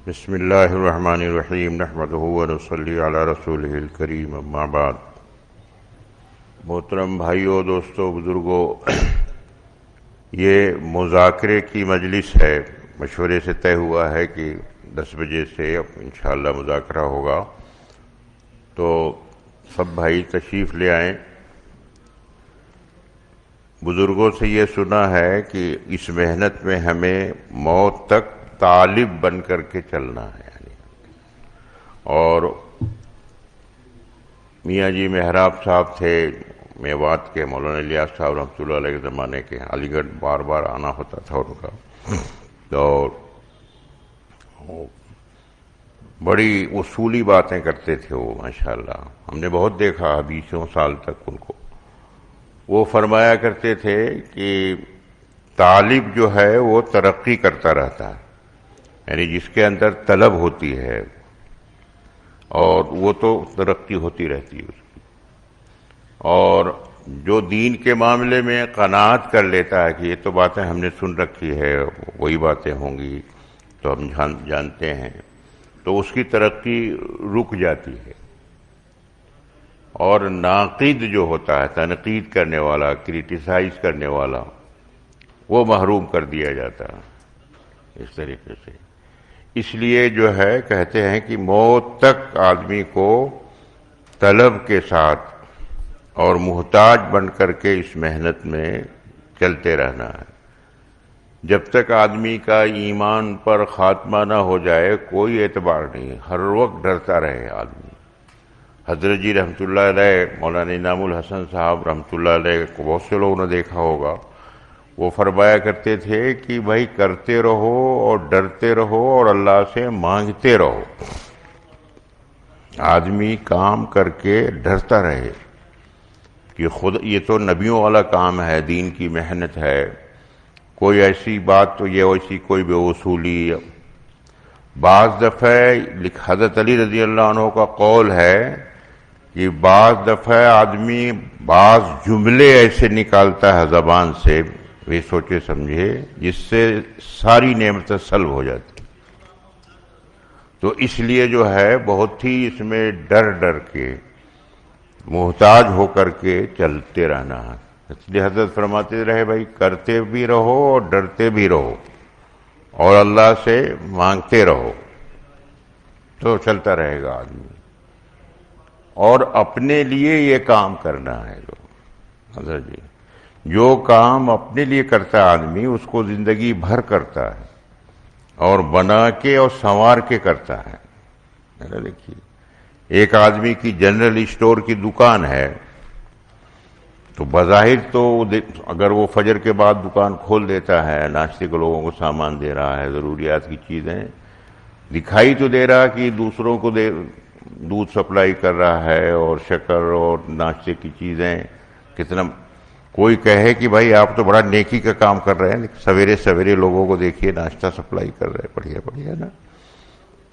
بسم اللہ الرحمن الرحیم نحمدہ ونصلی علی رسولہ الکریم اما بعد۔ محترم بھائیوں، دوستوں، بزرگوں، یہ مذاکرے کی مجلس ہے۔ مشورے سے طے ہوا ہے کہ 10 بجے سے اب انشاءاللہ مذاکرہ ہوگا، تو سب بھائی تشریف لے آئیں۔ بزرگوں سے یہ سنا ہے کہ اس محنت میں ہمیں موت تک طالب بن کر کے چلنا ہے، اور میاں جی محراب صاحب تھے میوات کے، مولانا الیاس صاحب رحمۃ اللہ علیہ کے زمانے کے، علی گڑھ بار بار آنا ہوتا تھا ان کا، تو بڑی اصولی باتیں کرتے تھے وہ، ماشاءاللہ ہم نے بہت دیکھا 20 سال تک ان کو۔ وہ فرمایا کرتے تھے کہ طالب جو ہے وہ ترقی کرتا رہتا ہے، یعنی جس کے اندر طلب ہوتی ہے اور وہ تو ترقی ہوتی رہتی ہے اس کی، اور جو دین کے معاملے میں قناعت کر لیتا ہے کہ یہ تو باتیں ہم نے سن رکھی ہے، وہی باتیں ہوں گی تو ہم جانتے ہیں، تو اس کی ترقی رک جاتی ہے۔ اور ناقد جو ہوتا ہے، تنقید کرنے والا، کریٹیسائز کرنے والا، وہ محروم کر دیا جاتا ہے اس طریقے سے۔ اس لیے جو ہے کہتے ہیں کہ موت تک آدمی کو طلب کے ساتھ اور محتاج بن کر کے اس محنت میں چلتے رہنا ہے۔ جب تک آدمی کا ایمان پر خاتمہ نہ ہو جائے کوئی اعتبار نہیں، ہر وقت ڈرتا رہے آدمی۔ حضرت جی رحمۃ اللہ علیہ، مولانا انعام الحسن صاحب رحمۃ اللہ علیہ کو بہت سے لوگوں نے دیکھا ہوگا، وہ فرمایا کرتے تھے کہ بھائی کرتے رہو اور ڈرتے رہو اور اللہ سے مانگتے رہو۔ آدمی کام کر کے ڈرتا رہے کہ خود یہ تو نبیوں والا کام ہے، دین کی محنت ہے، کوئی ایسی بات تو یہ ایسی کوئی بے اصولی۔ بعض دفعہ حضرت علی رضی اللہ عنہ کا قول ہے کہ بعض دفعہ آدمی بعض جملے ایسے نکالتا ہے زبان سے وہ سوچے سمجھے جس سے ساری نعمتیں سلب ہو جاتی، تو اس لیے جو ہے بہت ہی اس میں ڈر ڈر کے محتاج ہو کر کے چلتے رہنا ہے۔ اس لیے حضرت فرماتے رہے بھائی کرتے بھی رہو اور ڈرتے بھی رہو اور اللہ سے مانگتے رہو، تو چلتا رہے گا آدمی۔ اور اپنے لیے یہ کام کرنا ہے جو حضرت جی، جو کام اپنے لیے کرتا ہے آدمی اس کو زندگی بھر کرتا ہے، اور بنا کے اور سنوار کے کرتا ہے۔ دیکھیے ایک آدمی کی جنرل اسٹور کی دکان ہے، تو بظاہر تو اگر وہ فجر کے بعد دکان کھول دیتا ہے، ناشتے کے لوگوں کو سامان دے رہا ہے، ضروریات کی چیزیں دکھائی تو دے رہا کہ دوسروں کو دودھ سپلائی کر رہا ہے اور شکر اور ناشتے کی چیزیں، کتنا کوئی کہے کہ بھائی آپ تو بڑا نیکی کا کام کر رہے ہیں، سویرے سویرے لوگوں کو دیکھیے ناشتہ سپلائی کر رہے ہیں، بڑھیا بڑھیا نا،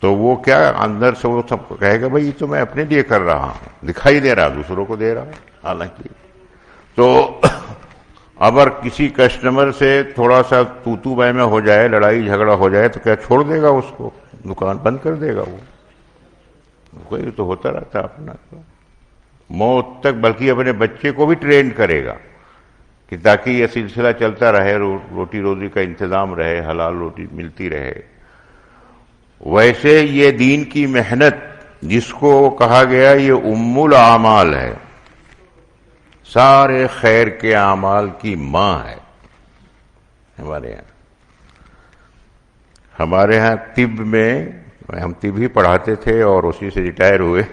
تو وہ کیا اندر سے وہ سب کہے گا بھائی یہ تو میں اپنے لیے کر رہا ہوں، دکھائی دے رہا دوسروں کو دے رہا ہوں حالانکہ۔ تو اگر کسی کسٹمر سے تھوڑا سا تو میں ہو جائے، لڑائی جھگڑا ہو جائے، تو کیا چھوڑ دے گا اس کو، دکان بند کر دے گا وہ؟ کوئی تو ہوتا رہتا اپنا موت تک، بلکہ اپنے بچے کو بھی ٹرین کرے گا کہ تاکہ یہ سلسلہ چلتا رہے، روٹی روزی کا انتظام رہے، حلال روٹی ملتی رہے۔ ویسے یہ دین کی محنت جس کو کہا گیا یہ ام الاعمال ہے، سارے خیر کے اعمال کی ماں ہے ہمارے ہاں طب میں، ہم طب ہی پڑھاتے تھے اور اسی سے ریٹائر ہوئے،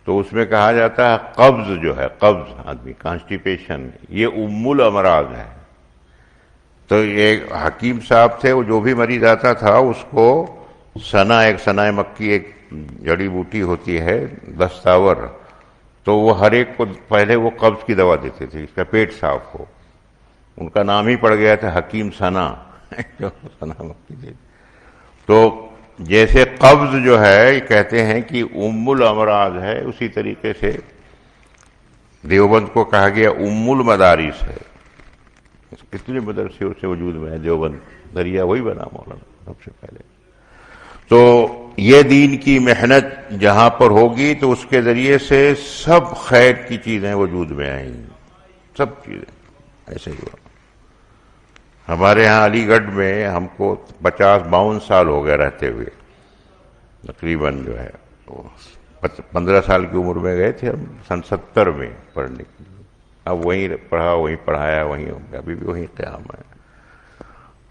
تو اس میں کہا جاتا ہے قبض جو ہے، قبض آدمی کانسٹیپیشن، یہ ام الامراض ہے۔ تو ایک حکیم صاحب تھے، وہ جو بھی مریض آتا تھا اس کو سنا مکی ایک جڑی بوٹی ہوتی ہے دستاور، تو وہ ہر ایک کو پہلے وہ قبض کی دوا دیتے تھے، اس کا پیٹ صاف ہو، ان کا نام ہی پڑ گیا تھا حکیم سنا سنا مکی دے۔ تو جیسے قبض جو ہے کہتے ہیں کہ ام الامراض ہے، اسی طریقے سے دیوبند کو کہا گیا ام المدارس ہے۔ کتنے مدرسے سے وجود میں ہے دیوبند، دریا وہی بنا مولانا سب سے پہلے۔ تو یہ دین کی محنت جہاں پر ہوگی تو اس کے ذریعے سے سب خیر کی چیزیں وجود میں آئیں گی، سب چیزیں. ایسے ہی ہوا. ہمارے ہاں علی گڑھ میں ہم کو 50-52 سال ہو گئے رہتے ہوئے تقریباً، جو ہے 15 سال کی عمر میں گئے تھے ہم سن 70 میں پڑھنے کے لیے. اب وہیں پڑھا، وہیں پڑھایا، وہیں ابھی بھی وہیں قیام ہے.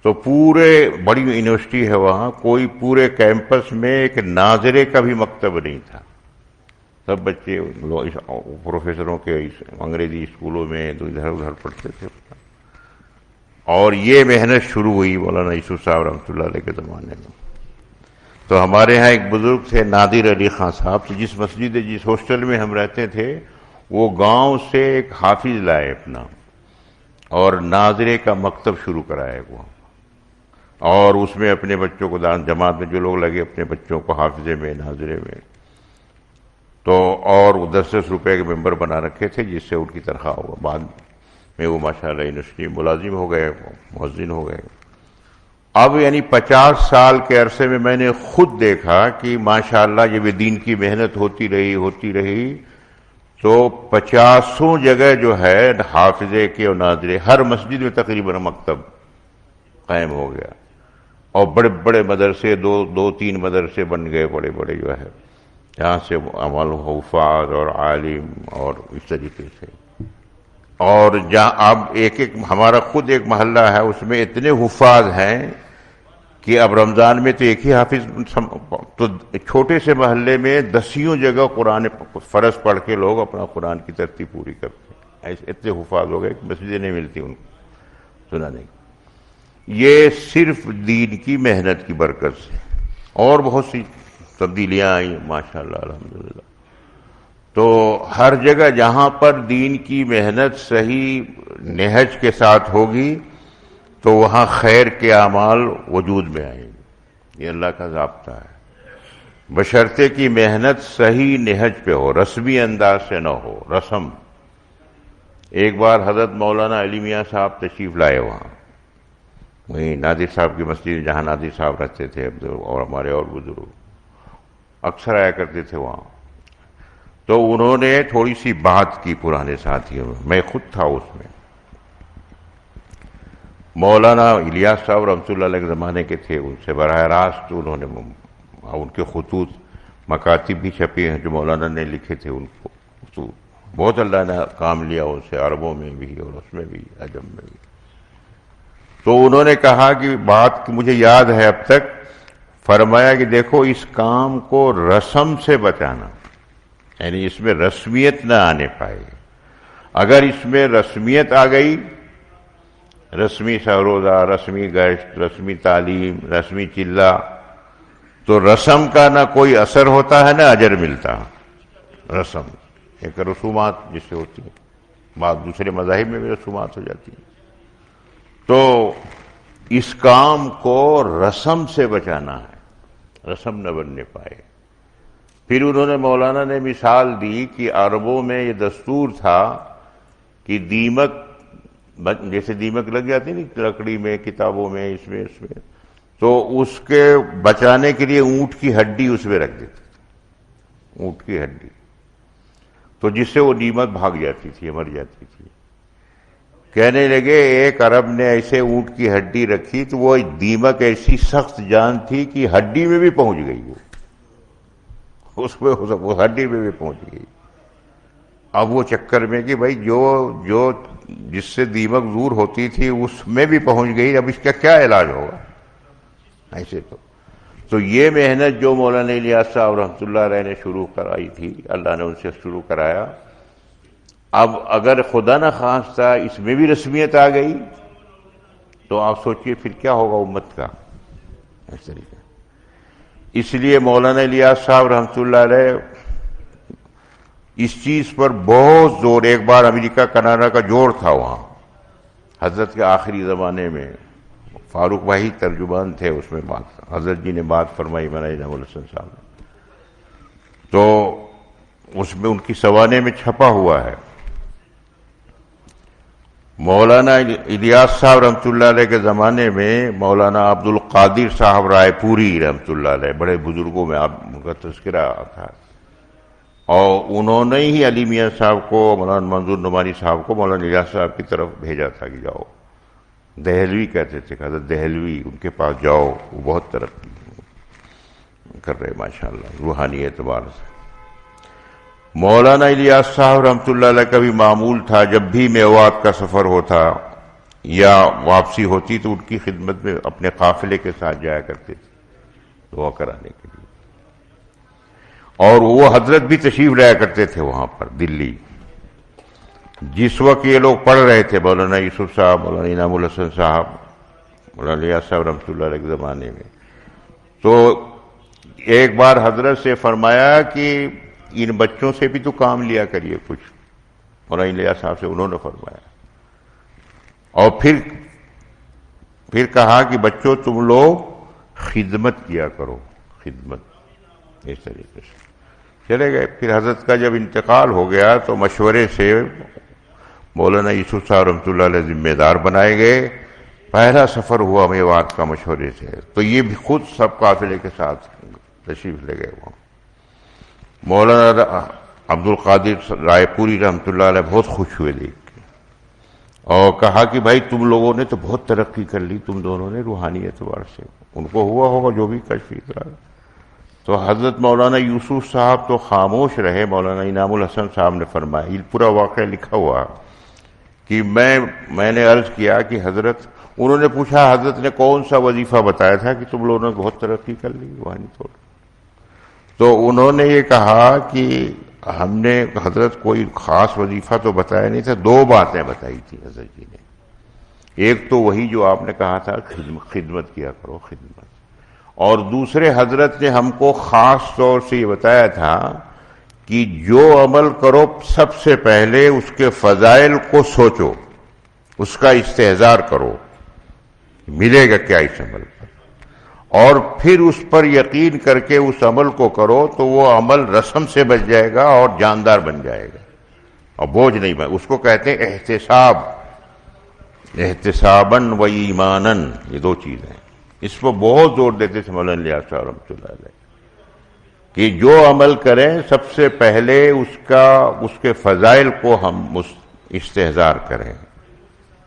تو پورے بڑی یونیورسٹی ہے وہاں، کوئی پورے کیمپس میں ایک ناظرے کا بھی مکتب نہیں تھا. سب بچے پروفیسروں کے انگریزی اسکولوں میں ادھر ادھر پڑھتے تھے. اور یہ محنت شروع ہوئی مولانا یوسف صاحب رحمۃ اللہ علیہ کے زمانے میں. تو ہمارے ہاں ایک بزرگ تھے نادر علی خان صاحب، جس مسجد جس ہاسٹل میں ہم رہتے تھے وہ گاؤں سے ایک حافظ لائے اپنا، اور ناظرے کا مکتب شروع کرایا وہ، اور اس میں اپنے بچوں کو جماعت میں جو لوگ لگے اپنے بچوں کو حافظے میں ناظرے میں. تو اور 10-10 روپے کے ممبر بنا رکھے تھے جس سے ان کی تنخواہ ہوا. بعد میں وہ ماشاءاللہ یونیورسٹی ملازم ہو گئے، مؤذن ہو گئے. اب یعنی 50 سال کے عرصے میں میں نے خود دیکھا کہ ماشاءاللہ جب یہ دین کی محنت ہوتی رہی تو 50 جگہ جو ہے حافظے کے اور ناظرے، ہر مسجد میں تقریباً مکتب قائم ہو گیا. اور بڑے بڑے مدرسے، 2-3 مدرسے بن گئے بڑے بڑے، جو ہے جہاں سے عمل حفاظ اور عالم اور اس طریقے سے. اور جہاں اب ایک ہمارا خود ایک محلہ ہے، اس میں اتنے حفاظ ہیں کہ اب رمضان میں تو ایک ہی حافظ، تو چھوٹے سے محلے میں 10 جگہ قرآن فرض پڑھ کے لوگ اپنا قرآن کی ترتیب پوری کرتے ہیں. ایسے اتنے حفاظ ہو گئے کہ مسجدیں نہیں ملتی ان کو سنا نہیں. یہ صرف دین کی محنت کی برکت سے. اور بہت سی تبدیلیاں آئیں ماشاءاللہ الحمدللہ. تو ہر جگہ جہاں پر دین کی محنت صحیح نہج کے ساتھ ہوگی تو وہاں خیر کے اعمال وجود میں آئیں گے. یہ اللہ کا ضابطہ ہے، بشرطے کی محنت صحیح نہج پہ ہو، رسمی انداز سے نہ ہو. رسم. ایک بار حضرت مولانا علی میاں صاحب تشریف لائے وہاں، وہیں نادر صاحب کی مسجد جہاں نادر صاحب رہتے تھے، اور ہمارے اور بزرگ اکثر آیا کرتے تھے وہاں. تو انہوں نے تھوڑی سی بات کی پرانے ساتھیوں میں خود تھا اس میں. مولانا الیاس صاحب رحمۃ اللہ علیہ کے زمانے کے تھے، ان سے براہ راست انہوں نے ان کے خطوط مکاتب بھی چھپے ہیں جو مولانا نے لکھے تھے. ان کو تو بہت اللہ نے کام لیا ان سے، عربوں میں بھی اور اس میں بھی عجم میں بھی. تو انہوں نے کہا کہ بات مجھے یاد ہے اب تک، فرمایا کہ دیکھو اس کام کو رسم سے بچانا، یعنی اس میں رسمیت نہ آنے پائے. اگر اس میں رسمیت آ گئی، رسمی سہروزہ، رسمی گشت، رسمی تعلیم، رسمی چلہ، تو رسم کا نہ کوئی اثر ہوتا ہے نہ اجر ملتا. رسم ایک رسومات جس سے ہوتی ہیں، بعض دوسرے مذاہب میں بھی رسومات ہو جاتی ہیں. تو اس کام کو رسم سے بچانا ہے، رسم نہ بننے پائے. پھر انہوں نے مولانا نے مثال دی کہ عربوں میں یہ دستور تھا کہ دیمک، جیسے دیمک لگ جاتی نہیں لکڑی میں، کتابوں میں، اس میں تو اس کے بچانے کے لیے اونٹ کی ہڈی اس میں رکھ دیتے، اونٹ کی ہڈی، تو جس سے وہ دیمک بھاگ جاتی تھی، مر جاتی تھی. کہنے لگے ایک عرب نے ایسے اونٹ کی ہڈی رکھی تو وہ دیمک ایسی سخت جان تھی کہ ہڈی میں بھی پہنچ گئی، اس میں وہ ہڈی میں بھی پہنچ گئی. اب وہ چکر میں کہ بھائی جو جس سے دیمک دور ہوتی تھی اس میں بھی پہنچ گئی، اب اس کا کیا علاج ہوگا. ایسے تو یہ محنت جو مولانا الیاس صاحب رحمۃ اللہ علیہ نے شروع کرائی تھی، اللہ نے ان سے شروع کرایا. اب اگر خدا نہ خواستہ اس میں بھی رسمیت آ گئی تو آپ سوچئے پھر کیا ہوگا امت کا. اس طریقے اس لیے مولانا الیاس صاحب رحمۃ اللہ علیہ اس چیز پر بہت زور. ایک بار امریکہ کینیڈا کا جوڑ تھا وہاں حضرت کے آخری زمانے میں، فاروق بھائی ترجمان تھے اس میں، بات حضرت جی نے بات فرمائی مولانا انعام الحسن صاحب نے، تو اس میں ان کی سوانے میں چھپا ہوا ہے. مولانا الیاس صاحب رحمۃ اللہ علیہ کے زمانے میں مولانا عبد القادر صاحب رائے پوری رحمۃ اللہ علیہ بڑے بزرگوں میں آپ ان کا تذکرہ تھا، اور انہوں نے ہی علی میاں صاحب کو، مولانا منظور نعمانی صاحب کو مولانا الیاس صاحب کی طرف بھیجا تھا کہ جاؤ، دہلوی کہتے تھے، حضرت دہلوی، ان کے پاس جاؤ، وہ بہت ترقی کر رہے ماشاءاللہ روحانی اعتبار سے۔ مولانا الیاس صاحب رحمۃ اللہ علیہ کا بھی معمول تھا، جب بھی میوات کا سفر ہوتا یا واپسی ہوتی تو ان کی خدمت میں اپنے قافلے کے ساتھ جایا کرتے تھے دعا کرانے کے لیے، اور وہ حضرت بھی تشریف لایا کرتے تھے وہاں پر دلی۔ جس وقت یہ لوگ پڑھ رہے تھے، مولانا یوسف صاحب، مولانا انعام الحسن صاحب، مولانا الیاس صاحب رحمۃ اللہ علیہ کے زمانے میں، تو ایک بار حضرت سے فرمایا کہ ان بچوں سے بھی تو کام لیا کریے کچھ، مولانا الیاس صاحب سے انہوں نے فرمایا، اور پھر کہا کہ بچوں تم لوگ خدمت کیا کرو، خدمت، اس طریقے سے چلے گئے۔ پھر حضرت کا جب انتقال ہو گیا تو مشورے سے مولانا یوسف صاحب رحمۃ اللہ علیہ ذمہ دار بنائے گئے، پہلا سفر ہوا میوات کا مشورے سے، تو یہ بھی خود سب قافلے کے ساتھ تشریف لے گئے وہاں۔ مولانا عبد القادر رائے پوری رحمۃ اللہ علیہ بہت خوش ہوئے دیکھ کے، اور کہا کہ بھائی تم لوگوں نے تو بہت ترقی کر لی، تم دونوں نے روحانی اعتبار سے، ان کو ہوا ہوگا جو بھی کشف اترا۔ تو حضرت مولانا یوسف صاحب تو خاموش رہے۔ مولانا انعام الحسن صاحب نے فرمایا، یہ پورا واقعہ لکھا ہوا کہ میں نے عرض کیا کہ حضرت، انہوں نے پوچھا حضرت نے کون سا وظیفہ بتایا تھا کہ تم لوگوں نے بہت ترقی کر لی روحانی طور پر؟ تو انہوں نے یہ کہا کہ ہم نے حضرت کوئی خاص وظیفہ تو بتایا نہیں تھا، دو باتیں بتائی تھی حضرت جی نے، ایک تو وہی جو آپ نے کہا تھا خدمت کیا کرو، خدمت، اور دوسرے حضرت نے ہم کو خاص طور سے یہ بتایا تھا کہ جو عمل کرو سب سے پہلے اس کے فضائل کو سوچو، اس کا استحضار کرو، ملے گا کیا اس عمل پر، اور پھر اس پر یقین کر کے اس عمل کو کرو تو وہ عمل رسم سے بچ جائے گا اور جاندار بن جائے گا اور بوجھ نہیں بن۔ اس کو کہتے ہیں احتساب، احتساباً و ایماناً، یہ دو چیزیں، اس پر بہت زور دیتے تھے مولانا الیاس صاحب رحمۃ اللہ علیہ کہ جو عمل کریں سب سے پہلے اس کے فضائل کو ہم استحضار کریں۔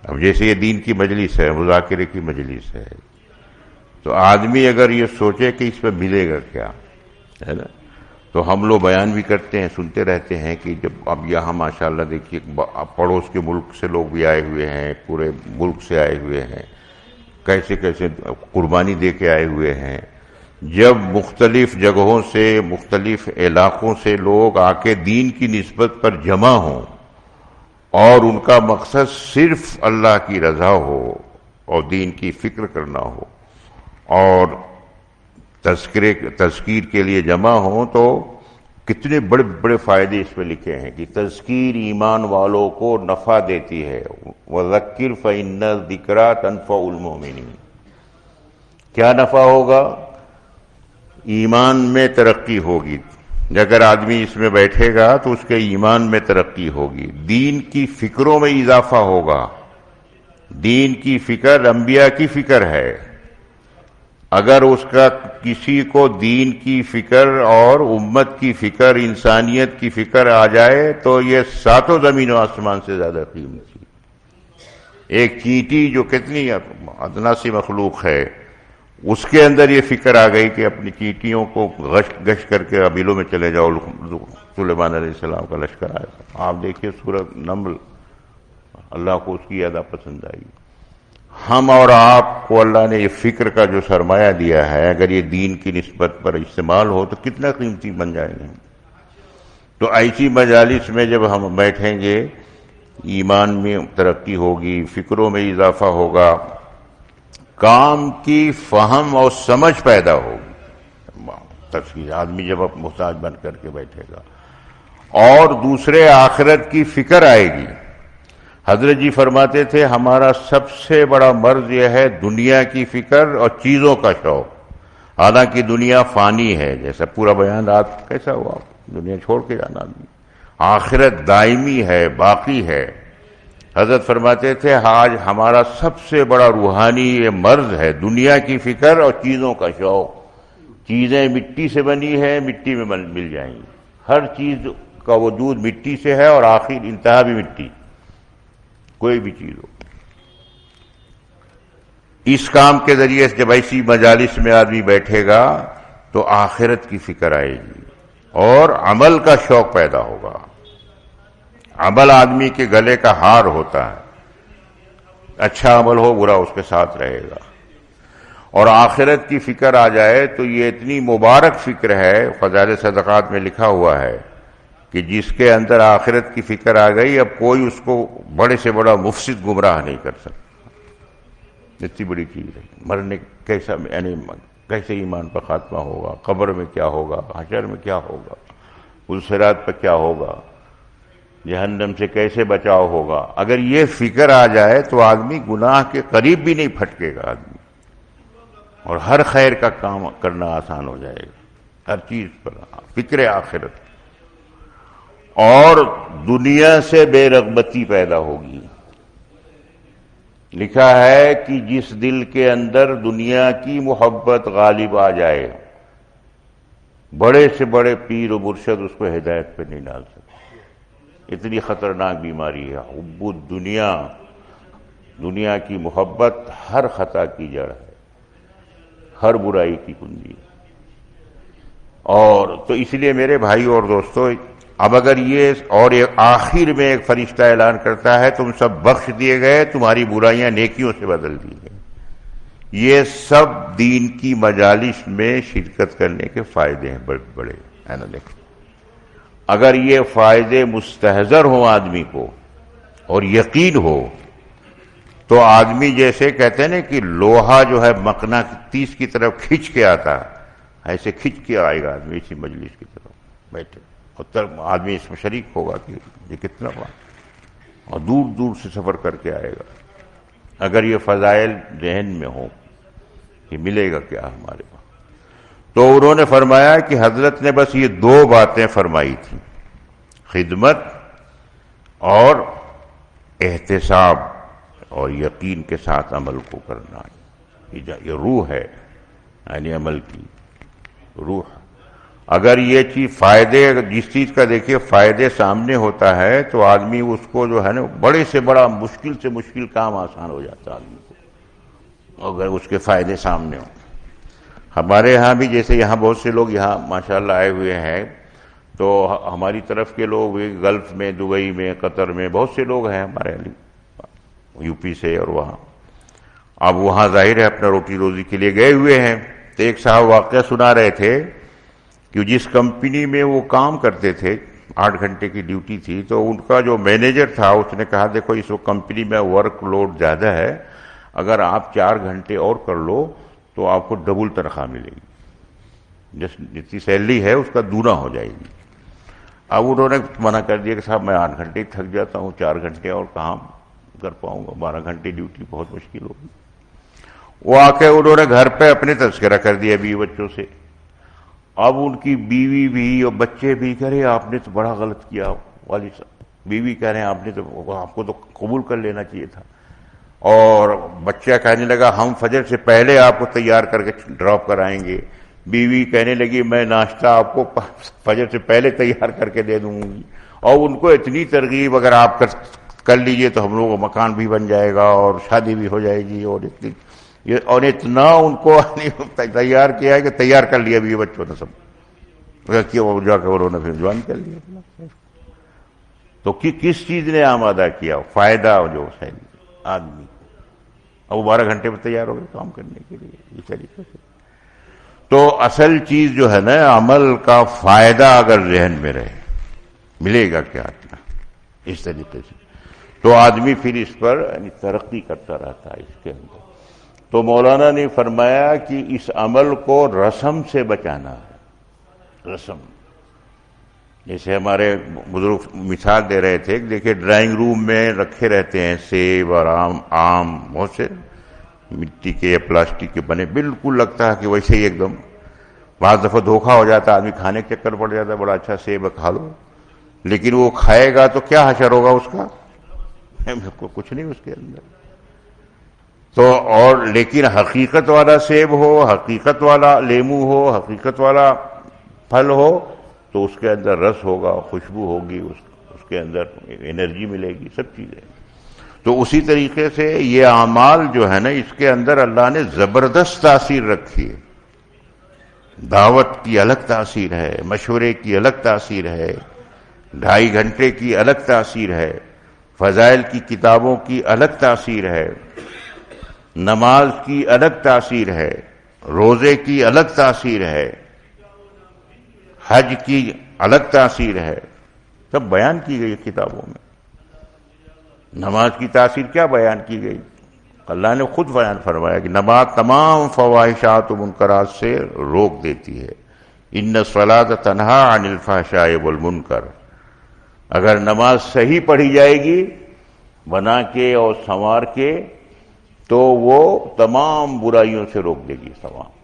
اب جیسے یہ دین کی مجلس ہے، مذاکرے کی مجلس ہے، تو آدمی اگر یہ سوچے کہ اس پہ ملے گا کیا، ہے نا، تو ہم لوگ بیان بھی کرتے ہیں، سنتے رہتے ہیں کہ جب اب یہاں ماشاءاللہ دیکھیے پڑوس کے ملک سے لوگ بھی آئے ہوئے ہیں، پورے ملک سے آئے ہوئے ہیں، کیسے کیسے قربانی دے کے آئے ہوئے ہیں۔ جب مختلف جگہوں سے، مختلف علاقوں سے لوگ آ کے دین کی نسبت پر جمع ہوں اور ان کا مقصد صرف اللہ کی رضا ہو اور دین کی فکر کرنا ہو اور تذکیر کے لیے جمع ہوں، تو کتنے بڑے بڑے فائدے اس میں لکھے ہیں کہ تذکیر ایمان والوں کو نفع دیتی ہے، وَذَكِّرْ فَإِنَّ الذِّكْرَىٰ تَنفَعُ الْمُؤْمِنِينَ۔ کیا نفع ہوگا؟ ایمان میں ترقی ہوگی، اگر آدمی اس میں بیٹھے گا تو اس کے ایمان میں ترقی ہوگی، دین کی فکروں میں اضافہ ہوگا۔ دین کی فکر انبیاء کی فکر ہے، اگر اس کا کسی کو دین کی فکر اور امت کی فکر، انسانیت کی فکر آ جائے تو یہ ساتوں زمین و آسمان سے زیادہ قیمتی۔ ایک چینٹی جو کتنی ادنا سی مخلوق ہے، اس کے اندر یہ فکر آ گئی کہ اپنی چینٹیوں کو گشت کر کے قبیلوں میں چلے جاؤ۔ سلیمان علیہ السلام کا لشکر آیا، آپ دیکھیے سورۃ نمل، اللہ کو اس کی ادا پسند آئی۔ ہم اور آپ کو اللہ نے یہ فکر کا جو سرمایہ دیا ہے، اگر یہ دین کی نسبت پر استعمال ہو تو کتنا قیمتی بن جائیں گے۔ تو ایسی مجالس میں جب ہم بیٹھیں گے، ایمان میں ترقی ہوگی، فکروں میں اضافہ ہوگا، کام کی فہم اور سمجھ پیدا ہوگی۔ تفصیل آدمی جب محتاج بن کر کے بیٹھے گا، اور دوسرے آخرت کی فکر آئے گی۔ حضرت جی فرماتے تھے ہمارا سب سے بڑا مرض یہ ہے دنیا کی فکر اور چیزوں کا شوق، حالانکہ دنیا فانی ہے، جیسا پورا بیان رات کیسا ہوا، دنیا چھوڑ کے جانا آدمی، آخرت دائمی ہے، باقی ہے۔ حضرت فرماتے تھے آج ہمارا سب سے بڑا روحانی یہ مرض ہے دنیا کی فکر اور چیزوں کا شوق. چیزیں مٹی سے بنی ہے، مٹی میں مل جائیں گی. ہر چیز کا وجود مٹی سے ہے اور آخر انتہا بھی مٹی، کوئی بھی چیز ہو. اس کام کے ذریعے جب ایسی مجالس میں آدمی بیٹھے گا تو آخرت کی فکر آئے گی اور عمل کا شوق پیدا ہوگا. عمل آدمی کے گلے کا ہار ہوتا ہے، اچھا عمل ہو برا اس کے ساتھ رہے گا. اور آخرت کی فکر آ جائے تو یہ اتنی مبارک فکر ہے، فضائل صدقات میں لکھا ہوا ہے کہ جس کے اندر آخرت کی فکر آ گئی اب کوئی اس کو بڑے سے بڑا مفسد گمراہ نہیں کر سکتا. اتنی بڑی چیز ہے. مرنے کیسا یعنی کیسے ایمان پر خاتمہ ہوگا، قبر میں کیا ہوگا، حشر میں کیا ہوگا، صراط پر کیا ہوگا، جہنم سے کیسے بچاؤ ہوگا. اگر یہ فکر آ جائے تو آدمی گناہ کے قریب بھی نہیں پھٹکے گا آدمی، اور ہر خیر کا کام کرنا آسان ہو جائے گا. ہر چیز پر فکر آخرت، اور دنیا سے بے رغبتی پیدا ہوگی. لکھا ہے کہ جس دل کے اندر دنیا کی محبت غالب آ جائے، بڑے سے بڑے پیر و مرشد اس کو ہدایت پہ نہیں ڈال سکتے. اتنی خطرناک بیماری ہے حب الدنیا. دنیا کی محبت ہر خطا کی جڑ ہے، ہر برائی کی کنجی. اور تو اس لیے میرے بھائی اور دوستو، اب اگر یہ اور آخر میں ایک فرشتہ اعلان کرتا ہے تم سب بخش دیے گئے، تمہاری برائیاں نیکیوں سے بدل دی گئی. یہ سب دین کی مجالس میں شرکت کرنے کے فائدے ہیں بڑے بڑے، ہے نا. دیکھیں اگر یہ فائدے مستحضر ہوں آدمی کو اور یقین ہو تو آدمی جیسے کہتے ہیں نا کہ لوہا جو ہے مقناطیس کی طرف کھنچ کے آتا ہے، ایسے کھنچ کے آئے گا آدمی اسی مجلس کی طرف بیٹھے، اور آدمی اس میں شریک ہوگا کہ یہ کتنا بات، اور دور دور سے سفر کر کے آئے گا. اگر یہ فضائل ذہن میں ہو کہ ملے گا کیا ہمارے پاس. تو انہوں نے فرمایا کہ حضرت نے بس یہ دو باتیں فرمائی تھیں، خدمت اور احتساب اور یقین کے ساتھ عمل کو کرنا. یہ روح ہے، یعنی عمل کی روح. اگر یہ چیز فائدے، جس چیز کا دیکھیے فائدے سامنے ہوتا ہے تو آدمی اس کو جو ہے نا بڑے سے بڑا مشکل سے مشکل کام آسان ہو جاتا ہے آدمی کو، اگر اس کے فائدے سامنے ہوں. ہمارے ہاں بھی جیسے یہاں بہت سے لوگ یہاں ماشاءاللہ آئے ہوئے ہیں، تو ہماری طرف کے لوگ گلف میں، دبئی میں، قطر میں بہت سے لوگ ہیں ہمارے یو پی سے، اور وہاں اب وہاں ظاہر ہے اپنا روٹی روزی کے لیے گئے ہوئے ہیں. تو ایک صاحب واقعہ سنا رہے تھے کہ جس کمپنی میں وہ کام کرتے تھے 8 گھنٹے کی ڈیوٹی تھی، تو ان کا جو مینیجر تھا اس نے کہا دیکھو اس وقت کمپنی میں ورک لوڈ زیادہ ہے، اگر آپ 4 گھنٹے اور کر لو تو آپ کو ڈبل تنخواہ ملے گی، جتنی سیلری ہے اس کا دونا ہو جائے گی. اب انہوں نے منع کر دیا کہ صاحب میں 8 گھنٹے تھک جاتا ہوں، 4 گھنٹے اور کہاں کر پاؤں گا، 12 گھنٹے ڈیوٹی بہت مشکل ہوگی. وہ آ کے انہوں نے گھر پہ اپنے تذکرہ کر دیا بیوی بچوں سے. اب ان کی بیوی بھی اور بچے بھی کہہ رہے آپ نے تو بڑا غلط کیا والد صاحب. بیوی کہہ رہے ہیں آپ کو تو قبول کر لینا چاہیے تھا. اور بچہ کہنے لگا ہم فجر سے پہلے آپ کو تیار کر کے ڈراپ کرائیں گے. بیوی کہنے لگی میں ناشتہ آپ کو فجر سے پہلے تیار کر کے دے دوں گی. اور ان کو اتنی ترغیب اگر آپ کر لیجئے تو ہم لوگوں کا مکان بھی بن جائے گا اور شادی بھی ہو جائے گی. اور اتنا ان کو تیار کیا ہے کہ تیار کر لیا بھی بچوں نے سب جا کے انہوں نے پھر جوائن کر لیا. تو کس چیز نے آمادہ کیا فائدہ جو ہے آدمی، اب 12 گھنٹے میں تیار ہو گئے کام کرنے کے لیے اس طریقے سے. تو اصل چیز جو ہے نا عمل کا فائدہ اگر ذہن میں رہے ملے گا کیا اس طریقے سے، تو آدمی پھر اس پر ترقی کرتا رہتا ہے اس کے اندر. تو مولانا نے فرمایا کہ اس عمل کو رسم سے بچانا ہے. رسم جیسے ہمارے بزرگ مثال دے رہے تھے کہ دیکھیں ڈرائنگ روم میں رکھے رہتے ہیں سیب اور آم بہت سے مٹی کے یا پلاسٹک کے بنے، بالکل لگتا ہے کہ ویسے ہی ایک دم. بعض دفعہ دھوکہ ہو جاتا ہے، آدمی کھانے کے چکر پڑ جاتا ہے، بڑا اچھا سیب کھا لو، لیکن وہ کھائے گا تو کیا حشر ہوگا اس کا؟ بالکل کچھ نہیں اس کے اندر. تو اور لیکن حقیقت والا سیب ہو، حقیقت والا لیمو ہو، حقیقت والا پھل ہو تو اس کے اندر رس ہوگا، خوشبو ہوگی، اس کے اندر انرجی ملے گی، سب چیزیں. تو اسی طریقے سے یہ اعمال جو ہے نا، اس کے اندر اللہ نے زبردست تاثیر رکھی ہے. دعوت کی الگ تاثیر ہے، مشورے کی الگ تاثیر ہے، 2.5 گھنٹے کی الگ تاثیر ہے، فضائل کی کتابوں کی الگ تاثیر ہے، نماز کی الگ تاثیر ہے، روزے کی الگ تاثیر ہے، حج کی الگ تاثیر ہے. سب بیان کی گئی کتابوں میں. نماز کی تاثیر کیا بیان کی گئی؟ اللہ نے خود بیان فرمایا کہ نماز تمام فواحشات و منکرات سے روک دیتی ہے. ان الصلاۃ تنہا عن الفحشاء والمنکر. اگر نماز صحیح پڑھی جائے گی بنا کے اور سنوار کے تو وہ تمام برائیوں سے روک دے گی.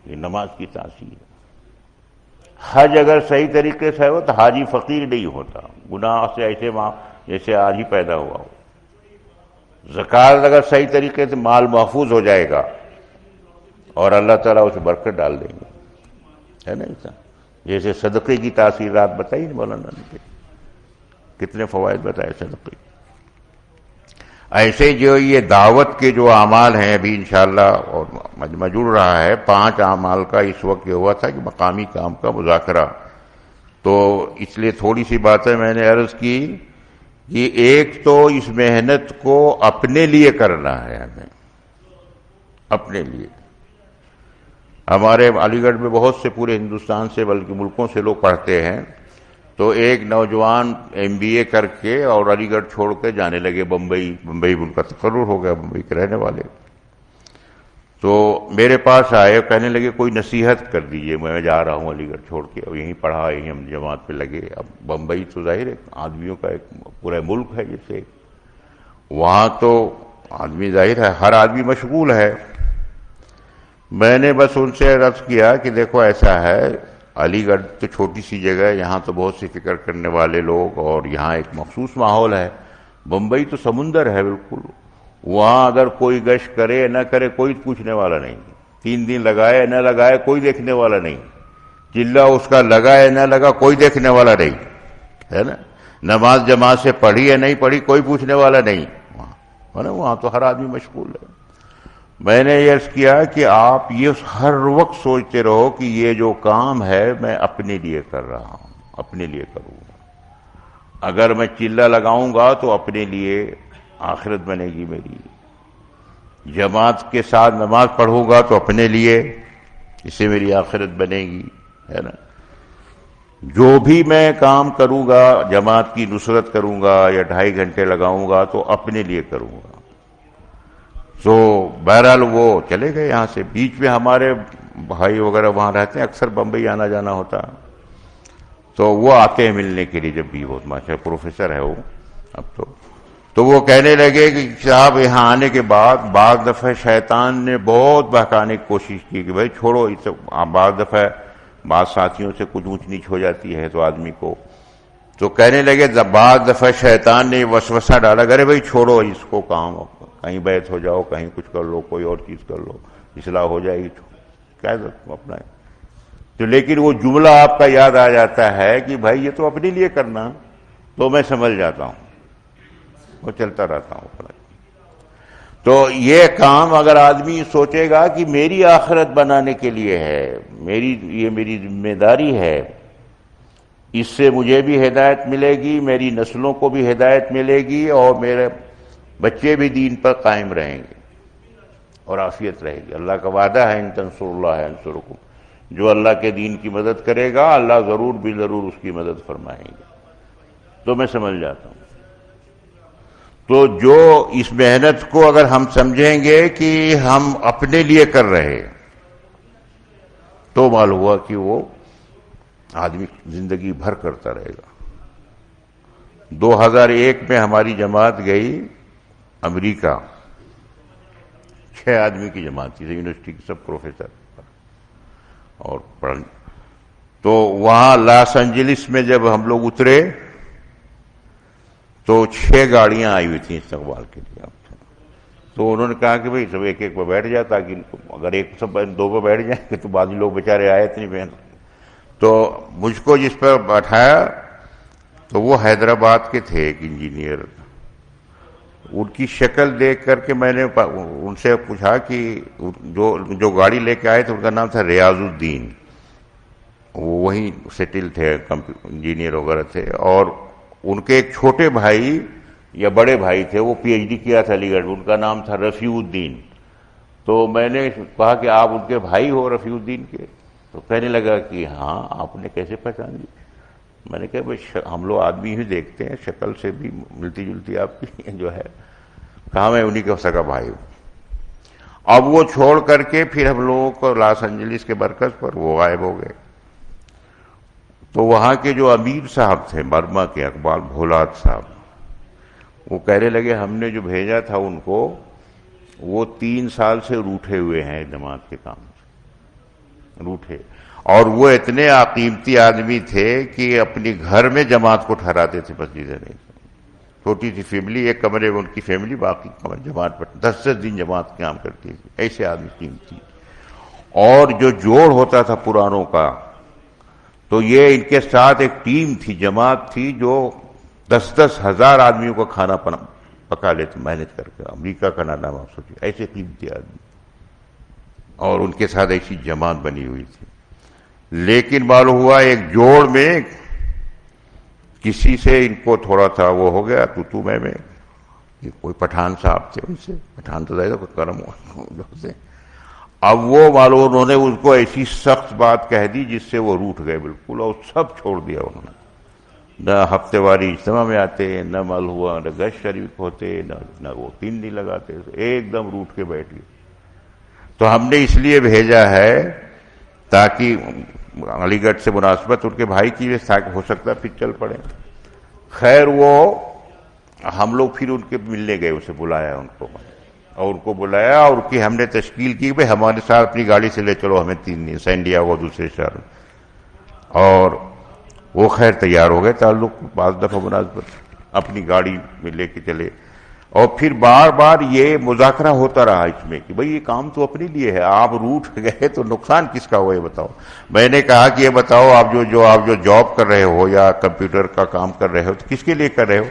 یہ نماز کی تاثیر ہے. حج اگر صحیح طریقے سے ہو تو حاجی فقیر نہیں ہوتا، گناہ سے ایسے جیسے آج ہی پیدا ہوا ہو. زکوٰۃ اگر صحیح طریقے سے مال محفوظ ہو جائے گا اور اللہ تعالیٰ اسے برکت ڈال دیں گے، ہے نا ایسا. جیسے صدقے کی تاثیرات بتائی مولانا نے، کتنے فوائد بتائے صدقے. ایسے جو یہ دعوت کے جو اعمال ہیں ابھی انشاءاللہ اور مجمع جڑ رہا ہے، 5 اعمال کا اس وقت یہ ہوا تھا کہ مقامی کام کا مذاکرہ. تو اس لیے تھوڑی سی باتیں میں نے عرض کی کہ ایک تو اس محنت کو اپنے لیے کرنا ہے، ہمیں اپنے لیے. ہمارے علی گڑھ میں بہت سے پورے ہندوستان سے بلکہ ملکوں سے لوگ پڑھتے ہیں. تو ایک نوجوان MBA کر کے اور علی گڑھ چھوڑ کے جانے لگے بمبئی ان کا تقرر ہو گیا، بمبئی کے رہنے والے. تو میرے پاس آئے، کہنے لگے کوئی نصیحت کر دیجئے، میں جا رہا ہوں علی گڑھ چھوڑ کے، اور یہیں پڑھا، یہیں ہم جماعت پہ لگے. اب بمبئی تو ظاہر ہے آدمیوں کا ایک پورا ملک ہے، جیسے وہاں تو آدمی ظاہر ہے ہر آدمی مشغول ہے. میں نے بس ان سے عرض کیا کہ دیکھو ایسا ہے، علی گڑھ تو چھوٹی سی جگہ ہے، یہاں تو بہت سی فکر کرنے والے لوگ اور یہاں ایک مخصوص ماحول ہے. بمبئی تو سمندر ہے بالکل، وہاں اگر کوئی گشت کرے نہ کرے کوئی پوچھنے والا نہیں. 3 دن لگائے نہ لگائے کوئی دیکھنے والا نہیں. چلہ اس کا لگا ہے نہ لگا کوئی دیکھنے والا نہیں، ہے نا. نماز جماعت سے پڑھی ہے نہیں پڑھی کوئی پوچھنے والا نہیں. وہاں تو ہر آدمی مشغول ہے. میں نے یہ عرض کیا کہ آپ یہ ہر وقت سوچتے رہو کہ یہ جو کام ہے میں اپنے لیے کر رہا ہوں، اپنے لیے کروں گا. اگر میں چلہ لگاؤں گا تو اپنے لیے آخرت بنے گی میری. جماعت کے ساتھ نماز پڑھوں گا تو اپنے لیے، اس سے میری آخرت بنے گی، ہے نا. جو بھی میں کام کروں گا، جماعت کی نصرت کروں گا یا 2.5 گھنٹے لگاؤں گا تو اپنے لیے کروں گا. تو بہرحال وہ چلے گئے یہاں سے. بیچ میں ہمارے بھائی وغیرہ وہاں رہتے ہیں، اکثر بمبئی آنا جانا ہوتا، تو وہ آتے ہیں ملنے کے لیے جب بھی. بہت ماشاء پروفیسر ہے وہ اب تو وہ کہنے لگے کہ صاحب یہاں آنے کے بعد بعض دفعہ شیطان نے بہت بہکانے کی کوشش کی کہ بھائی چھوڑو. بعض دفعہ بعض ساتھیوں سے کچھ اونچ نیچ ہو جاتی ہے تو آدمی کو، تو کہنے لگے بعض دفعہ شیطان نے وسوسہ ڈالا کہ ارے بھائی چھوڑو اس کو، کام کہیں بیعت ہو جاؤ، کہیں کچھ کر لو، کوئی اور چیز کر لو، اصلاح ہو جائے گی، کیا اپنا ہے. تو لیکن وہ جملہ آپ کا یاد آ جاتا ہے کہ بھائی یہ تو اپنے لیے کرنا، تو میں سمجھ جاتا ہوں، وہ چلتا رہتا ہوں اپنا. تو یہ کام اگر آدمی سوچے گا کہ میری آخرت بنانے کے لیے ہے، یہ میری ذمہ داری ہے، اس سے مجھے بھی ہدایت ملے گی، میری نسلوں کو بھی ہدایت ملے گی، اور میرے بچے بھی دین پر قائم رہیں گے اور عافیت رہے گی. اللہ کا وعدہ ہے ان تنصروا اللہ ینصرکم، جو اللہ کے دین کی مدد کرے گا اللہ ضرور بھی ضرور اس کی مدد فرمائیں گے. تو میں سمجھ جاتا ہوں. تو جو اس محنت کو اگر ہم سمجھیں گے کہ ہم اپنے لیے کر رہے تو معلوم ہوا کہ وہ آدمی زندگی بھر کرتا رہے گا. 2001 میں ہماری جماعت گئی امریکہ، 6 آدمی کی جماعت تھی، یونیورسٹی کے سب پروفیسر اور پڑھنے. تو وہاں لاس اینجلس میں جب ہم لوگ اترے تو تو 6 گاڑیاں آئی ہوئی تھیں استقبال کے لیے. تو انہوں نے کہا کہ بھئی سب ایک ایک پہ بیٹھ جائے، تاکہ اگر ایک سب 2 پہ بیٹھ جائیں کہ تو بعض لوگ بیچارے آئے اتنی بہن. تو مجھ کو جس پر بٹھایا تو وہ حیدرآباد کے تھے ایک انجینئر. ان کی شکل دیکھ کر کے میں نے ان سے پوچھا کہ جو گاڑی لے کے آئے تھے ان کا نام تھا ریاض الدین. وہ وہیں سیٹل تھے، انجینئر وغیرہ تھے. اور ان کے ایک چھوٹے بھائی یا بڑے بھائی تھے، وہ پی ایچ ڈی کیا تھا علی گڑھ، ان کا نام تھا رفیع الدین. تو میں نے کہا کہ آپ ان کے بھائی ہو رفیع الدین کے؟ تو کہنے لگا کہ ہاں. آپ نے کیسے پہچان لی؟ میں نے کہا بھائی ہم لوگ آدمی ہی دیکھتے ہیں، شکل سے بھی ملتی جلتی آپ کی جو ہے. کہا میں انہی کا سگا بھائی ہوں. اب وہ چھوڑ کر کے پھر ہم لوگوں کو لاس اینجلس کے مرکز پر وہ غائب ہو گئے. تو وہاں کے جو امیر صاحب تھے برما کے، اقبال بھولات صاحب، وہ کہنے لگے ہم نے جو بھیجا تھا ان کو، وہ 3 سال سے روٹھے ہوئے ہیں جماعت کے کام سے، روٹھے. اور وہ اتنے قیمتی آدمی تھے کہ اپنی گھر میں جماعت کو ٹھہراتے تھے مسجد نہیں. چھوٹی سی فیملی، ایک کمرے میں ان کی فیملی، باقی جماعت پر 10 دن جماعت کام کرتی تھی. ایسے آدمی قیمتی. اور جو جوڑ ہوتا تھا پرانوں کا، تو یہ ان کے ساتھ ایک ٹیم تھی، جماعت تھی، جو 10 ہزار آدمیوں کا کھانا پکا لیتے محنت کر کے. امریکہ کا نام آپ سوچیے، ایسے قیمتی آدمی. اور ان کے ساتھ ایسی جماعت بنی ہوئی تھی. لیکن معلوم ہوا ایک جوڑ میں کسی سے ان کو تھوڑا سا وہ ہو گیا تو میں کوئی پٹھان صاحب تھے، ان سے پٹھان تو زیادہ کوئی کرم ہوتے. اب وہ معلوم انہوں نے ان کو ایسی سخت بات کہہ دی جس سے وہ روٹھ گئے بالکل، اور سب چھوڑ دیا انہوں نے. نہ ہفتے واری اجتماع میں آتے، نہ معلوم ہوا نہ گشت شریف ہوتے، نہ وہ 3 دن لگاتے، ایک دم روٹھ کے بیٹھ گئے. تو ہم نے اس لیے بھیجا ہے تاکہ علی گڑھ سے مناسبت ان کے بھائی کی ہو سکتا ہے پھر چل پڑے. خیر وہ ہم لوگ پھر ان کے ملنے گئے، اسے بلایا ان کو، اور ان کو بلایا اور ان کی ہم نے تشکیل کی بھائی ہمارے ساتھ اپنی گاڑی سے لے چلو ہمیں 3 دن سین ڈیاگو دوسرے شہر. اور وہ خیر تیار ہو گئے. تعلق بعض دفعہ مناسبت اپنی گاڑی میں لے کے چلے. اور پھر بار بار یہ مذاکرہ ہوتا رہا اس میں کہ بھئی یہ کام تو اپنے لیے ہے، آپ روٹھ گئے تو نقصان کس کا ہوا یہ بتاؤ. میں نے کہا کہ یہ بتاؤ آپ جو جاب کر رہے ہو یا کمپیوٹر کا کام کر رہے ہو تو کس کے لیے کر رہے ہو؟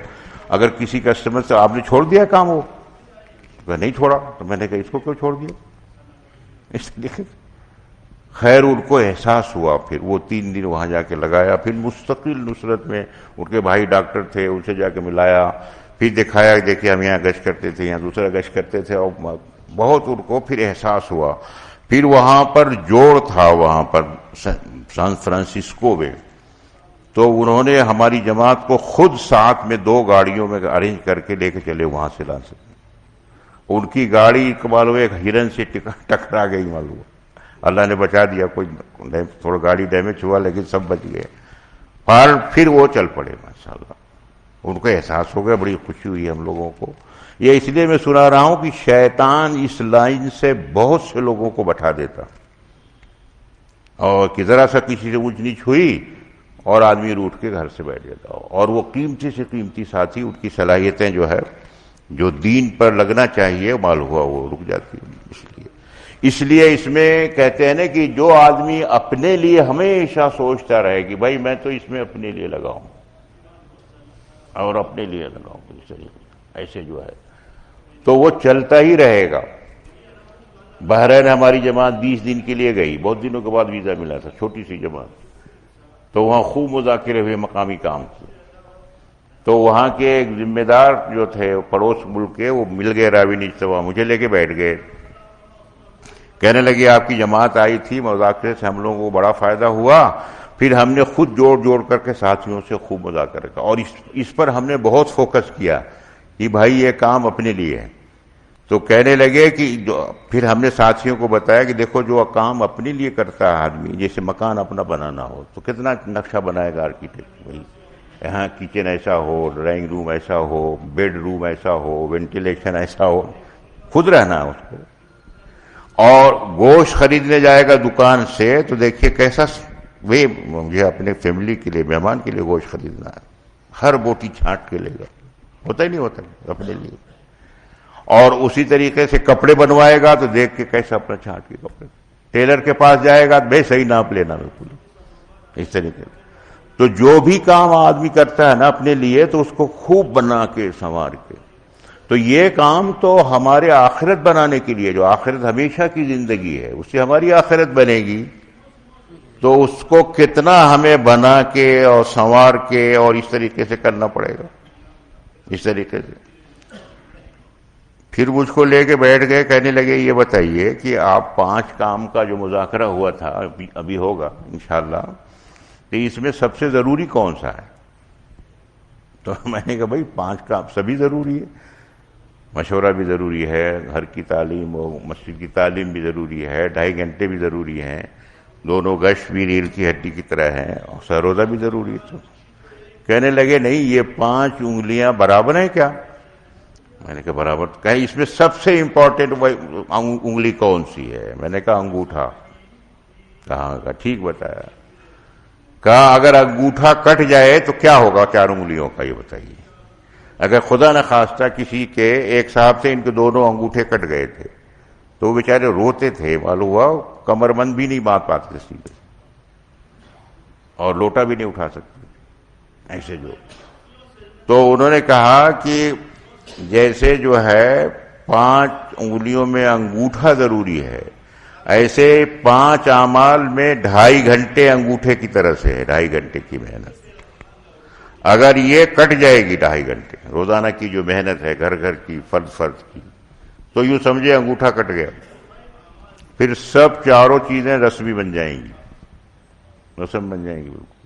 اگر کسی کسٹمر سے آپ نے چھوڑ دیا کام، وہ نہیں چھوڑا. تو میں نے کہا اس کو کیوں چھوڑ دیا؟ اس لیے خیر ان کو احساس ہوا. پھر وہ 3 دن وہاں جا کے لگایا. پھر مستقل نصرت میں ان کے بھائی ڈاکٹر تھے، ان سے جا کے ملایا، پھر دکھایا دیکھیں ہم یہاں گشت کرتے تھے، یہاں دوسرا گشت کرتے تھے. اور بہت ان کو پھر احساس ہوا. پھر وہاں پر جوڑ تھا، وہاں پر سان فرانسسکو میں، تو انہوں نے ہماری جماعت کو خود ساتھ میں 2 گاڑیوں میں ارینج کر کے لے کے چلے وہاں سے لا سکتے. ان کی گاڑی معلوم ایک ہرن سے ٹکرا گئی، معلوم اللہ نے بچا دیا. کوئی تھوڑا گاڑی ڈیمیج ہوا لیکن سب بچ گئے. پھر وہ چل پڑے ماشاءاللہ. ان کو احساس ہو گیا، بڑی خوشی ہوئی ہم لوگوں کو. یہ اس لیے میں سنا رہا ہوں کہ شیطان اس لائن سے بہت سے لوگوں کو بٹھا دیتا، اور کہ ذرا سا کسی سے اونچ نیچ ہوئی اور آدمی روٹ کے گھر سے بیٹھ جاتا. اور وہ قیمتی سے قیمتی ساتھی، ان کی صلاحیتیں جو ہے جو دین پر لگنا چاہیے معلوم ہوا وہ رک جاتی. اس لیے اس میں کہتے ہیں نا کہ جو آدمی اپنے لیے ہمیشہ سوچتا رہے کہ بھائی میں تو اس میں اپنے لیے لگاؤں اور اپنے لیے لگاؤں اس طریقے ایسے جو ہے تو وہ چلتا ہی رہے گا. بحرین ہماری جماعت 20 دن کے لیے گئی، بہت دنوں کے بعد ویزا ملا تھا، چھوٹی سی جماعت. تو وہاں خوب مذاکرے ہوئے مقامی کام سے. تو وہاں کے ایک ذمہ دار جو تھے پڑوس ملک کے، وہ مل گئے راوی اجتماع، مجھے لے کے بیٹھ گئے. کہنے لگے آپ کی جماعت آئی تھی، مذاکرے سے ہم لوگوں کو بڑا فائدہ ہوا، پھر ہم نے خود جوڑ کر کے ساتھیوں سے خوب مذاکرہ کیا، اور اس پر ہم نے بہت فوکس کیا کہ بھائی یہ کام اپنے لیے ہے. تو کہنے لگے کہ پھر ہم نے ساتھیوں کو بتایا کہ دیکھو جو کام اپنے لیے کرتا ہے آدمی، جیسے مکان اپنا بنانا ہو تو کتنا نقشہ بنائے گا آرکیٹیکٹ. بھائی یہاں کچن ایسا ہو، ڈرائنگ روم ایسا ہو، بیڈ روم ایسا ہو، وینٹیلیشن ایسا ہو، خود رہنا ہے اس کو. اور گوشت خریدنے جائے گا دکان سے تو دیکھیے کیسا، مجھے اپنے فیملی کے لیے، مہمان کے لیے گوشت خریدنا ہے، ہر بوٹی چھانٹ کے لے گا. ہوتا ہی نہیں ہوتا اپنے لیے. اور اسی طریقے سے کپڑے بنوائے گا تو دیکھ کے کیسا اپنا چھانٹ کے کپڑے. ٹیلر کے پاس جائے گا بھائی صحیح ناپ لینا بالکل اس طریقے سے. تو جو بھی کام آدمی کرتا ہے نا اپنے لیے تو اس کو خوب بنا کے سنوار کے. تو یہ کام تو ہمارے آخرت بنانے کے لیے، جو آخرت ہمیشہ کی زندگی ہے اس سے ہماری آخرت بنے گی، تو اس کو کتنا ہمیں بنا کے اور سنوار کے اور اس طریقے سے کرنا پڑے گا. اس طریقے سے پھر مجھ کو لے کے بیٹھ گئے، کہنے لگے یہ بتائیے کہ آپ 5 کام کا جو مذاکرہ ہوا تھا ابھی ہوگا انشاءاللہ، تو اس میں سب سے ضروری کون سا ہے؟ تو میں نے کہا بھائی 5 کام سبھی ضروری ہے، مشورہ بھی ضروری ہے، گھر کی تعلیم و مسجد کی تعلیم بھی ضروری ہے، 2.5 گھنٹے بھی ضروری ہیں، دونوں گشت بھی ریل کی ہڈی کی طرح ہیں، اور سہ روزہ بھی ضروری ہے. تو کہنے لگے نہیں یہ 5 انگلیاں برابر ہیں کیا؟ میں نے کہا برابر. کہیں اس میں سب سے امپورٹنٹ انگلی کون سی ہے؟ میں نے کہا انگوٹھا. کہا ٹھیک بتایا. کہا اگر انگوٹھا کٹ جائے تو کیا ہوگا 4 انگلیوں کا یہ بتائیے. اگر خدا نہ خواستہ کسی کے ایک صاحب سے ان کے دونوں انگوٹھے کٹ گئے تھے تو وہ بیچارے روتے تھے، معلوم ہوا کمر بند بھی نہیں باندھ پاتے سیدھے، اور لوٹا بھی نہیں اٹھا سکتے ایسے جو. تو انہوں نے کہا کہ جیسے جو ہے 5 انگلیوں میں انگوٹھا ضروری ہے، ایسے 5 اعمال میں 2.5 گھنٹے انگوٹھے کی طرح سے ہے، 2.5 گھنٹے کی محنت. اگر یہ کٹ جائے گی 2.5 گھنٹے روزانہ کی جو محنت ہے گھر گھر کی، فرد کی، تو یوں سمجھے انگوٹھا کٹ گیا. پھر سب 4 چیزیں رسمی بن جائیں گی، رسم بن جائیں گی بالکل.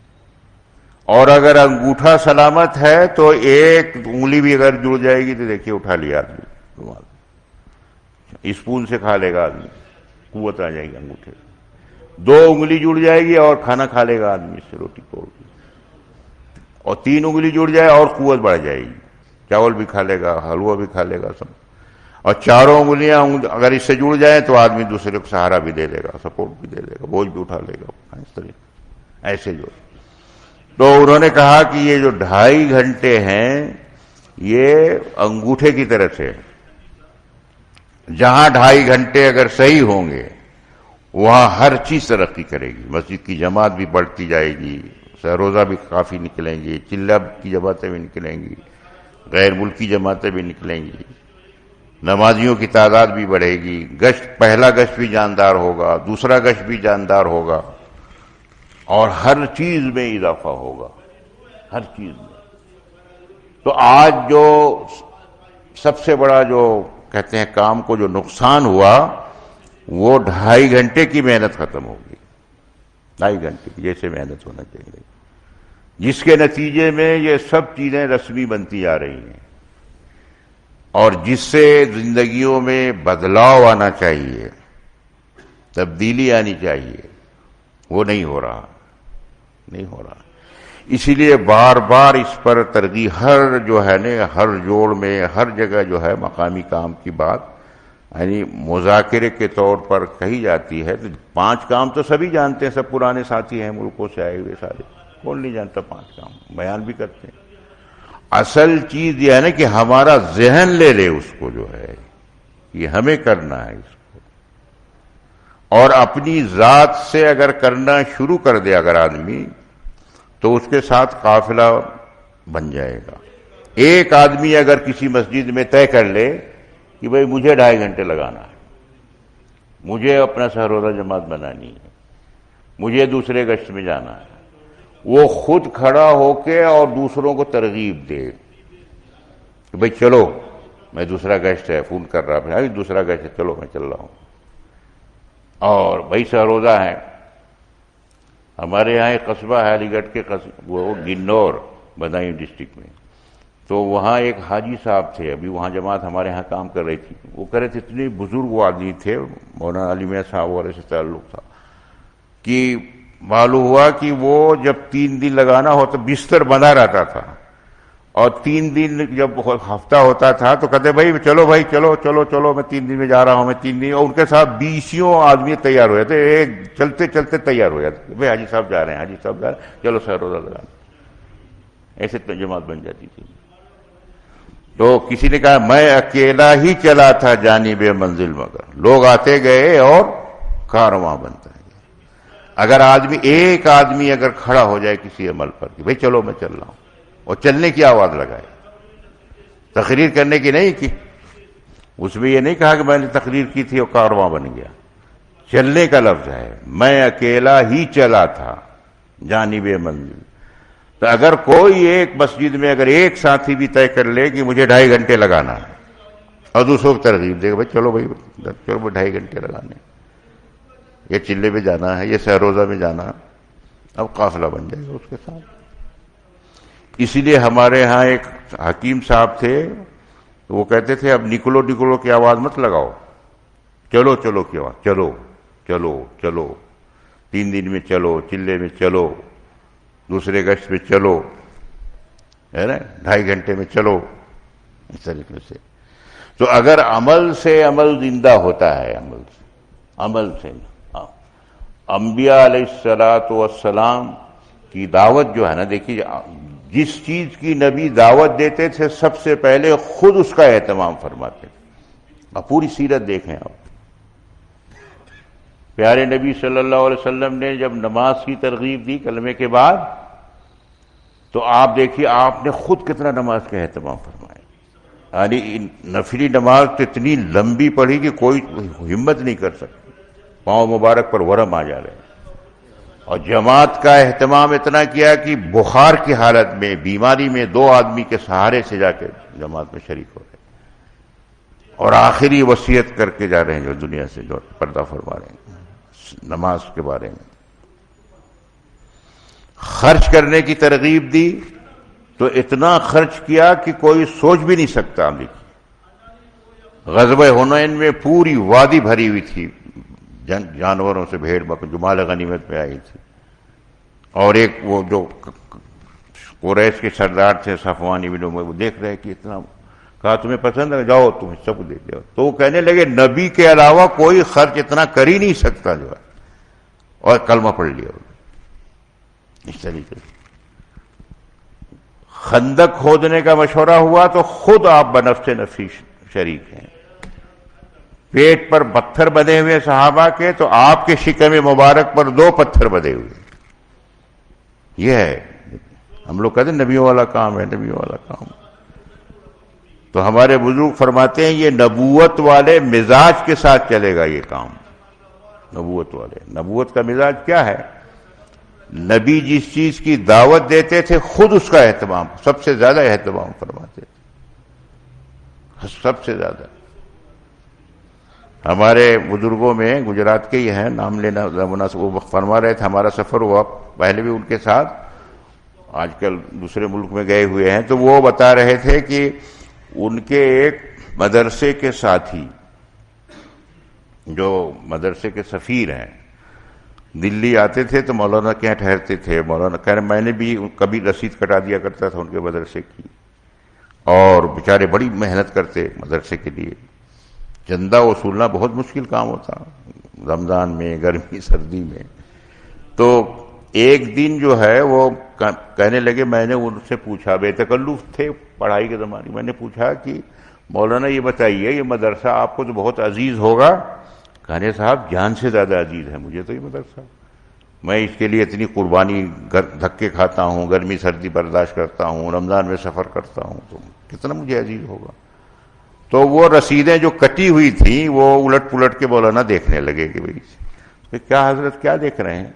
اور اگر انگوٹھا سلامت ہے تو ایک انگلی بھی اگر جڑ جائے گی تو دیکھیے اٹھا لیا آدمی، اسپون سے کھا لے گا آدمی، قوت آ جائے گی انگوٹھے. 2 انگلی جڑ جائے گی اور کھانا کھا لے گا آدمی اس سے روٹی توڑ کے. اور 3 انگلی جڑ جائے اور قوت بڑھ جائے گی، چاول بھی کھا لے گا، حلوہ بھی کھا لے گا سب. اور 4 انگلیاں اگر اس سے جڑ جائیں تو آدمی دوسرے کو سہارا بھی دے لے گا، سپورٹ بھی دے لے گا، بوجھ بھی اٹھا لے گا اس طریقے ایسے جو. تو انہوں نے کہا کہ یہ جو 2.5 گھنٹے ہیں یہ انگوٹھے کی طرح سے، جہاں 2.5 گھنٹے اگر صحیح ہوں گے وہاں ہر چیز ترقی کرے گی. مسجد کی جماعت بھی بڑھتی جائے گی، روزہ بھی کافی نکلیں گی، چلہ کی جماعتیں بھی نکلیں گی، غیر ملکی جماعتیں بھی نکلیں گی، نمازیوں کی تعداد بھی بڑھے گی، گشت پہلا گشت بھی جاندار ہوگا، دوسرا گشت بھی جاندار ہوگا، اور ہر چیز میں اضافہ ہوگا، ہر چیز میں. تو آج جو سب سے بڑا جو کہتے ہیں کام کو جو نقصان ہوا وہ 2.5 گھنٹے کی محنت ختم ہوگی. 2.5 گھنٹے کی جیسے محنت ہونا چاہیے، جس کے نتیجے میں یہ سب چیزیں رسمی بنتی جا رہی ہیں، اور جس سے زندگیوں میں بدلاؤ آنا چاہیے، تبدیلی آنی چاہیے، وہ نہیں ہو رہا، نہیں ہو رہا. اسی لیے بار بار اس پر ترغیب ہر جو ہے نا، ہر جوڑ میں ہر جگہ جو ہے مقامی کام کی بات یعنی مذاکرے کے طور پر کہی جاتی ہے. تو 5 کام تو سبھی جانتے ہیں، سب پرانے ساتھی ہیں ملکوں سے آئے ہوئے سارے، کون نہیں جانتا 5 کام، بیان بھی کرتے ہیں. اصل چیز یہ ہے نا کہ ہمارا ذہن لے لے اس کو، جو ہے یہ ہمیں کرنا ہے اس کو، اور اپنی ذات سے اگر کرنا شروع کر دے اگر آدمی تو اس کے ساتھ قافلہ بن جائے گا. ایک آدمی اگر کسی مسجد میں طے کر لے کہ بھئی مجھے 2.5 گھنٹے لگانا ہے، مجھے اپنا سہ روزہ جماعت بنانی ہے، مجھے دوسرے گشت میں جانا ہے، وہ خود کھڑا ہو کے اور دوسروں کو ترغیب دے کہ بھئی چلو، میں دوسرا گشت ہے، فون کر رہا ہے دوسرا گشت ہے، چلو میں چل رہا ہوں. اور بھئی سہ روزہ ہے. ہمارے یہاں ایک قصبہ ہے علی گڑھ کے وہ گنور بدایوں ڈسٹرکٹ میں، تو وہاں ایک حاجی صاحب تھے، ابھی وہاں جماعت ہمارے ہاں کام کر رہی تھی. وہ کہہ رہے تھے اتنے بزرگ وہ آدمی تھے، مولانا علی میاں صاحب والے سے تعلق تھا، کہ معلوم ہوا کہ وہ جب 3 دن لگانا ہو تو بستر بندھا رہتا تھا، اور 3 دن جب ہفتہ ہوتا تھا تو کہتے بھائی چلو بھائی چلو چلو چلو میں 3 دن میں جا رہا ہوں، میں 3 دن، اور ان کے ساتھ 20 آدمی تیار ہو جاتے، ایک چلتے چلتے تیار ہو جاتے، بھائی حاجی صاحب جا رہے ہیں، حاجی صاحب جا رہے ہیں، چلو سہ روزہ لگانا. ایسے جماعت بن جاتی تھی. تو کسی نے کہا میں اکیلا ہی چلا تھا جانب منزل مگر، لوگ آتے گئے اور کارواں بنتا ہے۔ اگر ایک آدمی اگر کھڑا ہو جائے کسی عمل پر کہ بھئی چلو میں چل رہا ہوں، اور چلنے کی آواز لگائے، تقریر کرنے کی نہیں کی، اس میں یہ نہیں کہا کہ میں نے تقریر کی تھی اور کارواں بن گیا، چلنے کا لفظ ہے، میں اکیلا ہی چلا تھا جانب منزل۔ تو اگر کوئی ایک مسجد میں اگر ایک ساتھی بھی طے کر لے کہ مجھے 2.5 گھنٹے لگانا ہے، اور دوسروں کو ترغیب دے گا بھائی چلو 2.5 گھنٹے لگانے، یہ چلے میں جانا ہے، یہ سہروزہ میں جانا، اب قافلہ بن جائے گا اس کے ساتھ۔ اسی لیے ہمارے ہاں ایک حکیم صاحب تھے، وہ کہتے تھے اب نکلو نکلو کی آواز مت لگاؤ، چلو چلو کی آواز، چلو چلو چلو، 3 دن میں چلو، چلے میں چلو، دوسرے گشت میں چلو، ہے نا، 2.5 گھنٹے میں چلو، اس طریقے سے۔ تو اگر عمل سے عمل زندہ ہوتا ہے، عمل سے انبیاء علیہ الصلوۃ والسلام کی دعوت جو ہے نا، دیکھیے جس چیز کی نبی دعوت دیتے تھے سب سے پہلے خود اس کا اہتمام فرماتے تھے۔ اب پوری سیرت دیکھیں آپ، پیارے نبی صلی اللہ علیہ وسلم نے جب نماز کی ترغیب دی کلمے کے بعد، تو آپ دیکھیے آپ نے خود کتنا نماز کا اہتمام فرمایا، یعنی نفلی نماز تو اتنی لمبی پڑھی کہ کوئی ہمت نہیں کر سکتا، پاؤں مبارک پر ورم آ جا رہے، اور جماعت کا اہتمام اتنا کیا کہ بخار کی حالت میں، بیماری میں 2 آدمی کے سہارے سے جا کے جماعت میں شریک ہو گئے، اور آخری وصیت کر کے جا رہے ہیں جو دنیا سے جو پردہ فرما رہے ہیں نماز کے بارے میں۔ خرچ کرنے کی ترغیب دی تو اتنا خرچ کیا کہ کوئی سوچ بھی نہیں سکتا۔ غزوہ حنین میں پوری وادی بھری ہوئی تھی جانوروں سے، بھیڑ بکری جو مال غنیمت میں آئی تھی، اور ایک وہ جو قریش کے سردار تھے صفوان بن امیہ، وہ دیکھ رہے کہ اتنا، کہا تمہیں پسند ہے جاؤ تمہیں سب کو دے دیا، تو وہ کہنے لگے نبی کے علاوہ کوئی خرچ اتنا کر ہی نہیں سکتا جو ہے، اور کلمہ پڑھ لیا اس طریقے سے۔ خندق کھودنے کا مشورہ ہوا تو خود آپ بنفس نفسی شریک ہیں، پیٹ پر پتھر بدے ہوئے صحابہ کے، تو آپ کے شکم مبارک پر 2 پتھر بدے ہوئے۔ یہ ہے، ہم لوگ کہتے ہیں نبیوں والا کام ہے، نبیوں والا کام، تو ہمارے بزرگ فرماتے ہیں یہ نبوت والے مزاج کے ساتھ چلے گا یہ کام، نبوت کا مزاج کیا ہے؟ نبی جس چیز کی دعوت دیتے تھے خود اس کا اہتمام، سب سے زیادہ اہتمام فرماتے تھے، سب سے زیادہ۔ ہمارے بزرگوں میں گجرات کے ہی ہیں، نام لینا مناسب، وہ فرما رہے تھے ہمارا سفر ہوا پہلے بھی ان کے ساتھ، آج کل دوسرے ملک میں گئے ہوئے ہیں، تو وہ بتا رہے تھے کہ ان کے ایک مدرسے کے ساتھی جو مدرسے کے سفیر ہیں، دلی آتے تھے تو مولانا کے یہاں ٹھہرتے تھے، مولانا کہہ رہے میں نے بھی کبھی رسید کٹا دیا کرتا تھا ان کے مدرسے کی، اور بیچارے بڑی محنت کرتے مدرسے کے لیے، چندہ وصولنا بہت مشکل کام ہوتا رمضان میں، گرمی سردی میں۔ تو ایک دن جو ہے وہ کہنے لگے، میں نے ان سے پوچھا، بے تکلف تھے پڑھائی کے زمانے، میں نے پوچھا کہ مولانا یہ بتائیے یہ مدرسہ آپ کو تو بہت عزیز ہوگا؟ کہنے صاحب جان سے زیادہ عزیز ہے مجھے تو یہ مدرسہ، میں اس کے لیے اتنی قربانی دھکے کھاتا ہوں، گرمی سردی برداشت کرتا ہوں، رمضان میں سفر کرتا ہوں، تو کتنا مجھے عزیز ہوگا۔ تو وہ رسیدیں جو کٹی ہوئی تھیں وہ الٹ پلٹ کے مولانا دیکھنے لگے کہ بھئی کیا حضرت کیا دیکھ رہے ہیں؟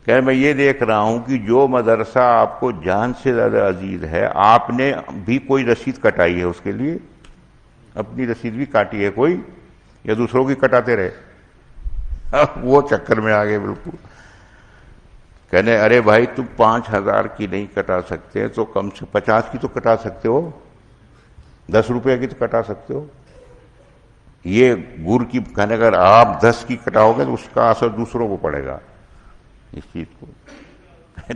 کہ میں یہ دیکھ رہا ہوں کہ جو مدرسہ آپ کو جان سے زیادہ عزیز ہے، آپ نے بھی کوئی رسید کٹائی ہے اس کے لیے؟ اپنی رسید بھی کاٹی ہے کوئی، یا دوسروں کی کٹاتے رہے؟ وہ چکر میں آگے بالکل کہنے ارے بھائی تم 5,000 کی نہیں کٹا سکتے تو کم سے 50 کی تو کٹا سکتے ہو، 10 روپے کی تو کٹا سکتے ہو۔ یہ گر کی کہنے اگر آپ 10 کی کٹاؤ گے تو اس کا اثر دوسروں کو پڑے گا اس چیز کو۔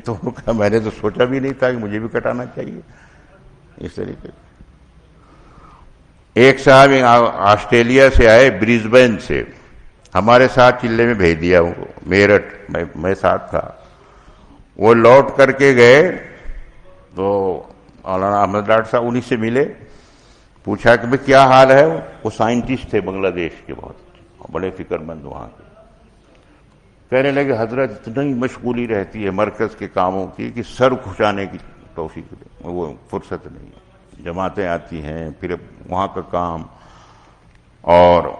تو میں نے تو سوچا بھی نہیں تھا کہ مجھے بھی کٹانا چاہیے اس طریقے سے۔ ایک صاحب آسٹریلیا سے آئے، برسبین سے، ہمارے ساتھ چلے میں بھیج دیا، میرٹھ میں ساتھ تھا، وہ لوٹ کر کے گئے تو مولانا احمد ڈاٹ صاحب انہی سے ملے، پوچھا کہ بھئی کیا حال ہے؟ وہ سائنٹسٹ تھے بنگلہ دیش کے، بہت بڑے فکر مند وہاں کے. کہنے لگے حضرت اتنی مشغولی رہتی ہے مرکز کے کاموں کی کہ سر کھچانے کی توفیق وہ فرصت نہیں ہے. جماعتیں آتی ہیں، پھر وہاں کا کام، اور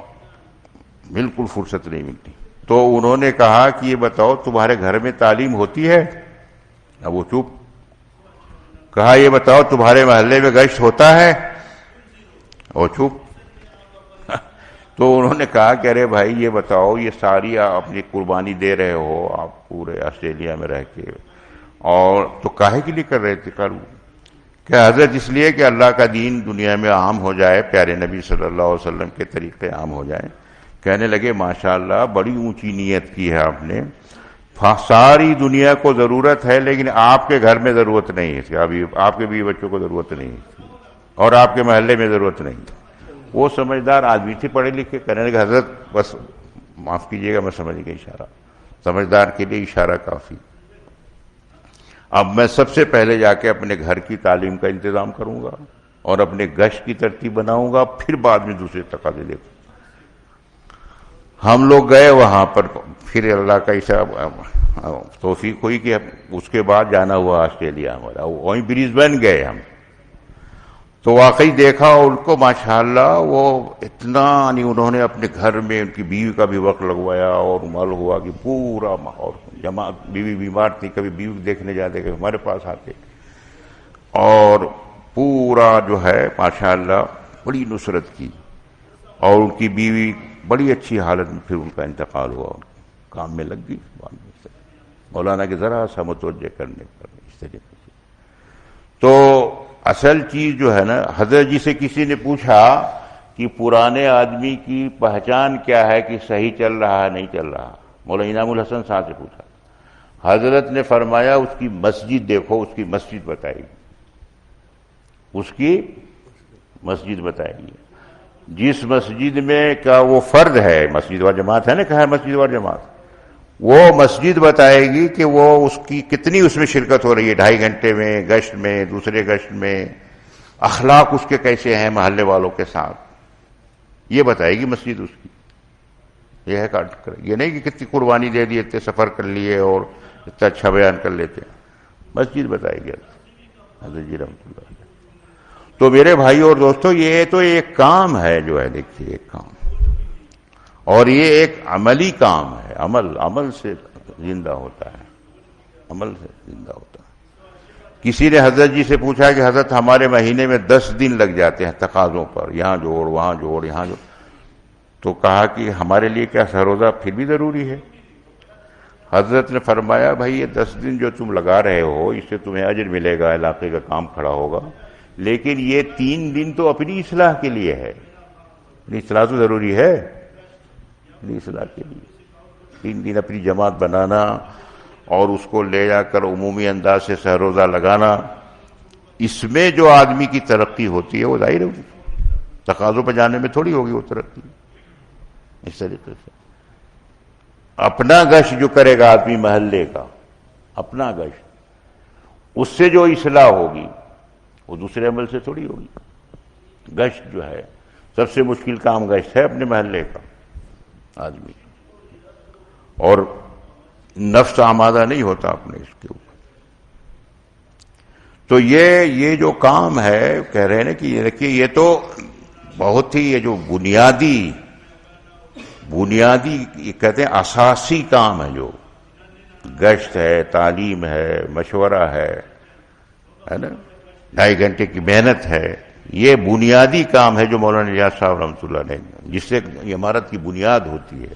بالکل فرصت نہیں ملتی. تو انہوں نے کہا کہ یہ بتاؤ تمہارے گھر میں تعلیم ہوتی ہے؟ اب وہ چپ. کہا یہ بتاؤ تمہارے محلے میں گشت ہوتا ہے؟ وہ چپ. تو انہوں نے کہا کہ ارے بھائی یہ بتاؤ، یہ ساری اپنی قربانی دے رہے ہو آپ پورے آسٹریلیا میں رہ کے، اور تو کاہے کے لیے کر رہے تھے؟ کروں کہ حضرت اس لیے کہ اللہ کا دین دنیا میں عام ہو جائے، پیارے نبی صلی اللہ علیہ وسلم کے طریقے عام ہو جائیں. کہنے لگے ماشاءاللہ بڑی اونچی نیت کی ہے آپ نے، ساری دنیا کو ضرورت ہے لیکن آپ کے گھر میں ضرورت نہیں ہے، ابھی آپ کے بیوی بچوں کو ضرورت نہیں ہے، اور آپ کے محلے میں ضرورت نہیں ہے. وہ سمجھدار آدمی تھے، پڑھے لکھے. کہنے لگے حضرت بس معاف کیجیے گا، میں سمجھ گیا اشارہ. سمجھدار کے لیے اشارہ کافی. اب میں سب سے پہلے جا کے اپنے گھر کی تعلیم کا انتظام کروں گا اور اپنے گشت کی ترتیب بناؤں گا، پھر بعد میں دوسرے تقاضے دیکھوں. ہم لوگ گئے وہاں پر، پھر اللہ کا توفیق ہوئی کہ اس کے بعد جانا ہوا آسٹریلیا ہمارا. وہیں برسبین گئے ہم، تو واقعی دیکھا ان کو ماشاءاللہ وہ اتنا، انہوں نے اپنے گھر میں ان کی بیوی کا بھی وقت لگوایا، اور معلوم ہوا کہ پورا ماحول جماعت، بیوی بیمار تھی، کبھی بیوی دیکھنے جاتے کبھی ہمارے پاس آتے، اور پورا جو ہے ماشاءاللہ بڑی نصرت کی. اور ان کی بیوی بڑی اچھی حالت میں، پھر ان کا انتقال ہوا، کام میں لگ گئی مولانا کے ذرا سا متوجہ کرنے پر اس طریقے سے. تو اصل چیز جو ہے نا، حضرت جی سے کسی نے پوچھا کہ پرانے آدمی کی پہچان کیا ہے کہ صحیح چل رہا ہے نہیں چل رہا، مولانا انعام الحسن صاحب سے پوچھا. حضرت نے فرمایا اس کی مسجد دیکھو، اس کی مسجد بتائے گی، اس کی مسجد بتائے گی. جس مسجد میں کا وہ فرد ہے، مسجد و جماعت ہے نا، کہا ہے مسجد و جماعت، وہ مسجد بتائے گی کہ وہ اس کی کتنی اس میں شرکت ہو رہی ہے، 2.5 گھنٹے میں، گشت میں، دوسرے گشت میں، اخلاق اس کے کیسے ہیں محلے والوں کے ساتھ، یہ بتائے گی مسجد اس کی. یہ ہے کاٹ کر، یہ نہیں کہ کتنی قربانی دے دی، اتنے سفر کر لیے اور اتنا اچھا بیان کر لیتے ہیں. مسجد بتائے گی حضرت جی رحمۃ اللہ علیہ. تو میرے بھائی اور دوستو، یہ تو ایک کام ہے جو ہے، دیکھیے ایک کام، اور یہ ایک عملی کام ہے. عمل سے زندہ ہوتا ہے، عمل سے زندہ ہوتا ہے. کسی نے حضرت جی سے پوچھا کہ حضرت ہمارے مہینے میں 10 دن لگ جاتے ہیں تقاضوں پر، یہاں جوڑ وہاں جوڑ یہاں جوڑ. تو کہا کہ ہمارے لیے کیا سروزہ پھر بھی ضروری ہے؟ حضرت نے فرمایا بھائی یہ 10 دن جو تم لگا رہے ہو، اس سے تمہیں اجر ملے گا، علاقے کا کام کھڑا ہوگا، لیکن یہ 3 دن تو اپنی اصلاح کے لیے ہے. اپنی اصلاح تو ضروری ہے، اپنی اصلاح کے لیے 3 دن اپنی جماعت بنانا اور اس کو لے جا کر عمومی انداز سے سہروزہ لگانا، اس میں جو آدمی کی ترقی ہوتی ہے وہ ظاہر ہوگی، تقاضوں پہ جانے میں تھوڑی ہوگی وہ ترقی. اس طریقے سے اپنا گشت جو کرے گا آدمی محلے کا، اپنا گشت، اس سے جو اصلاح ہوگی وہ دوسرے عمل سے تھوڑی ہوگی. گشت جو ہے سب سے مشکل کام گشت ہے اپنے محلے کا آدمی، اور نفس آمادہ نہیں ہوتا اپنے اس کے اوپر. تو یہ جو کام ہے، کہہ رہے ہیں نا کہ یہ دیکھیے، یہ تو بہت ہی، یہ جو بنیادی یہ کہتے ہیں اساسی کام ہے، جو گشت ہے، تعلیم ہے، مشورہ ہے نا، 2.5 گھنٹے کی محنت ہے، یہ بنیادی کام ہے جو مولانا الیاس صاحب رحمۃ اللہ نے، جس سے یہ عمارت کی بنیاد ہوتی ہے.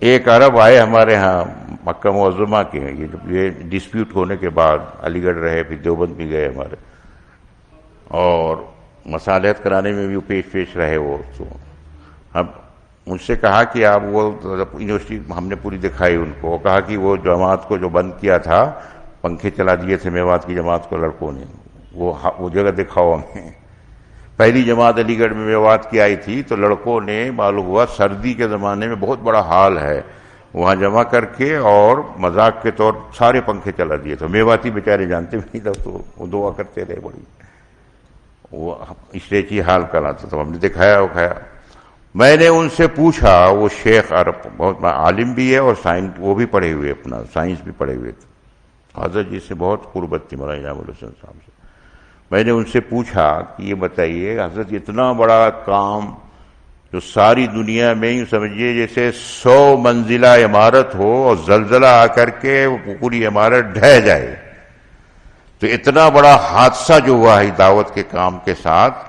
ایک عرب آئے ہمارے ہاں مکہ معظمہ کے، یہ ڈسپیوٹ ہونے کے بعد علی گڑھ رہے، پھر دیوبند بھی گئے ہمارے، اور مصالحت کرانے میں بھی پیش رہے. وہ تو اب مجھ سے کہا کہ آپ وہ یونیورسٹی ہم نے پوری دکھائی ان کو، کہا کہ وہ جماعت کو جو بند کیا تھا، پنکھے چلا دیے تھے میوات کی جماعت کو لڑکوں نے، وہ جگہ دکھاؤ ہمیں. پہلی جماعت علی گڑھ میں میوات کی آئی تھی، تو لڑکوں نے معلوم ہوا سردی کے زمانے میں بہت بڑا حال ہے وہاں جمع کر کے، اور مذاق کے طور سارے پنکھے چلا دیے. تو میواتی بیچارے جانتے بھی نہیں تھا، تو وہ دعا کرتے رہے بڑی. وہ اسٹیچی حال کراتا تھا، ہم نے دکھایا وکھایا۔ میں نے ان سے پوچھا، وہ شیخ عرب بہت عالم بھی ہے اور سائنس وہ بھی پڑھے ہوئے، اپنا سائنس بھی پڑھے ہوئے تھے، حضرت جی سے بہت قربت تھی مولانا انعام الحسن صاحب سے۔ میں نے ان سے پوچھا کہ یہ بتائیے حضرت، اتنا بڑا کام جو ساری دنیا میں یوں سمجھیے جیسے 100 منزلہ عمارت ہو اور زلزلہ آ کر کے وہ پوری عمارت ڈھہ جائے، تو اتنا بڑا حادثہ جو ہوا ہے دعوت کے کام کے ساتھ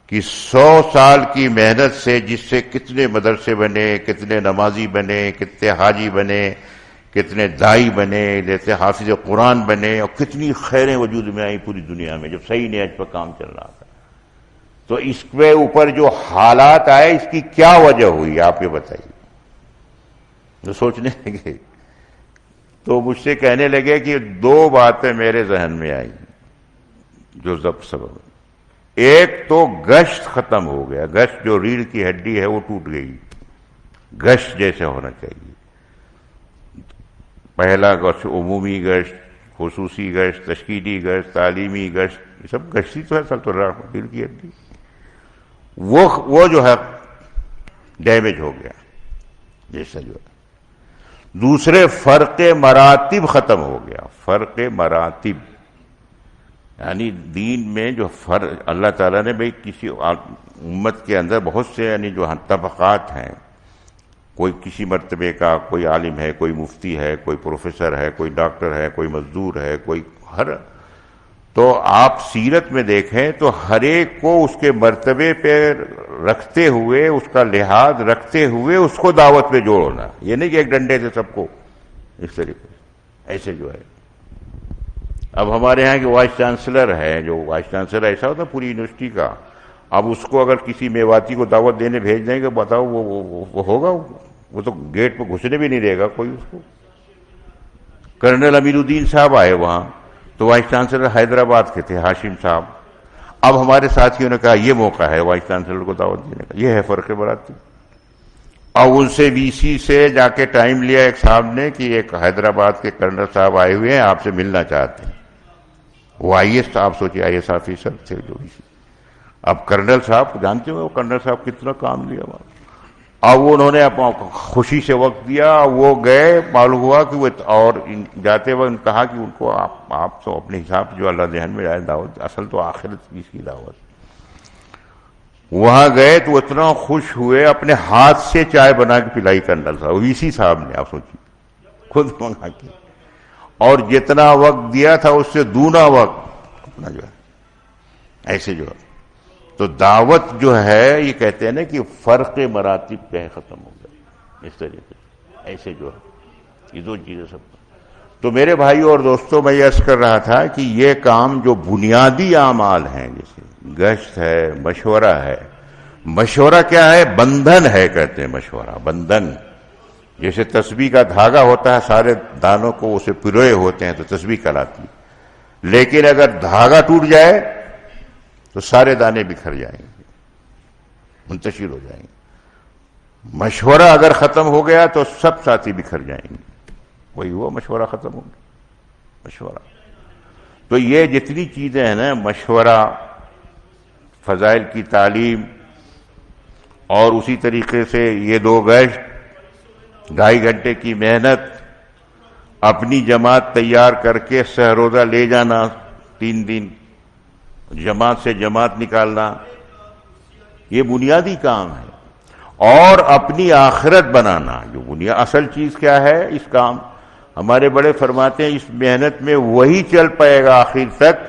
کہ 100 سال کی محنت سے، جس سے کتنے مدرسے بنے، کتنے نمازی بنے، کتنے حاجی بنے، کتنے دائی بنے، جیسے حافظ قرآن بنے، اور کتنی خیریں وجود میں آئی پوری دنیا میں جب صحیح نیت پر کام چل رہا تھا۔ تو اس کے اوپر جو حالات آئے، اس کی کیا وجہ ہوئی آپ یہ بتائیے۔ جو سوچنے لگے تو مجھ سے کہنے لگے کہ 2 باتیں میرے ذہن میں آئیں جو سبب۔ ایک تو گشت ختم ہو گیا، گشت جو ریڑھ کی ہڈی ہے وہ ٹوٹ گئی، گشت جیسے ہونا چاہیے۔ پہلا گشت عمومی گشت، خصوصی گشت، تشکیلی گشت، تعلیمی گشت، یہ سب گشت ہی تو ہے، سب تو ریڑھ کی ہڈی، وہ جو ہے ڈیمیج ہو گیا جیسا جو ہے۔ دوسرے فرق مراتب ختم ہو گیا، فرق مراتب، یعنی دین میں جو فرق اللہ تعالیٰ نے بھئی کسی امت کے اندر بہت سے یعنی جو طبقات ہیں، کوئی کسی مرتبے کا، کوئی عالم ہے، کوئی مفتی ہے، کوئی پروفیسر ہے، کوئی ڈاکٹر ہے، کوئی مزدور ہے، کوئی تو آپ سیرت میں دیکھیں تو ہر ایک کو اس کے مرتبے پہ رکھتے ہوئے، اس کا لحاظ رکھتے ہوئے اس کو دعوت میں جوڑنا، یہ نہیں کہ ایک ڈنڈے سے سب کو اس طریقے سے، ایسے جو ہے۔ اب ہمارے ہاں کے وائس چانسلر ہے، جو وائس چانسلر ایسا ہوتا پوری یونیورسٹی کا، اب اس کو اگر کسی میواتی کو دعوت دینے بھیج دیں گے، بتاؤ وہ ہوگا؟ وہ تو گیٹ پہ گھسنے بھی نہیں دے گا کوئی اس کو۔ کرنل امین الدین صاحب آئے وہاں، تو وائس چانسلر حیدرآباد کے تھے ہاشم صاحب، اب ہمارے ساتھیوں نے کہا یہ موقع ہے وائس چانسلر کو دعوت دینے کا، یہ ہے فرق مراتب۔ اور ان سے وی سی سے جا کے ٹائم لیا ایک صاحب نے کہ ایک حیدرآباد کے کرنل صاحب آئے ہوئے ہیں، آپ سے ملنا چاہتے ہیں۔ وہ آئی ایس، آپ سوچیے آئی ایس آفیسر تھے جو وی سی۔ اب کرنل صاحب جانتے ہو کرنل صاحب کتنا کام لیا وہاں، اب انہوں نے خوشی سے وقت دیا، وہ گئے، معلوم ہوا کہ وہ اور جاتے وقت کہا کہ ان کو آپ تو اپنے حساب سے جو اللہ ذہن میں آئے دعوت، اصل تو آخرت کی دعوت۔ وہاں گئے تو اتنا خوش ہوئے، اپنے ہاتھ سے چائے بنا کے پلائی کرنل صاحب، وی سی صاحب نے، آپ سوچیے خود منگا کے، اور جتنا وقت دیا تھا اس سے دونا وقت اپنا جو ہے ایسے جو ہے۔ تو دعوت جو ہے یہ کہتے ہیں نا کہ فرق مراتب پہ ختم ہو گیا اس طریقے سے، ایسے جو ہے یہ 2 چیزیں سب۔ تو میرے بھائیوں اور دوستوں، میں یہ عرض کر رہا تھا کہ یہ کام جو بنیادی اعمال ہیں، جیسے گشت ہے، مشورہ ہے۔ مشورہ کیا ہے؟ بندھن ہے، کہتے ہیں مشورہ بندھن۔ جیسے تسبیح کا دھاگا ہوتا ہے، سارے دانوں کو اسے پروئے ہوتے ہیں تو تسبیح کہلاتی ہے، لیکن اگر دھاگا ٹوٹ جائے تو سارے دانے بکھر جائیں گے، منتشر ہو جائیں گے۔ مشورہ اگر ختم ہو گیا تو سب ساتھی بکھر جائیں گے، وہی ہوا، مشورہ ختم ہو گیا۔ مشورہ تو یہ جتنی چیزیں ہیں نا، مشورہ، فضائل کی تعلیم، اور اسی طریقے سے یہ 2 گشت، 2.5 گھنٹے کی محنت، اپنی جماعت تیار کر کے سہ روزہ لے جانا 3 دن، جماعت سے جماعت نکالنا، یہ بنیادی کام ہے۔ اور اپنی آخرت بنانا، جو اصل چیز کیا ہے اس کام، ہمارے بڑے فرماتے ہیں اس محنت میں وہی چل پائے گا آخر تک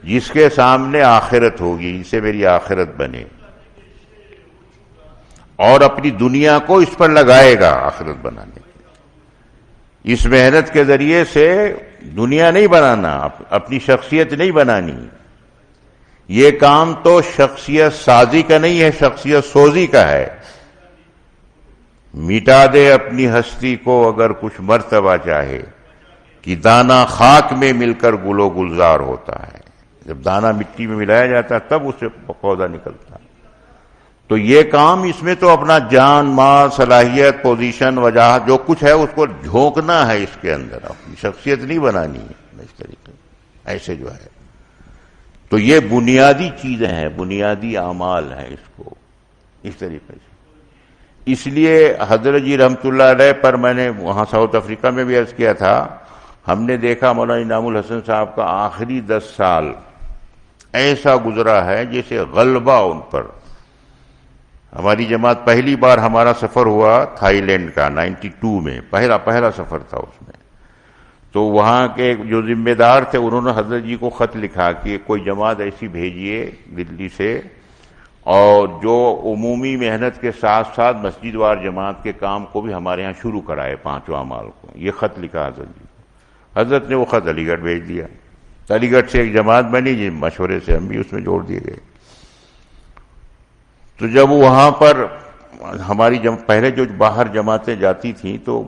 جس کے سامنے آخرت ہوگی، اسے میری آخرت بنے، اور اپنی دنیا کو اس پر لگائے گا آخرت بنانے کی۔ اس محنت کے ذریعے سے دنیا نہیں بنانا، اپنی شخصیت نہیں بنانی، یہ کام تو شخصیت سازی کا نہیں ہے، شخصیت سوزی کا ہے۔ مٹا دے اپنی ہستی کو اگر کچھ مرتبہ چاہے، کہ دانہ خاک میں مل کر گل و گلزار ہوتا ہے۔ جب دانہ مٹی میں ملایا جاتا ہے تب اس سے پودا نکلتا ہے۔ تو یہ کام، اس میں تو اپنا جان، مال، صلاحیت، پوزیشن، وجاہت جو کچھ ہے اس کو جھونکنا ہے، اس کے اندر اپنی شخصیت نہیں بنانی ہے اس طریقے ایسے جو ہے۔ تو یہ بنیادی چیزیں ہیں، بنیادی اعمال ہیں اس کو اس طریقے سے. اس لیے حضرت جی رحمۃ اللہ علیہ پر میں نے وہاں ساؤتھ افریقہ میں بھی عرض کیا تھا، ہم نے دیکھا مولانا انعام الحسن صاحب کا آخری 10 سال ایسا گزرا ہے جیسے غلبہ ان پر. ہماری جماعت پہلی بار ہمارا سفر ہوا تھائی لینڈ کا 92 میں، پہلا سفر تھا اس میں. تو وہاں کے جو ذمہ دار تھے انہوں نے حضرت جی کو خط لکھا کہ کوئی جماعت ایسی بھیجیے دلی سے، اور جو عمومی محنت کے ساتھ ساتھ مسجد وار جماعت کے کام کو بھی ہمارے ہاں شروع کرائے 5 اعمال کو. یہ خط لکھا حضرت جی کو. حضرت نے وہ خط علی گڑھ بھیج دیا. علی گڑھ سے ایک جماعت بنی جی، مشورے سے ہم بھی اس میں جوڑ دیے گئے. تو جب وہاں پر ہماری پہلے جو باہر جماعتیں جاتی تھیں تو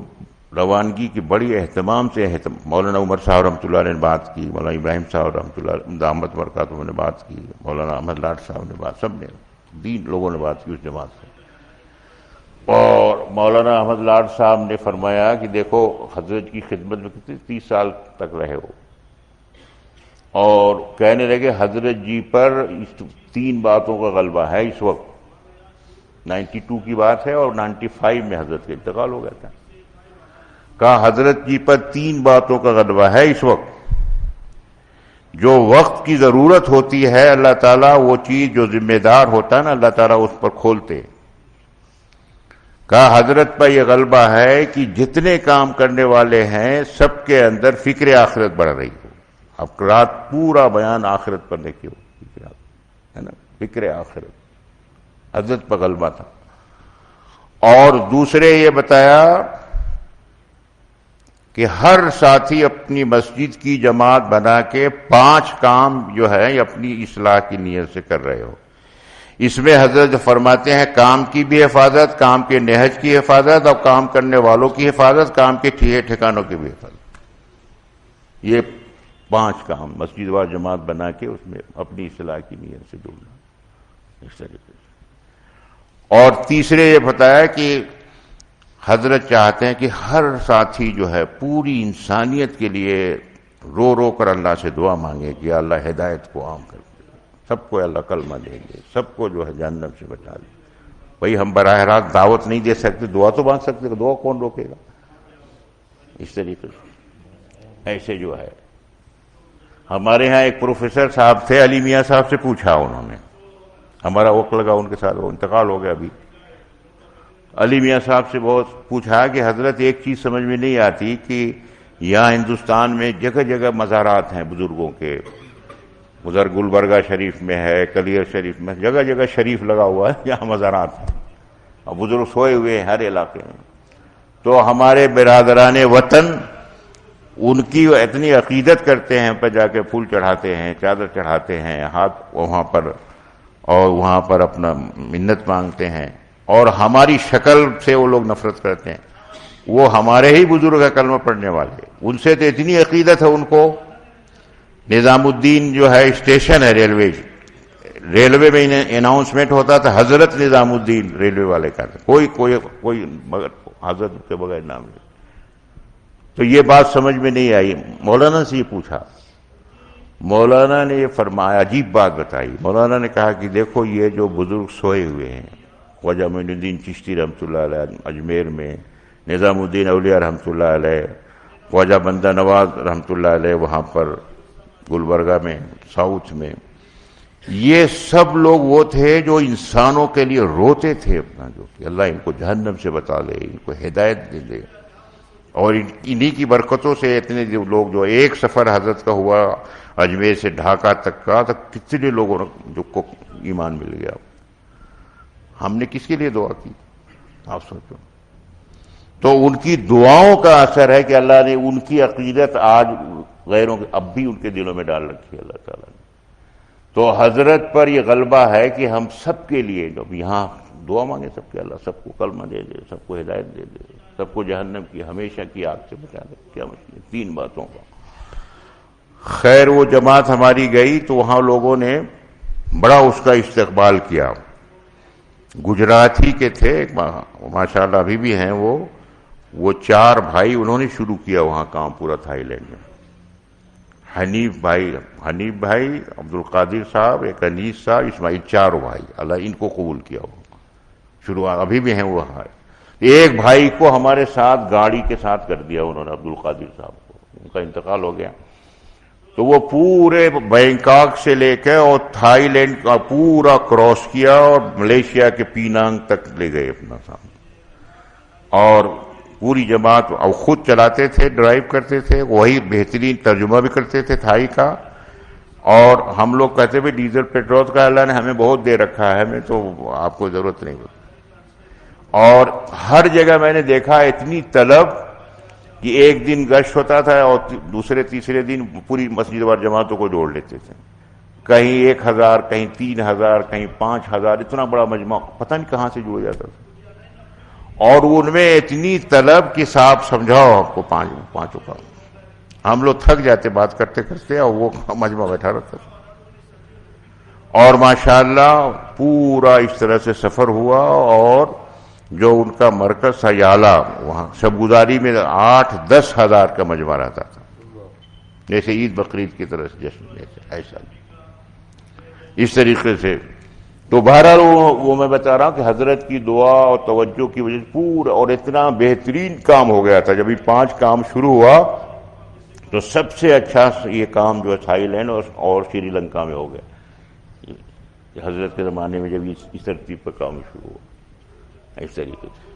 روانگی کی بڑی اہتمام سے مولانا عمر صاحب رحمۃ اللہ نے بات کی، مولانا ابراہیم صاحب رحمۃ اللہ دامت برکاتہ نے بات کی، مولانا احمد لاٹ صاحب نے بات، سب نے 3 لوگوں نے بات کی اس جماعت سے. اور مولانا احمد لاٹ صاحب نے فرمایا کہ دیکھو حضرت کی خدمت میں کتنے 30 سال تک رہے ہو، اور کہنے لگے حضرت جی پر 3 باتوں کا غلبہ ہے اس وقت. 92 کی بات ہے اور 95 میں حضرت کا انتقال ہو گیا تھا. کہا حضرت جی پر 3 باتوں کا غلبہ ہے اس وقت. جو وقت کی ضرورت ہوتی ہے اللہ تعالیٰ وہ چیز جو ذمہ دار ہوتا ہے نا اللہ تعالیٰ اس پر کھولتے. کہا حضرت پر یہ غلبہ ہے کہ جتنے کام کرنے والے ہیں سب کے اندر فکر آخرت بڑھ رہی ہو. اب رات پورا بیان آخرت پر دیکھیے ہے نا، فکر آخرت حضرت پر غلبہ تھا. اور دوسرے یہ بتایا کہ ہر ساتھی اپنی مسجد کی جماعت بنا کے 5 کام جو ہے اپنی اصلاح کی نیت سے کر رہے ہو. اس میں حضرت فرماتے ہیں کام کی بھی حفاظت، کام کے نہج کی حفاظت، اور کام کرنے والوں کی حفاظت، کام کے ٹھکانوں کی بھی حفاظت. یہ 5 کام مسجد وار جماعت بنا کے اس میں اپنی اصلاح کی نیت سے جڑنا اس طریقے سے. اور تیسرے یہ بتایا کہ حضرت چاہتے ہیں کہ ہر ساتھی جو ہے پوری انسانیت کے لیے رو رو کر اللہ سے دعا مانگے کہ اللہ ہدایت کو عام کر دے، سب کو اللہ کلمہ دے دے، سب کو جو ہے جہنم سے بچا دے. بھئی ہم براہ راست دعوت نہیں دے سکتے، دعا تو مانگ سکتے، دعا کون روکے گا. اس طریقے سے ایسے جو ہے ہمارے ہاں ایک پروفیسر صاحب تھے، علی میاں صاحب سے پوچھا انہوں نے، ہمارا وقت لگا ان کے ساتھ، وہ انتقال ہو گیا ابھی. علی میاں صاحب سے بہت پوچھا کہ حضرت ایک چیز سمجھ میں نہیں آتی کہ یہاں ہندوستان میں جگہ جگہ مزارات ہیں بزرگوں کے، ادھر گلبرگہ شریف میں ہے، کلیر شریف میں، جگہ جگہ شریف لگا ہوا ہے یہاں مزارات ہیں اور بزرگ سوئے ہوئے ہیں ہر علاقے میں. تو ہمارے برادران وطن ان کی اتنی عقیدت کرتے ہیں، پہ جا کے پھول چڑھاتے ہیں، چادر چڑھاتے ہیں، ہاتھ وہاں پر اور وہاں پر اپنا منت مانگتے ہیں، اور ہماری شکل سے وہ لوگ نفرت کرتے ہیں. وہ ہمارے ہی بزرگ کلمہ پڑھنے والے، ان سے تو اتنی عقیدت ہے ان کو. نظام الدین جو ہے اسٹیشن ہے ریلوے میں اناؤنسمنٹ ہوتا تھا حضرت نظام الدین ریلوے والے کا، کوئی مگر حضرت کے بغیر نام نہیں. تو یہ بات سمجھ میں نہیں آئی. مولانا سے یہ پوچھا، مولانا نے یہ فرمایا، عجیب بات بتائی. مولانا نے کہا کہ دیکھو یہ جو بزرگ سوئے ہوئے ہیں، خواجہ معین الدین چشتی رحمۃ اللہ علیہ اجمیر میں، نظام الدین اولیاء رحمۃ اللہ علیہ، خواجہ بندہ نواز رحمۃ اللہ علیہ وہاں پر گلبرگہ میں ساؤتھ میں، یہ سب لوگ وہ تھے جو انسانوں کے لیے روتے تھے اپنا، جو کہ اللہ ان کو جہنم سے بچا لے، ان کو ہدایت دے دے. اور انہی کی برکتوں سے اتنے لوگ جو ایک سفر حضرت کا ہوا اجمیر سے ڈھاکہ تک کا، تو کتنے لوگوں جو کو ایمان مل گیا. ہم نے کس کے لیے دعا کی آپ سوچو. تو ان کی دعاؤں کا اثر ہے کہ اللہ نے ان کی عقیدت آج غیروں کے اب بھی ان کے دلوں میں ڈال رکھی ہے اللہ تعالیٰ نے. تو حضرت پر یہ غلبہ ہے کہ ہم سب کے لیے جب یہاں دعا مانگے سب کے، اللہ سب کو کلمہ دے دے، سب کو ہدایت دے دے، سب کو جہنم کی ہمیشہ کی آگ سے بچا دے. کیا مطلب 3 باتوں کا. خیر وہ جماعت ہماری گئی تو وہاں لوگوں نے بڑا اس کا استقبال کیا. گجراتی کے تھے ماشاءاللہ ابھی بھی ہیں وہ 4 بھائی، انہوں نے شروع کیا وہاں کام پورا تھائی لینڈ میں. حنیف بھائی عبد القادر صاحب، ایک انیس صاحب، اسماعیل، چاروں بھائی، اللہ ان کو قبول کیا ہو، شروعات ابھی بھی ہیں وہ. ایک بھائی کو ہمارے ساتھ گاڑی کے ساتھ کر دیا انہوں نے، عبد القادر صاحب کو، ان کا انتقال ہو گیا. تو وہ پورے بینکاک سے لے کے اور تھائی لینڈ کا پورا کراس کیا اور ملیشیا کے پینانگ تک لے گئے اپنا سامان، اور پوری جماعت. اور خود چلاتے تھے، ڈرائیو کرتے تھے، وہی بہترین ترجمہ بھی کرتے تھے تھائی کا. اور ہم لوگ کہتے بھی ڈیزل پیٹرول کا اللہ نے ہمیں بہت دے رکھا ہے، ہمیں تو آپ کو ضرورت نہیں ہوتی. اور ہر جگہ میں نے دیکھا اتنی طلب کہ ایک دن گشت ہوتا تھا اور دوسرے تیسرے دن پوری مسجد وار جماعتوں کو جوڑ لیتے تھے. کہیں 1000، کہیں 3000، کہیں 5000، اتنا بڑا مجمع پتہ نہیں کہاں سے جڑ جاتا تھا. اور ان میں اتنی طلب کہ صاحب سمجھاؤ آپ کو پانچوں کا. ہم لوگ تھک جاتے بات کرتے کرتے اور وہ مجمع بیٹھا رہتا تھا. اور ماشاءاللہ پورا اس طرح سے سفر ہوا. اور جو ان کا مرکز تھا یالا، وہاں شبگزاری میں 8-10 ہزار کا مجمع رہتا تھا، جیسے عید بقرعید کی طرح سے جشن ایسا اس طریقے سے. تو بہرحال وہ میں بتا رہا ہوں کہ حضرت کی دعا اور توجہ کی وجہ سے پورا، اور اتنا بہترین کام ہو گیا تھا. جب یہ 5 کام شروع ہوا تو سب سے اچھا یہ کام جو ہے تھائی لینڈ اور سری لنکا میں ہو گیا حضرت کے زمانے میں، جب اس ترتیب پر کام شروع ہوا اس طریقے سے.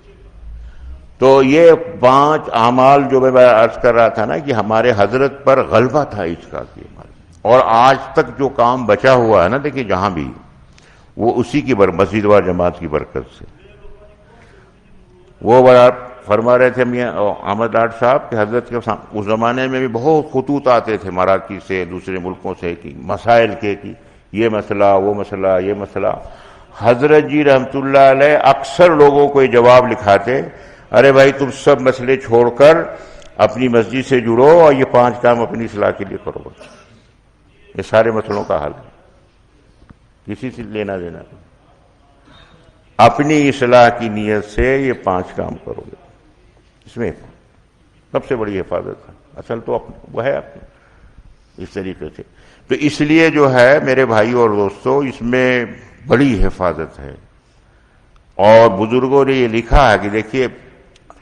تو یہ 5 اعمال جو میں عرض کر رہا تھا نا کہ ہمارے حضرت پر غلبہ تھا اس کا. اور آج تک جو کام بچا ہوا ہے نا، دیکھیے جہاں بھی، وہ اسی کی مسجد وار جماعت کی برکت سے. وہ بڑا فرما رہے تھے میاں احمد ڈاٹ صاحب کہ حضرت کے اس زمانے میں بھی بہت خطوط آتے تھے مراکز سے، دوسرے ملکوں سے، کہ مسائل کے، کہ یہ مسئلہ، وہ مسئلہ، یہ مسئلہ. حضرت جی رحمت اللہ علیہ اکثر لوگوں کو یہ جواب لکھاتے، ارے بھائی تم سب مسئلے چھوڑ کر اپنی مسجد سے جڑو اور یہ 5 کام اپنی اصلاح کے لیے کرو. یہ سارے مسئلوں کا حل ہے، کسی سے لینا دینا نہیں. اپنی اصلاح کی نیت سے یہ 5 کام کرو گے، اس میں سب سے بڑی حفاظت ہے. اصل تو وہ ہے اپنی اس طریقے سے. تو اس لیے جو ہے میرے بھائی اور دوستو، اس میں بڑی حفاظت ہے. اور بزرگوں نے یہ لکھا ہے کہ دیکھیے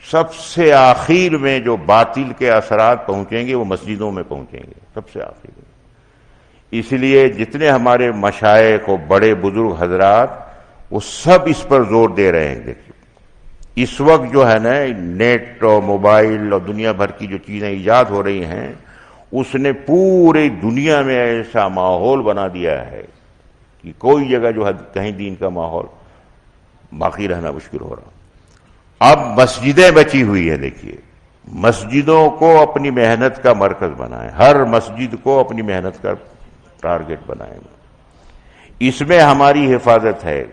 سب سے آخر میں جو باطل کے اثرات پہنچیں گے وہ مسجدوں میں پہنچیں گے، سب سے آخر میں. اس لیے جتنے ہمارے مشائخ و بڑے بزرگ حضرات، وہ سب اس پر زور دے رہے ہیں. دیکھیے اس وقت جو ہے نا نیٹ اور موبائل اور دنیا بھر کی جو چیزیں ایجاد ہو رہی ہیں، اس نے پوری دنیا میں ایسا ماحول بنا دیا ہے کہ کوئی جگہ جو ہے کہیں دین کا ماحول باقی رہنا مشکل ہو رہا. اب مسجدیں بچی ہوئی ہیں. دیکھیے مسجدوں کو اپنی محنت کا مرکز بنائیں، ہر مسجد کو اپنی محنت کا ٹارگٹ بنائیں. اس میں ہماری حفاظت ہے.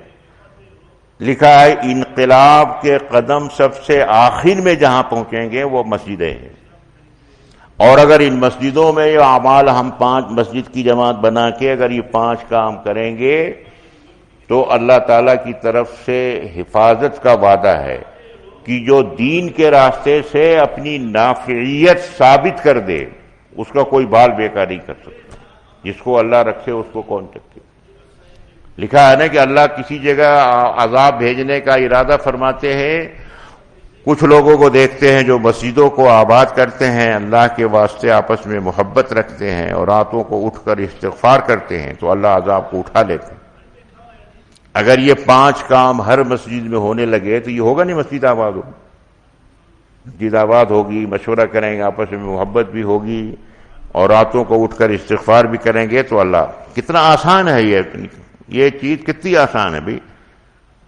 لکھا ہے انقلاب کے قدم سب سے آخر میں جہاں پہنچیں گے وہ مسجدیں ہیں. اور اگر ان مسجدوں میں یہ اعمال ہم 5 مسجد کی جماعت بنا کے اگر یہ 5 کام کریں گے تو اللہ تعالیٰ کی طرف سے حفاظت کا وعدہ ہے کہ جو دین کے راستے سے اپنی نافعیت ثابت کر دے اس کا کوئی بال بیکار نہیں کر سکتا. جس کو اللہ رکھے اس کو کون چکے. لکھا ہے نا کہ اللہ کسی جگہ عذاب بھیجنے کا ارادہ فرماتے ہیں، کچھ لوگوں کو دیکھتے ہیں جو مسجدوں کو آباد کرتے ہیں، اللہ کے واسطے آپس میں محبت رکھتے ہیں اور راتوں کو اٹھ کر استغفار کرتے ہیں، تو اللہ عذاب کو اٹھا لیتے ہیں. اگر یہ 5 کام ہر مسجد میں ہونے لگے تو یہ ہوگا نہیں مسجد آباد ہوگی. مسجد آباد ہوگی، مشورہ کریں گے، آپس میں محبت بھی ہوگی اور راتوں کو اٹھ کر استغفار بھی کریں گے تو اللہ. کتنا آسان ہے یہ چیز، کتنی آسان ہے بھائی.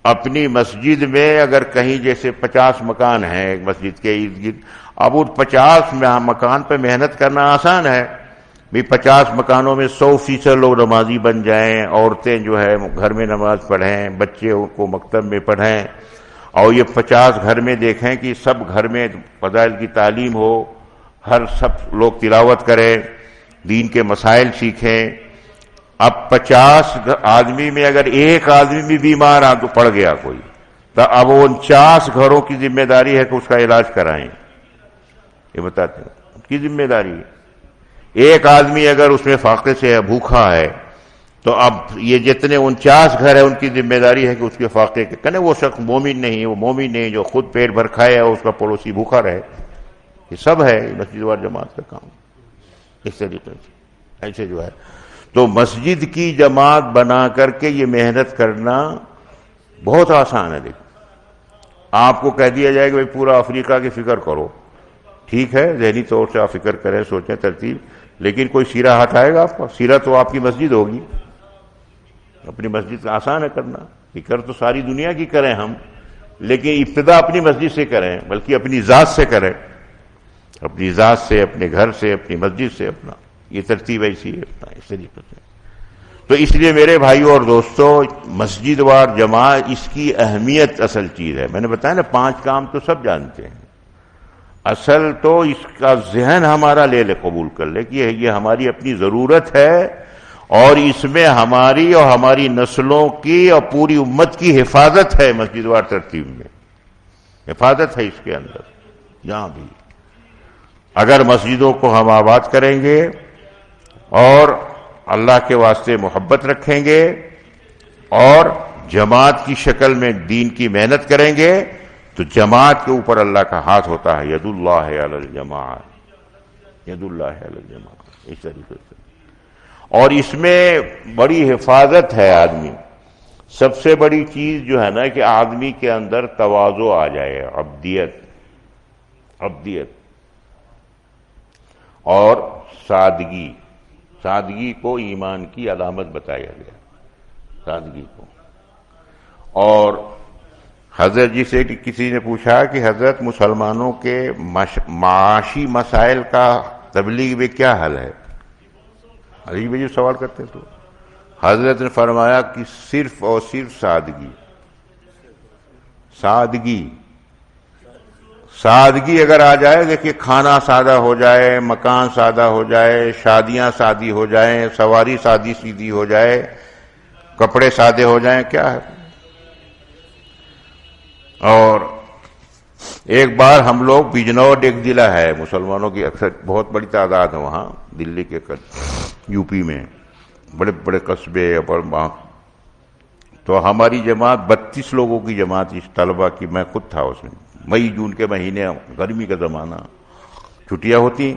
اپنی مسجد میں اگر کہیں جیسے 50 مکان ہیں ایک مسجد کے ارد گرد، اب ان 50 مکان پہ محنت کرنا آسان ہے بھی. 50 مکانوں میں 100% لوگ نمازی بن جائیں، عورتیں جو ہے گھر میں نماز پڑھیں، بچے ان کو مکتب میں پڑھیں، اور یہ 50 گھر میں دیکھیں کہ سب گھر میں فضائل کی تعلیم ہو، سب لوگ تلاوت کریں، دین کے مسائل سیکھیں. اب 50 آدمی میں اگر ایک آدمی بھی بیمار تو پڑ گیا کوئی، تو اب 49 گھروں کی ذمہ داری ہے کہ اس کا علاج کرائیں. یہ بتاتے ہیں کی ذمہ داری ہے. ایک آدمی اگر اس میں فاقے سے بھوکھا ہے تو اب یہ جتنے 49 گھر ہیں ان کی ذمہ داری ہے کہ اس کے فاقے کے کہنے وہ شخص مومن نہیں، وہ مومن نہیں جو خود پیٹ بھر کھائے اور اس کا پڑوسی بھوکا رہے. یہ سب ہے مسجد وار جماعت کا کام. اس طریقے سے ایسے جو ہے تو مسجد کی جماعت بنا کر کے یہ محنت کرنا بہت آسان ہے. دیکھیں آپ کو کہہ دیا جائے کہ بھائی پورا افریقہ کی فکر کرو، ٹھیک ہے ذہنی طور سے آپ فکر کریں، سوچیں، ترتیب، لیکن کوئی سیرہ ہٹائے گا آپ کا؟ سیرہ تو آپ کی مسجد ہوگی. اپنی مسجد کا آسان ہے کرنا، فکر تو ساری دنیا کی کریں ہم، لیکن ابتدا اپنی مسجد سے کریں، بلکہ اپنی ذات سے کریں، اپنی ذات سے، اپنے گھر سے، اپنی مسجد سے. اپنا یہ ترتیب ایسی ہے اس طریقے سے. تو اس لیے میرے بھائیوں اور دوستوں، مسجد وار جماعت اس کی اہمیت اصل چیز ہے. میں نے بتایا نا 5 کام تو سب جانتے ہیں، اصل تو اس کا ذہن ہمارا لے قبول کر لے کہ یہ ہماری اپنی ضرورت ہے، اور اس میں ہماری اور ہماری نسلوں کی اور پوری امت کی حفاظت ہے. مسجد وار ترتیب میں حفاظت ہے اس کے اندر. جہاں بھی اگر مسجدوں کو ہم آباد کریں گے اور اللہ کے واسطے محبت رکھیں گے اور جماعت کی شکل میں دین کی محنت کریں گے تو جماعت کے اوپر اللہ کا ہاتھ ہوتا ہے. ید اللہ علی الجماعت، ید اللہ علی الجماعت. اس طریقے سے اور اس میں بڑی حفاظت ہے. آدمی سب سے بڑی چیز جو ہے نا کہ آدمی کے اندر تواضع آ جائے، عبدیت اور سادگی. سادگی کو ایمان کی علامت بتایا گیا، سادگی کو. اور حضرت جی سے کسی نے پوچھا کہ حضرت مسلمانوں کے معاشی مسائل کا تبلیغ میں کیا حل ہے؟ علی بھائی جو سوال کرتے تو حضرت نے فرمایا کہ صرف اور صرف سادگی اگر آ جائے. دیکھیے کھانا سادہ ہو جائے، مکان سادہ ہو جائے، شادیاں سادی ہو جائیں، سواری سادی سیدھی ہو جائے، کپڑے سادے ہو جائیں، کیا ہے. اور ایک بار ہم لوگ بجنور ایک ضلع ہے مسلمانوں کی اکثر بہت بڑی تعداد ہے وہاں دلی کے یو پی میں بڑے بڑے قصبے وہاں. تو ہماری جماعت 32 لوگوں کی جماعت اس طلبہ کی، میں خود تھا اس میں. مئی جون کے مہینے، گرمی کا زمانہ، چھٹیاں ہوتی.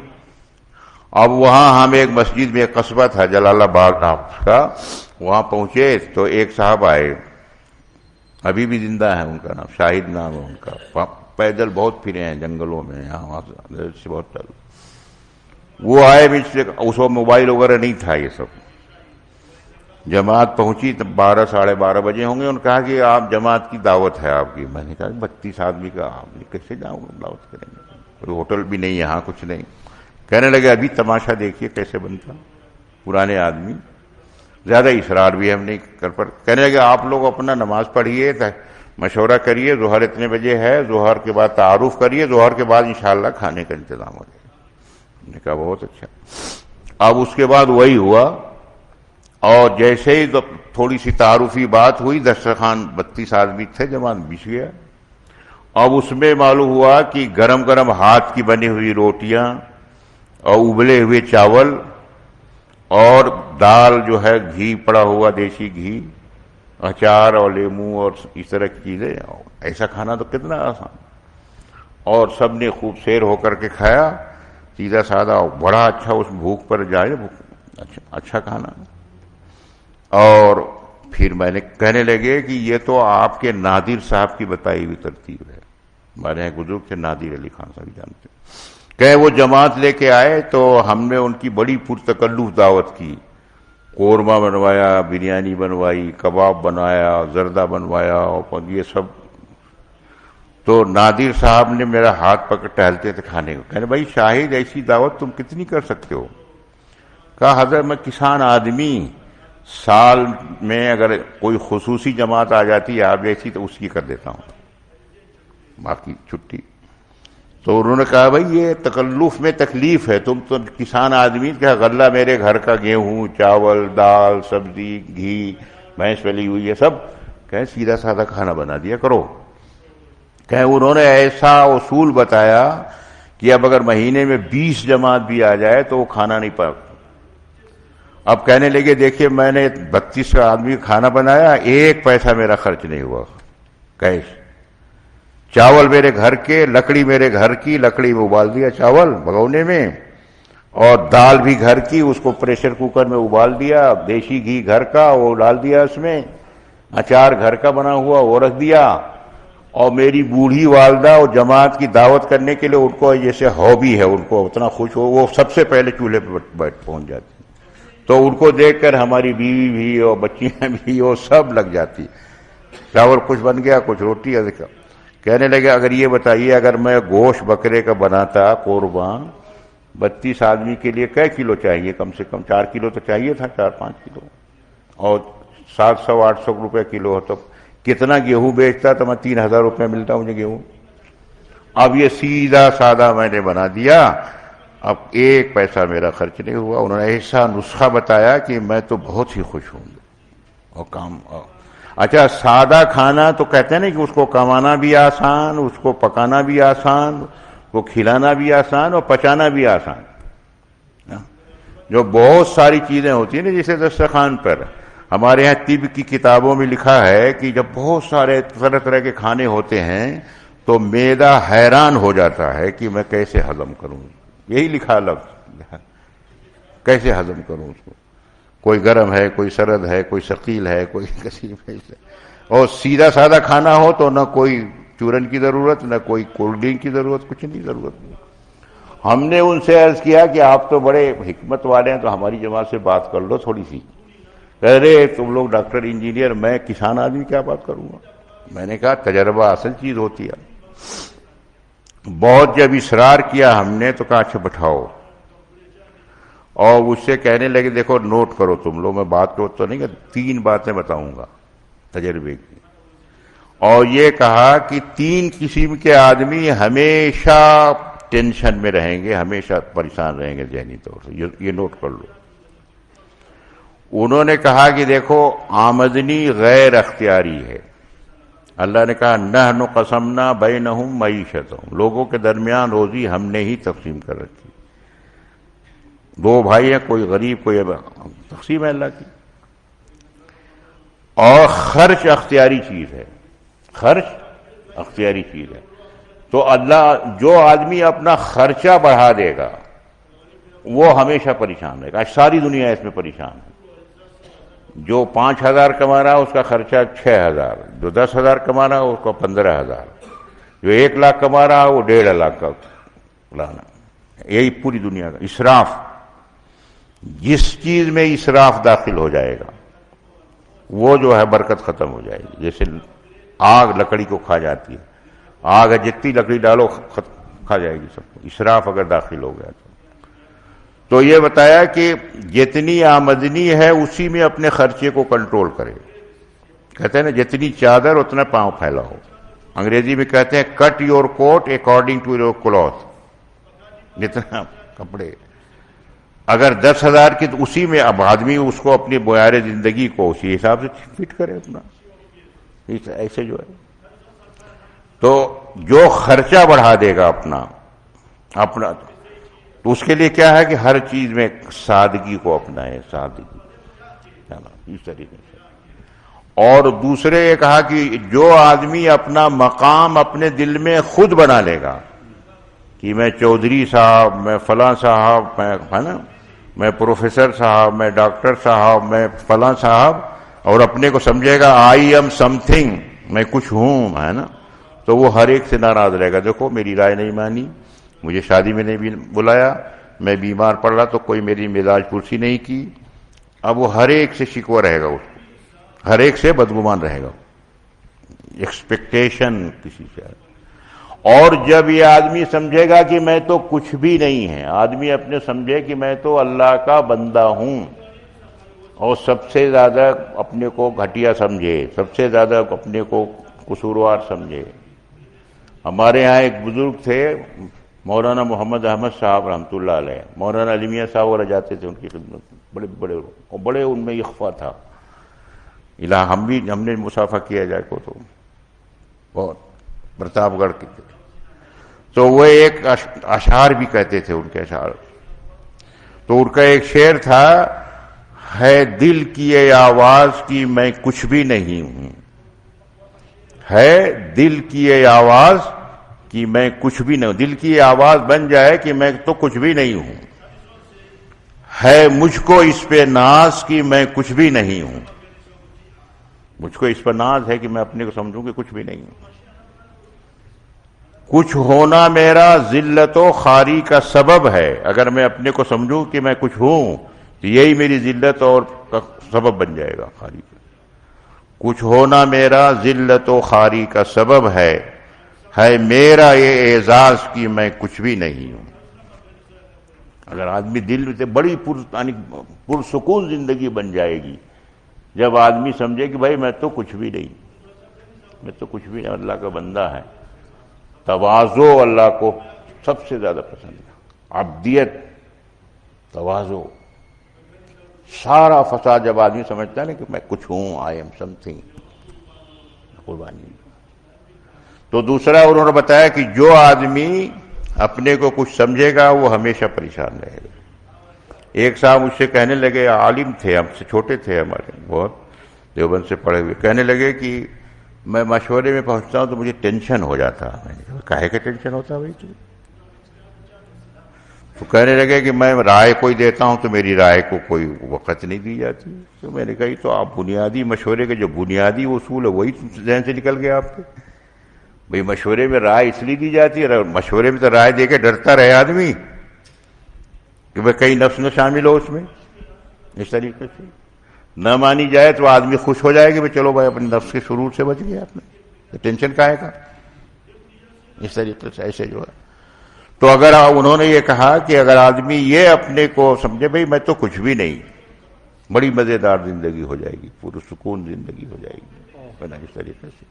اب وہاں ہم ایک مسجد میں، ایک قصبہ تھا جلال آباد نام کا، وہاں پہنچے تو ایک صاحب آئے، ابھی بھی زندہ ہے، ان کا نام شاہد نام ہے ان کا. پیدل بہت پھرے ہیں جنگلوں میں، یہاں سے بہت چل. وہ آئے مجھ سے، اس وقت موبائل وغیرہ نہیں تھا یہ سب. جماعت پہنچی تب 12 ساڑھے 12 بجے ہوں گے. انہوں نے کہا کہ آپ جماعت کی دعوت ہے آپ کی. میں نے کہا 32 آدمی کا آپ کیسے جاؤں گا، دعوت کریں گے، کوئی ہوٹل بھی نہیں یہاں، کچھ نہیں. کہنے لگے ابھی تماشا دیکھیے کیسے بنتا. پرانے آدمی، زیادہ اصرار بھی ہم نہیں کر پر. کہنے لگے آپ لوگ اپنا نماز پڑھیے، مشورہ کریے، ظہر اتنے بجے ہے، ظہر کے بعد تعارف کریے، ظہر کے بعد انشاءاللہ کھانے کا انتظام ہو جائے. میں نے کہا بہت اچھا. اب اس کے بعد وہی ہوا، اور جیسے ہی تھوڑی سی تعارفی بات ہوئی، دسترخوان 32 آدمی تھے، جماعت بچھ گیا. اب اس میں معلوم ہوا کہ گرم گرم ہاتھ کی بنی ہوئی روٹیاں اور ابلے ہوئے چاول اور دال جو ہے، گھی پڑا ہوا دیسی گھی، اچار اور لیمو اور اس طرح کی چیزیں. ایسا کھانا تو کتنا آسان. اور سب نے خوب سیر ہو کر کے کھایا، سیدھا سادہ، بڑا اچھا. اس بھوک پر جائے، اچھا کھانا. اور پھر میں نے کہنے لگے کہ یہ تو آپ کے نادر صاحب کی بتائی ہوئی ترتیب ہے. ہمارے یہاں بزرگ تھے نادر علی خان صاحب، جانتے. کہ وہ جماعت لے کے آئے تو ہم نے ان کی بڑی پرتکلف دعوت کی. قورمہ بنوایا، بریانی بنوائی، کباب بنایا، زردہ بنوایا، اور یہ سب. تو نادر صاحب نے میرا ہاتھ پکڑ، ٹہلتے تھے کھانے کو، کہنے بھائی شاہد ایسی دعوت تم کتنی کر سکتے ہو؟ کہا حضرت میں کسان آدمی، سال میں اگر کوئی خصوصی جماعت آ جاتی ہے آپ جیسی تو اس کی کر دیتا ہوں، باقی چھٹی. تو انہوں نے کہا بھائی یہ تکلف میں تکلیف ہے، تم تو کسان آدمی. کیا غلہ میرے گھر کا گیہوں، چاول، دال، سبزی، گھی، بھینس پلی ہوئی، یہ سب کہیں سیدھا سادہ کھانا بنا دیا کرو. کہ انہوں نے ایسا اصول بتایا کہ اب اگر مہینے میں 20 جماعت بھی آ جائے تو وہ کھانا نہیں پا. اب کہنے لگے دیکھیے میں نے 32 آدمی کھانا بنایا، 1 پیسہ میرا خرچ نہیں ہوا کیش. چاول میرے گھر کے، لکڑی میرے گھر کی، لکڑی میں ابال دیا چاول بھگونے میں، اور دال بھی گھر کی، اس کو پریشر کوکر میں ابال دیا، دیسی گھی گھر کا وہ ڈال دیا اس میں، اچار گھر کا بنا ہوا وہ رکھ دیا. اور میری بوڑھی والدہ اور جماعت کی دعوت کرنے کے لیے ان کو جیسے ہابی ہے، ان کو اتنا خوش ہو وہ سب سے پہلے چولہے پہ بیٹھ پہنچ جاتی. تو ان کو دیکھ کر ہماری بیوی بھی اور بچیاں بھی وہ سب لگ جاتی. چاول کچھ بن گیا، کچھ روٹی. کہنے لگے اگر یہ بتائیے اگر میں گوشت بکرے کا بناتا قربان 32 آدمی کے لیے کئے کلو چاہیے؟ کم سے کم 4 کلو تو چاہیے تھا، 4-5 کلو، اور 700-800 روپے کلو ہو تو کتنا گیہوں بیچتا تو میں 3000 روپے ملتا مجھے گیہوں. اب یہ سیدھا سادہ میں نے بنا دیا، اب 1 پیسہ میرا خرچ نہیں ہوا. انہوں نے ایسا نسخہ بتایا کہ میں تو بہت ہی خوش ہوں. اور کام اچھا سادہ کھانا تو کہتے ہیں نا کہ اس کو کمانا بھی آسان، اس کو پکانا بھی آسان، وہ کھلانا بھی آسان اور پچانا بھی آسان. جو بہت ساری چیزیں ہوتی ہیں نا جیسے دسترخوان پر، ہمارے یہاں طب کی کتابوں میں لکھا ہے کہ جب بہت سارے طرح طرح کے کھانے ہوتے ہیں تو معدہ حیران ہو جاتا ہے کہ میں کیسے ہضم کروں. یہی لکھا لفظ، کیسے ہضم کروں اس کو. کوئی گرم ہے، کوئی سرد ہے، کوئی ثقیل ہے، کوئی کثیف ہے. اور سیدھا سادہ کھانا ہو تو نہ کوئی چورن کی ضرورت، نہ کوئی کولڈ ڈرنک کی ضرورت، کچھ نہیں ضرورت. ہم نے ان سے عرض کیا کہ آپ تو بڑے حکمت والے ہیں تو ہماری جماعت سے بات کر لو تھوڑی سی. کہہ رہے تم لوگ ڈاکٹر انجینئر، میں کسان آدمی کیا بات کروں گا. میں نے کہا تجربہ اصل چیز ہوتی ہے. بہت جب اصرار کیا ہم نے تو کہا اچھا بٹھاؤ، اور اس سے کہنے لگے دیکھو نوٹ کرو تم لوگ، میں بات کرو تو نہیں کہ 3 باتیں بتاؤں گا تجربے کی. اور یہ کہا کہ 3 قسم کے آدمی ہمیشہ ٹینشن میں رہیں گے، ہمیشہ پریشان رہیں گے ذہنی طور سے، یہ نوٹ کر لو. انہوں نے کہا کہ دیکھو آمدنی غیر اختیاری ہے. اللہ نے کہا نحن قسمنا بینہم معیشتہم، لوگوں کے درمیان روزی ہم نے ہی تقسیم کر رکھی. 2 بھائی ہیں، کوئی غریب کوئی، تقسیم ہے اللہ کی. اور خرچ اختیاری چیز ہے، خرچ اختیاری چیز ہے. تو اللہ جو آدمی اپنا خرچہ بڑھا دے گا وہ ہمیشہ پریشان رہے گا. ساری دنیا اس میں پریشان ہے. جو 5000 کما رہا اس کا خرچہ 6000، جو 10,000 کما رہا اس کا 15,000، جو 1 لاکھ کما رہا وہ 1.5 لاکھ کا لانا. یہی پوری دنیا کا اسراف. جس چیز میں اسراف داخل ہو جائے گا وہ جو ہے برکت ختم ہو جائے گی. جیسے آگ لکڑی کو کھا جاتی ہے، آگ ہے جتنی لکڑی ڈالو کھا جائے گی سب کو. اسراف اگر داخل ہو گیا تو یہ بتایا کہ جتنی آمدنی ہے اسی میں اپنے خرچے کو کنٹرول کرے. کہتے ہیں نا جتنی چادر اتنا پاؤں پھیلاؤ. انگریزی میں کہتے ہیں cut your coat according to your cloth. جتنا کپڑے اگر 10,000 کی تو اسی میں اب آدمی اس کو اپنی معیار زندگی کو اسی حساب سے فٹ کرے اپنا. ایسے جو ہے تو جو خرچہ بڑھا دے گا اپنا تو اس کے لیے کیا ہے کہ ہر چیز میں سادگی کو اپنائے، سادگی اس طریقے سے. اور دوسرے یہ کہا کہ جو آدمی اپنا مقام اپنے دل میں خود بنا لے گا کہ میں چودھری صاحب، میں فلاں صاحب، میں پروفیسر صاحب، میں ڈاکٹر صاحب، میں فلاں صاحب، اور اپنے کو سمجھے گا آئی ایم سم تھنگ، میں کچھ ہوں، ہے نا، تو وہ ہر ایک سے ناراض رہے گا. دیکھو میری رائے نہیں مانی، مجھے شادی میں نہیں بلایا، میں بیمار پڑ رہا تو کوئی میری مزاج پرسی نہیں کی. اب وہ ہر ایک سے شکوہ رہے گا، اس کو ہر ایک سے بدگمان رہے گا، ایکسپیکٹیشن کسی سے. اور جب یہ آدمی سمجھے گا کہ میں تو کچھ بھی نہیں ہے، آدمی اپنے سمجھے کہ میں تو اللہ کا بندہ ہوں، اور سب سے زیادہ اپنے کو گھٹیا سمجھے، سب سے زیادہ اپنے کو قصوروار سمجھے. ہمارے یہاں ایک بزرگ تھے مولانا محمد احمد صاحب رحمۃ اللہ علیہ، مولانا علی میاں صاحب وغیرہ جاتے تھے ان کی خدمت میں، بڑے ان میں اخفا تھا. ہم نے مسافہ کیا جائے کو تو بہت پرتاپ گڑھ کے. تو وہ ایک اشعار بھی کہتے تھے، ان کے اشعار. تو ان کا ایک شعر تھا، ہے دل کی یہ آواز کی میں کچھ بھی نہیں ہوں، ہے دل کی یہ آواز کہ میں کچھ بھی نہیں ہوں. دل کی یہ آواز بن جائے کہ میں تو کچھ بھی نہیں ہوں. ہے مجھ کو اس پہ ناز کہ میں کچھ بھی نہیں ہوں. مجھ کو اس پر ناز ہے کہ میں اپنے کو سمجھوں کہ کچھ بھی نہیں ہوں. کچھ ہونا میرا ذلت و خواری کا سبب ہے. اگر میں اپنے کو سمجھوں کہ میں کچھ ہوں تو یہی میری ذلت اور کا سبب بن جائے گا، خواری کا. کچھ ہونا میرا ذلت و خواری کا سبب ہے میرا یہ اعزاز کہ میں کچھ بھی نہیں ہوں. اگر آدمی دل سے بڑی پرسکون زندگی بن جائے گی جب آدمی سمجھے کہ بھائی میں تو کچھ بھی نہیں، میں تو کچھ بھی نہیں، اللہ کا بندہ ہے. تواضع اللہ کو سب سے زیادہ پسند ہے. عبدیت، تواضع، سارا فساد جب آدمی سمجھتا ہے نا کہ میں کچھ ہوں، آئی ایم سم تھنگ، قربانی. تو دوسرا انہوں نے بتایا کہ جو آدمی اپنے کو کچھ سمجھے گا وہ ہمیشہ پریشان رہے گا. ایک صاحب مجھ سے کہنے لگے، عالم تھے، ہم سے چھوٹے تھے، ہمارے بہت، دیوبند سے پڑھے ہوئے، کہنے لگے کہ میں مشورے میں پہنچتا ہوں تو مجھے ٹینشن ہو جاتا. میں نے کہا کاہے کا ٹینشن ہوتا بھائی تجھے؟ تو کہنے لگے کہ میں رائے کوئی دیتا ہوں تو میری رائے کو کوئی وقت نہیں دی جاتی. تو میں نے کہا یہ تو آپ بنیادی مشورے کے جو بنیادی اصول ہے وہی ذہن سے نکل گیا آپ کے. بھئی مشورے میں رائے اس لیے دی جاتی ہے، مشورے میں تو رائے دے کے ڈرتا رہے آدمی کہ بھئی کئی نفس نہ شامل ہو اس میں. اس طریقے سے نہ مانی جائے تو آدمی خوش ہو جائے کہ چلو بھائی اپنے نفس کے شرور سے بچ گیا آپ نے، ٹینشن کاہے کا. اس طریقے سے ایسے جو ہے. تو اگر انہوں نے یہ کہا کہ اگر آدمی یہ اپنے کو سمجھے بھئی میں تو کچھ بھی نہیں، بڑی مزیدار زندگی ہو جائے گی، پرسکون زندگی ہو جائے گی. اس طریقے سے.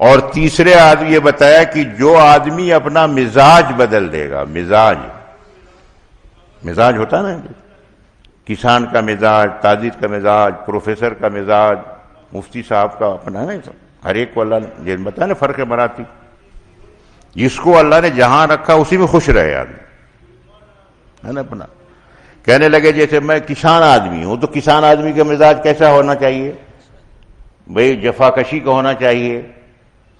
اور تیسرے آدمی یہ بتایا کہ جو آدمی اپنا مزاج بدل دے گا، مزاج ہوتا ہے نا، کسان کا مزاج، تاجر کا مزاج، پروفیسر کا مزاج، مفتی صاحب کا اپنا ہے، ہر ایک کو اللہ نے بتایا نا فرق مراتب. جس کو اللہ نے جہاں رکھا اسی میں خوش رہے آدمی، ہے نا اپنا. کہنے لگے جیسے میں کسان آدمی ہوں تو کسان آدمی کا مزاج کیسا ہونا چاہیے؟ بھئی جفا کشی کا ہونا چاہیے،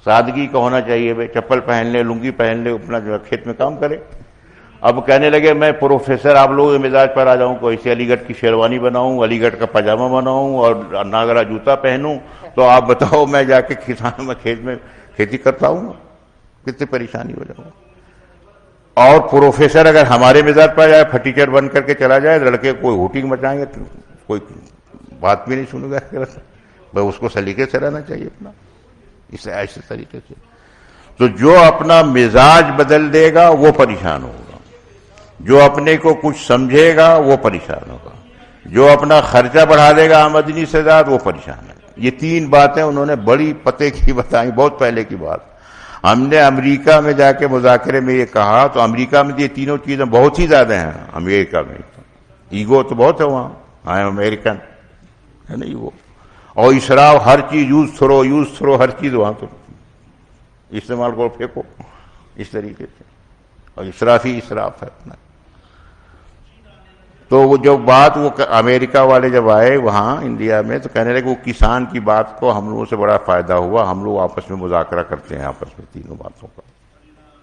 سادگی کا ہونا چاہیے. بھئی چپل پہن لے، لنگی پہن لے، اپنا جو کھیت میں کام کرے. اب کہنے لگے میں پروفیسر آپ لوگوں کے مزاج پر آ جاؤں، کوئی سے علی گڑھ کی شیروانی بناؤں، علی گڑھ کا پاجامہ بناؤں اور ناگرا جوتا پہنوں، تو آپ بتاؤ میں جا کے کسان میں کھیت میں کھیتی کرتا ہوں، کتنی پریشانی ہو جاؤں. اور پروفیسر اگر ہمارے مزاج پر جائے، پھٹیچر بن کر کے چلا جائے، لڑکے کوئی ہوٹنگ مچائیں گے، کوئی بات بھی نہیں سنے گا. بھائی اس کو سلیقے سے رہنا چاہیے اپنا، ایسے طریقے سے. تو جو اپنا مزاج بدل دے گا وہ پریشان ہوگا، جو اپنے کو کچھ سمجھے گا وہ پریشان ہوگا، جو اپنا خرچہ بڑھا دے گا آمدنی سے زیادہ وہ پریشان ہے. یہ تین باتیں انہوں نے بڑی پتے کی بتائیں، بہت پہلے کی بات. ہم نے امریکہ میں جا کے مذاکرے میں یہ کہا تو امریکہ میں یہ تینوں چیزیں بہت ہی زیادہ ہیں. امریکہ میں ایگو تو بہت ہے وہاں، آئی ایم امریکن ہے نا وہ. اور اسراف، ہر چیز یوز تھرو، ہر چیز وہاں تو استعمال کرو پھینکو، اس طریقے سے. اور اسراف ہی اسراف ہے اپنا. تو وہ جو بات وہ امریکہ والے جب آئے وہاں انڈیا میں تو کہنے لگے وہ کسان کی بات کو ہم لوگوں سے بڑا فائدہ ہوا، ہم لوگ آپس میں مذاکرہ کرتے ہیں آپس میں تینوں باتوں کا،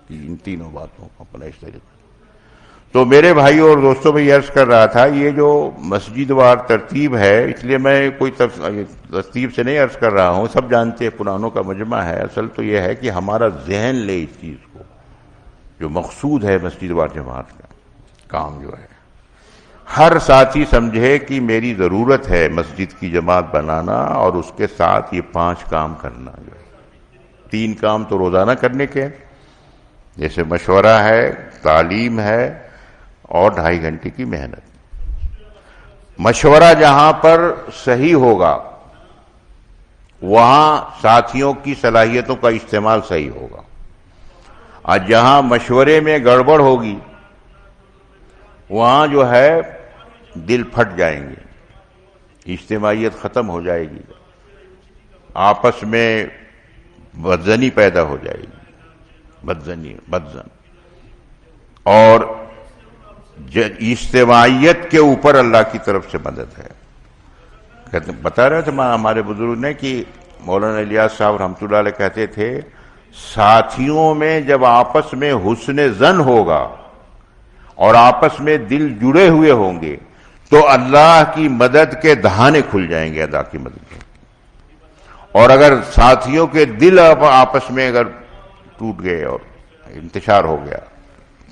ان تینوں باتوں کا اپنا اس طریقے. تو میرے بھائیوں اور دوستوں میں یہ عرض کر رہا تھا، یہ جو مسجد وار ترتیب ہے، اس لیے میں کوئی ترتیب سے نہیں عرض کر رہا ہوں، سب جانتے ہیں پرانوں کا مجمع ہے. اصل تو یہ ہے کہ ہمارا ذہن لے اس چیز کو، جو مقصود ہے مسجد وار جماعت کا کام جو ہے. ہر ساتھی سمجھے کہ میری ضرورت ہے مسجد کی جماعت بنانا اور اس کے ساتھ یہ 5 کام کرنا. جو 3 کام تو روزانہ کرنے کے، جیسے مشورہ ہے، تعلیم ہے اور 2.5 گھنٹے کی محنت. مشورہ جہاں پر صحیح ہوگا وہاں ساتھیوں کی صلاحیتوں کا استعمال صحیح ہوگا، اور جہاں مشورے میں گڑبڑ ہوگی وہاں جو ہے دل پھٹ جائیں گے، اجتماعیت ختم ہو جائے گی، آپس میں بدزنی پیدا ہو جائے گی. بدزن. اور اجتماعیت کے اوپر اللہ کی طرف سے مدد ہے. بتا رہے تھے ہمارے بزرگ نے کہ مولانا الیاس صاحب رحمۃ اللہ علیہ کہتے تھے ساتھیوں میں جب آپس میں حسن ظن ہوگا اور آپس میں دل جڑے ہوئے ہوں گے تو اللہ کی مدد کے دہانے کھل جائیں گے اللہ کی مدد کے. اور اگر ساتھیوں کے دل آپس میں اگر ٹوٹ گئے اور انتشار ہو گیا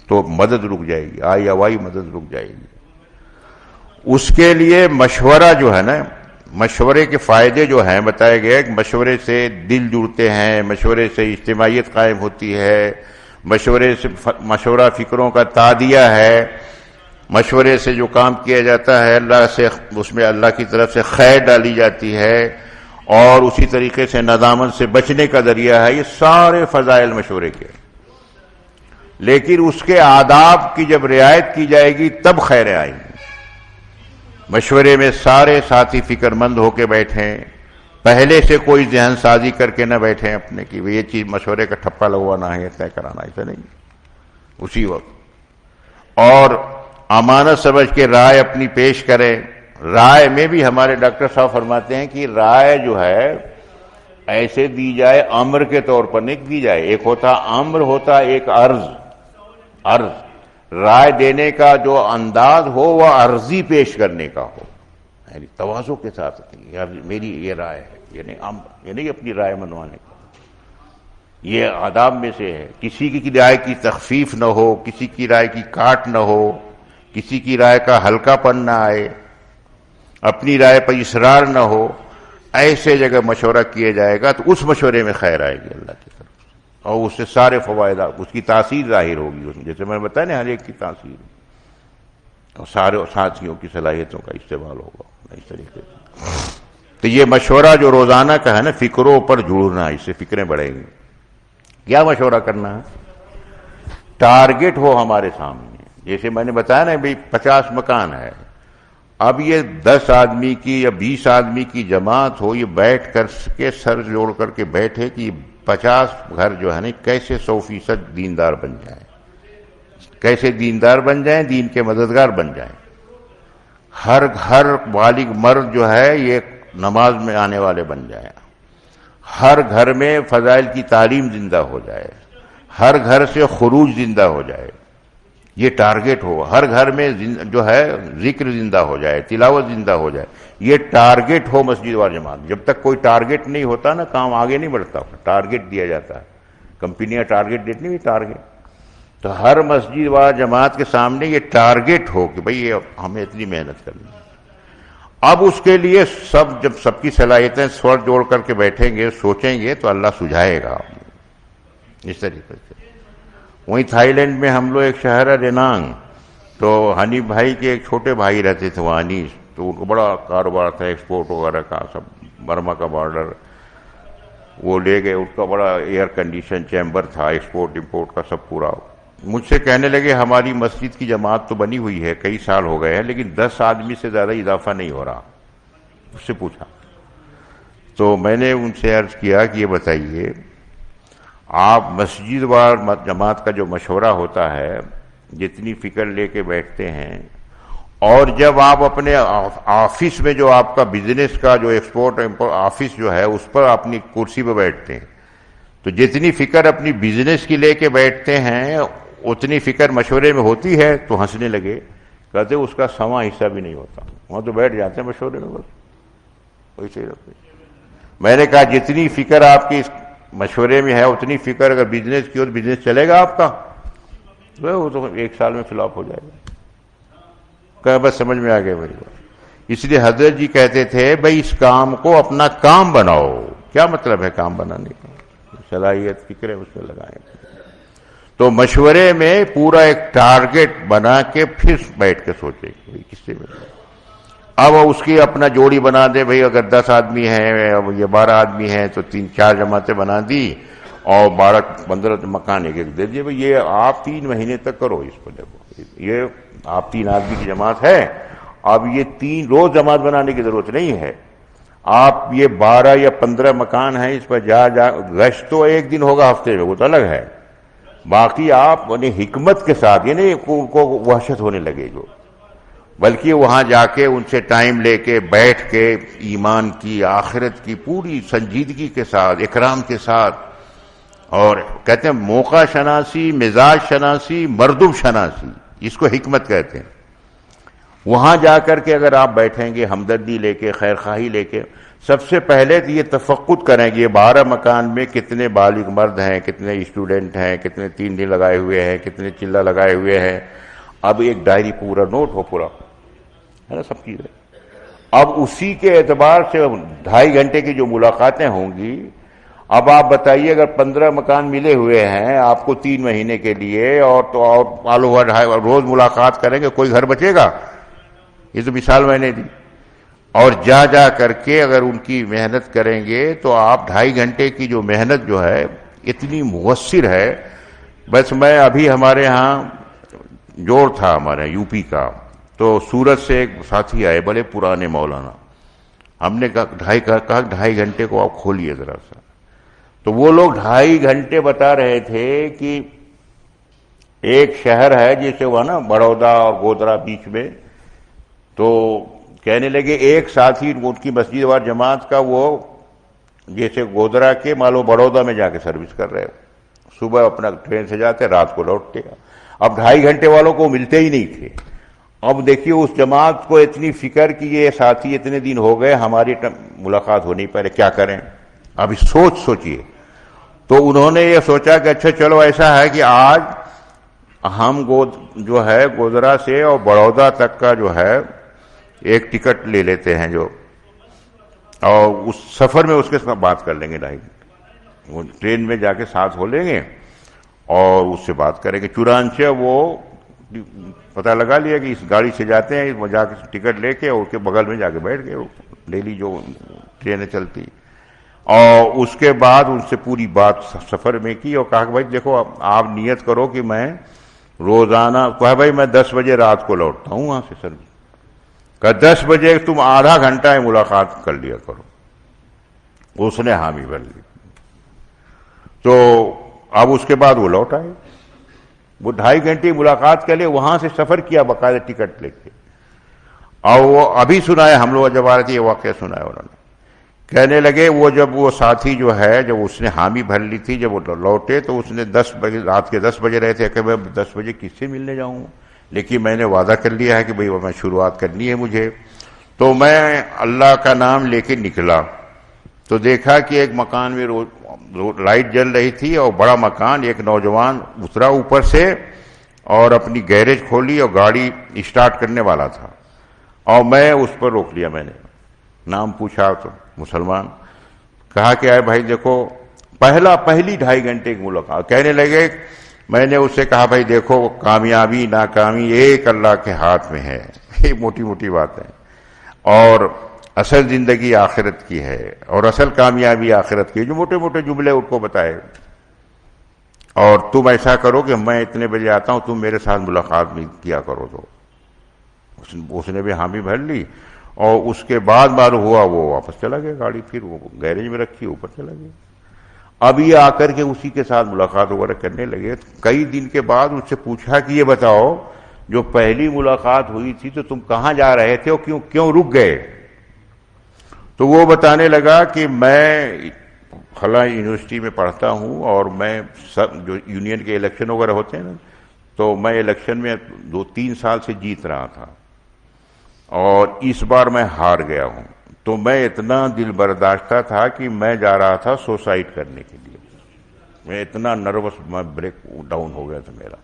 تو مدد رک جائے گی، آئی ہوائی مدد رک جائے گی. اس کے لیے مشورہ جو ہے نا، مشورے کے فائدے جو ہیں بتائے گئے کہ مشورے سے دل جڑتے ہیں، مشورے سے اجتماعیت قائم ہوتی ہے، مشورے سے مشورہ فکروں کا تعدیہ ہے، مشورے سے جو کام کیا جاتا ہے اللہ سے اس میں اللہ کی طرف سے خیر ڈالی جاتی ہے، اور اسی طریقے سے ندامت سے بچنے کا ذریعہ ہے. یہ سارے فضائل مشورے کے. لیکن اس کے آداب کی جب رعایت کی جائے گی تب خیریں آئیں گی. مشورے میں سارے ساتھی فکر مند ہو کے بیٹھیں، پہلے سے کوئی ذہن سازی کر کے نہ بیٹھیں اپنے کی یہ چیز مشورے کا ٹھپا لگوانا ہے، طے کرانا، ایسا نہیں. اسی وقت اور امانت سمجھ کے رائے اپنی پیش کریں. رائے میں بھی ہمارے ڈاکٹر صاحب فرماتے ہیں کہ رائے جو ہے ایسے دی جائے امر کے طور پر نہیں دی جائے. ایک ہوتا امر، ہوتا ایک عرض. رائے دینے کا جو انداز ہو وہ عرضی پیش کرنے کا ہو، یعنی تواضع کے ساتھ میری یہ رائے ہے، یہ نہیں اپنی رائے منوانے کا. یہ آداب میں سے ہے. کسی کی رائے کی تخفیف نہ ہو، کسی کی رائے کی کاٹ نہ ہو، کسی کی رائے کا ہلکا پن نہ آئے، اپنی رائے پر اصرار نہ ہو. ایسے جگہ مشورہ کیا جائے گا تو اس مشورے میں خیر آئے گی اللہ کی طرف سے، اور اس سے سارے فوائد، اس کی تاثیر ظاہر ہوگی. جیسے میں نے بتایا نا ہر ایک کی تاثیر، اور سارے ساتھیوں کی صلاحیتوں کا استعمال ہوگا اس طریقے سے. تو یہ مشورہ جو روزانہ کا ہے نا، فکروں پر جڑنا، اس سے فکریں بڑھیں گی. کیا مشورہ کرنا ہے؟ ٹارگٹ ہو ہمارے سامنے. جیسے میں نے بتایا نا بھئی 50 مکان ہے، اب یہ 10 آدمی کی یا 20 آدمی کی جماعت ہو، یہ بیٹھ کر کے سر جوڑ کر کے بیٹھے کہ 50 گھر جو ہے نا کیسے 100% دیندار بن جائیں، کیسے دیندار بن جائیں، دین کے مددگار بن جائیں. ہر بالغ مرد جو ہے یہ نماز میں آنے والے بن جائیں، ہر گھر میں فضائل کی تعلیم زندہ ہو جائے، ہر گھر سے خروج زندہ ہو جائے. یہ ٹارگٹ ہو. ہر گھر میں جو ہے ذکر زندہ ہو جائے، تلاوت زندہ ہو جائے. یہ ٹارگٹ ہو مسجد وال جماعت. جب تک کوئی ٹارگٹ نہیں ہوتا نا کام آگے نہیں بڑھتا. ٹارگٹ دیا جاتا ہے، کمپنیاں ٹارگٹ دیتی نہیں، ٹارگٹ. تو ہر مسجد وال جماعت کے سامنے یہ ٹارگٹ ہو کہ بھئی یہ ہمیں اتنی محنت کرنی ہے. اب اس کے لیے جب سب کی صلاحیتیں سور جوڑ کر کے بیٹھیں گے، سوچیں گے تو اللہ سجھائے گا اس طریقے سے. وہیں تھائی لینڈ میں ہم لوگ ایک شہر ہے رینانگ، تو حنیف بھائی کے ایک چھوٹے بھائی رہتے تھے وہاں، انیس. تو ان کو بڑا کاروبار تھا ایکسپورٹ وغیرہ کا، سب برما کا بارڈر وہ لے گئے. ان کا بڑا ایئر کنڈیشن چیمبر تھا، ایکسپورٹ امپورٹ کا سب پورا. مجھ سے کہنے لگے ہماری مسجد کی جماعت تو بنی ہوئی ہے، کئی سال ہو گئے ہیں، لیکن 10 آدمی سے زیادہ اضافہ نہیں ہو رہا. اس سے پوچھا تو میں نے ان سے عرض کیا کہ یہ بتائیے آپ مسجد وار جماعت کا جو مشورہ ہوتا ہے، جتنی فکر لے کے بیٹھتے ہیں، اور جب آپ اپنے آفس میں جو آپ کا بزنس کا جو ایکسپورٹ آفس جو ہے اس پر اپنی کرسی پہ بیٹھتے ہیں، تو جتنی فکر اپنی بزنس کی لے کے بیٹھتے ہیں اتنی فکر مشورے میں ہوتی ہے. تو ہنسنے لگے، کہتے اس کا سواں حصہ بھی نہیں ہوتا. وہاں تو بیٹھ جاتے ہیں مشورے میں بس ویسے ہی رکھتے. میں نے کہا جتنی فکر آپ کی مشورے میں ہے اتنی فکر اگر بزنس کی ہو تو بزنس چلے گا آپ کا؟ وہ تو 1 سال میں فلاپ ہو جائے گا. کہ بس سمجھ میں آ گیا میری بات. اس لیے حضرت جی کہتے تھے بھائی اس کام کو اپنا کام بناؤ. کیا مطلب ہے کام بنانے کا؟ صلاحیت فکریں اس پہ لگائیں. تو مشورے میں پورا ایک ٹارگٹ بنا کے پھر بیٹھ کے سوچے کہ کس سے ملے. اب اس کی اپنا جوڑی بنا دے بھئی، اگر 10 آدمی ہیں، اب یہ 12 آدمی ہیں تو 3-4 جماعتیں بنا دی اور 12-15 مکان ایک دے دیے. بھئی یہ آپ 3 مہینے تک کرو اس کو. دیکھو یہ آپ 3 آدمی کی جماعت ہے، اب یہ 3 روز جماعت بنانے کی ضرورت نہیں ہے. آپ یہ 12 یا 15 مکان ہیں، اس پر جا گشت تو 1 دن ہوگا ہفتے میں، وہ تو الگ ہے، باقی آپ حکمت کے ساتھ، یعنی ان کو وحشت ہونے لگے جو، بلکہ وہاں جا کے ان سے ٹائم لے کے بیٹھ کے ایمان کی، آخرت کی پوری سنجیدگی کے ساتھ، اکرام کے ساتھ، اور کہتے ہیں موقع شناسی، مزاج شناسی، مردم شناسی، اس کو حکمت کہتے ہیں۔ وہاں جا کر کے اگر آپ بیٹھیں گے ہمدردی لے کے، خیر خواہی لے کے، سب سے پہلے تو یہ تفقد کریں گے یہ 12 مکان میں کتنے بالغ مرد ہیں، کتنے اسٹوڈنٹ ہیں، کتنے 3 دن لگائے ہوئے ہیں، کتنے چلہ لگائے ہوئے ہیں۔ اب ایک ڈائری پورا نوٹ ہو، پورا ہے نا، سب چیزیں۔ اب اسی کے اعتبار سے 2.5 گھنٹے کی جو ملاقاتیں ہوں گی، اب آپ بتائیے اگر 15 مکان ملے ہوئے ہیں آپ کو 3 مہینے کے لیے، اور تو اور روز ملاقات کریں گے، کوئی گھر بچے گا؟ یہ تو مثال میں نے دی۔ اور جا جا کر کے اگر ان کی محنت کریں گے تو آپ 2.5 گھنٹے کی جو محنت جو ہے اتنی مؤثر ہے۔ بس میں ابھی ہمارے ہاں جوڑ تھا ہمارے یو پی کا، تو سورت سے ایک ساتھی آئے، بڑے پرانے مولانا، ہم نے کہا 2.5 گھنٹے کو آپ کھولیے ذرا سا، تو وہ لوگ 2.5 گھنٹے بتا رہے تھے کہ ایک شہر ہے جیسے وہ نا بڑودہ اور گودرا بیچ میں، تو کہنے لگے ایک ساتھی ان کی مسجد وار جماعت کا، وہ جیسے گودرا کے مالو بڑودہ میں جا کے سروس کر رہے، صبح اپنا ٹرین سے جاتے، رات کو لوٹتے۔ اب 2.5 گھنٹے والوں کو ملتے ہی نہیں تھے۔ اب دیکھیے اس جماعت کو اتنی فکر کہ یہ ساتھی اتنے دن ہو گئے ہماری ملاقات ہو نہیں پا رہی، کیا کریں؟ اب سوچیے۔ تو انہوں نے یہ سوچا کہ اچھا چلو ایسا ہے کہ آج ہم جو ہے گودرا سے اور بڑودہ تک کا جو ہے ایک ٹکٹ لے لیتے ہیں جو، اور اس سفر میں اس کے ساتھ بات کر لیں گے 2.5 گھنٹے، وہ ٹرین میں جا کے ساتھ ہو لیں گے اور اس سے بات کریں گے۔ چنانچہ وہ پتہ لگا لیا کہ اس گاڑی سے جاتے ہیں، وہ جا کے ٹکٹ لے کے اور اس کے بغل میں جا کے بیٹھ گئے، ڈیلی جو ٹرینیں چلتی، اور اس کے بعد ان سے پوری بات سفر میں کی اور کہا کہ بھائی دیکھو آپ نیت کرو کہ میں روزانہ، کہا بھائی میں 10 بجے رات کو لوٹتا ہوں وہاں سے، سر کہ 10 بجے تم آدھا گھنٹہ ملاقات کر لیا کرو۔ اس نے حامی بھر لی۔ تو اب اس کے بعد وہ لوٹ آئے، وہ 2.5 گھنٹے ملاقات کے لیے وہاں سے سفر کیا باقاعدہ ٹکٹ لے کے، اور وہ ابھی سنایا، ہم لوگ جب آ رہے تھے یہ واقعہ سنایا انہوں نے، کہنے لگے وہ جب وہ ساتھی جو ہے جب اس نے حامی بھر لی تھی، جب وہ لوٹے تو اس نے 10 بجے، رات کے 10 بجے رہے تھے کہ میں 10 بجے کس سے ملنے جاؤں، لیکن میں نے وعدہ کر لیا ہے کہ بھئی میں شروعات کرنی ہے مجھے۔ تو میں اللہ کا نام لے کے نکلا تو دیکھا کہ ایک مکان میں لائٹ جل رہی تھی، اور بڑا مکان، ایک نوجوان اترا اوپر سے اور اپنی گیریج کھولی اور گاڑی اسٹارٹ کرنے والا تھا، اور میں اس پر روک لیا، میں نے نام پوچھا تو مسلمان، کہا کہ اے بھائی دیکھو پہلی 2.5 گھنٹے کی ملاقات، کہنے لگے، میں نے اس سے کہا بھائی دیکھو کامیابی ناکامی ایک اللہ کے ہاتھ میں ہے، یہ موٹی موٹی بات ہے، اور اصل زندگی آخرت کی ہے، اور اصل کامیابی آخرت کی، جو موٹے موٹے جملے ان کو بتائے، اور تم ایسا کرو کہ میں اتنے بجے آتا ہوں، تم میرے ساتھ ملاقات بھی کیا کرو۔ تو اس نے بھی حامی بھر لی، اور اس کے بعد معلوم ہوا وہ واپس چلا گیا، گاڑی پھر وہ گیریج میں رکھی اوپر چلا گیا۔ اب یہ آ کر کے اسی کے ساتھ ملاقات وغیرہ کرنے لگے۔ کئی دن کے بعد ان سے پوچھا کہ یہ بتاؤ جو پہلی ملاقات ہوئی تھی تو تم کہاں جا رہے تھے اور کیوں رک گئے؟ تو وہ بتانے لگا کہ میں فلاں یونیورسٹی میں پڑھتا ہوں، اور میں جو یونین کے الیکشن وغیرہ ہوتے ہیں نا، تو میں الیکشن میں 2-3 سال سے جیت رہا تھا، اور اس بار میں ہار گیا ہوں، تو میں اتنا دل برداشتہ تھا کہ میں جا رہا تھا سوسائڈ کرنے کے لیے، میں اتنا نروس، میں بریک ڈاؤن ہو گیا تھا میرا۔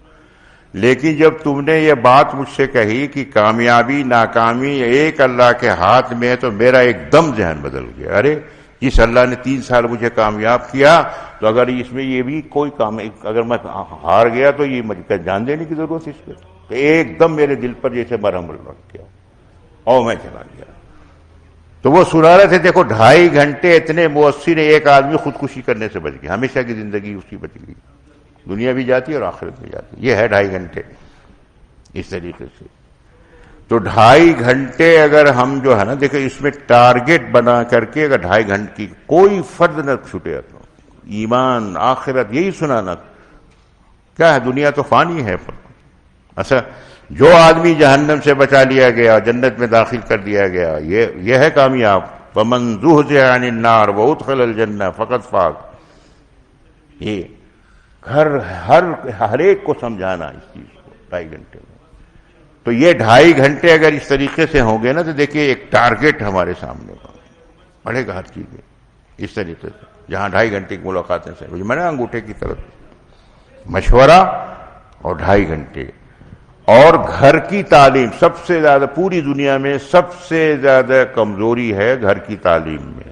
لیکن جب تم نے یہ بات مجھ سے کہی کہ کامیابی ناکامی ایک اللہ کے ہاتھ میں ہے، تو میرا ایک دم ذہن بدل گیا۔ ارے جس اللہ نے 3 سال مجھے کامیاب کیا، تو اگر اس میں یہ بھی کوئی کام، اگر میں ہار گیا تو یہ مجھے جان دینے کی ضرورت ہے اس پہ، تو ایک دم میرے دل پر جیسے مرہم لگ گیا اور میں چلا گیا۔ تو وہ سنا رہے تھے دیکھو 2.5 گھنٹے اتنے مؤثر، ایک آدمی خودکشی کرنے سے بچ گیا، ہمیشہ کی زندگی اس کی بچ گئی، دنیا بھی جاتی اور آخرت بھی جاتی۔ یہ ہے 2.5 گھنٹے اس طریقے سے۔ تو 2.5 گھنٹے اگر ہم جو ہے نا دیکھیں، اس میں ٹارگٹ بنا کر کے اگر 2.5 گھنٹے کی کوئی فرد نہ چھوٹے، تو ایمان آخرت یہی سنانا، کیا ہے؟ دنیا تو فانی ہے. اچھا، جو آدمی جہنم سے بچا لیا گیا، جنت میں داخل کر دیا گیا، یہ ہے کامیاب. فَمَنْ زُحْزِحَ عَنِ النَّارِ وَأُدْخِلَ الْجَنَّةَ فَقَدْ فَازَ. یہ ہر ایک کو سمجھانا اس چیز کو 2.5 گھنٹے میں. تو یہ 2.5 گھنٹے اگر اس طریقے سے ہوں گے نا تو دیکھیے ایک ٹارگٹ ہمارے سامنے پڑے گا ہر چیز میں. اس طریقے سے جہاں 2.5 گھنٹے کی ملاقاتیں سے میں نے انگوٹھے کی طرف مشورہ اور 2.5 گھنٹے. اور گھر کی تعلیم سب سے زیادہ، پوری دنیا میں سب سے زیادہ کمزوری ہے گھر کی تعلیم میں.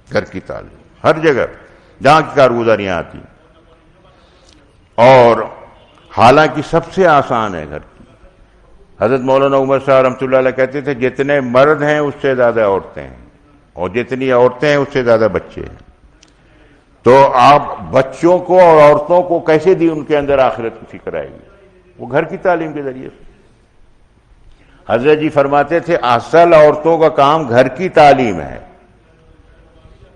گھر کی تعلیم ہر جگہ جہاں کی کارگزاریاں آتی، اور حالانکہ سب سے آسان ہے گھر کی. حضرت مولانا عمر صاحب رحمۃ اللہ علیہ کہتے تھے جتنے مرد ہیں اس سے زیادہ عورتیں ہیں، اور جتنی عورتیں ہیں اس سے زیادہ بچے ہیں. تو آپ بچوں کو اور عورتوں کو کیسے دی ان کے اندر آخرت کی فکر آئے گی؟ وہ گھر کی تعلیم کے ذریعے سے. حضرت جی فرماتے تھے اصل عورتوں کا کام گھر کی تعلیم ہے،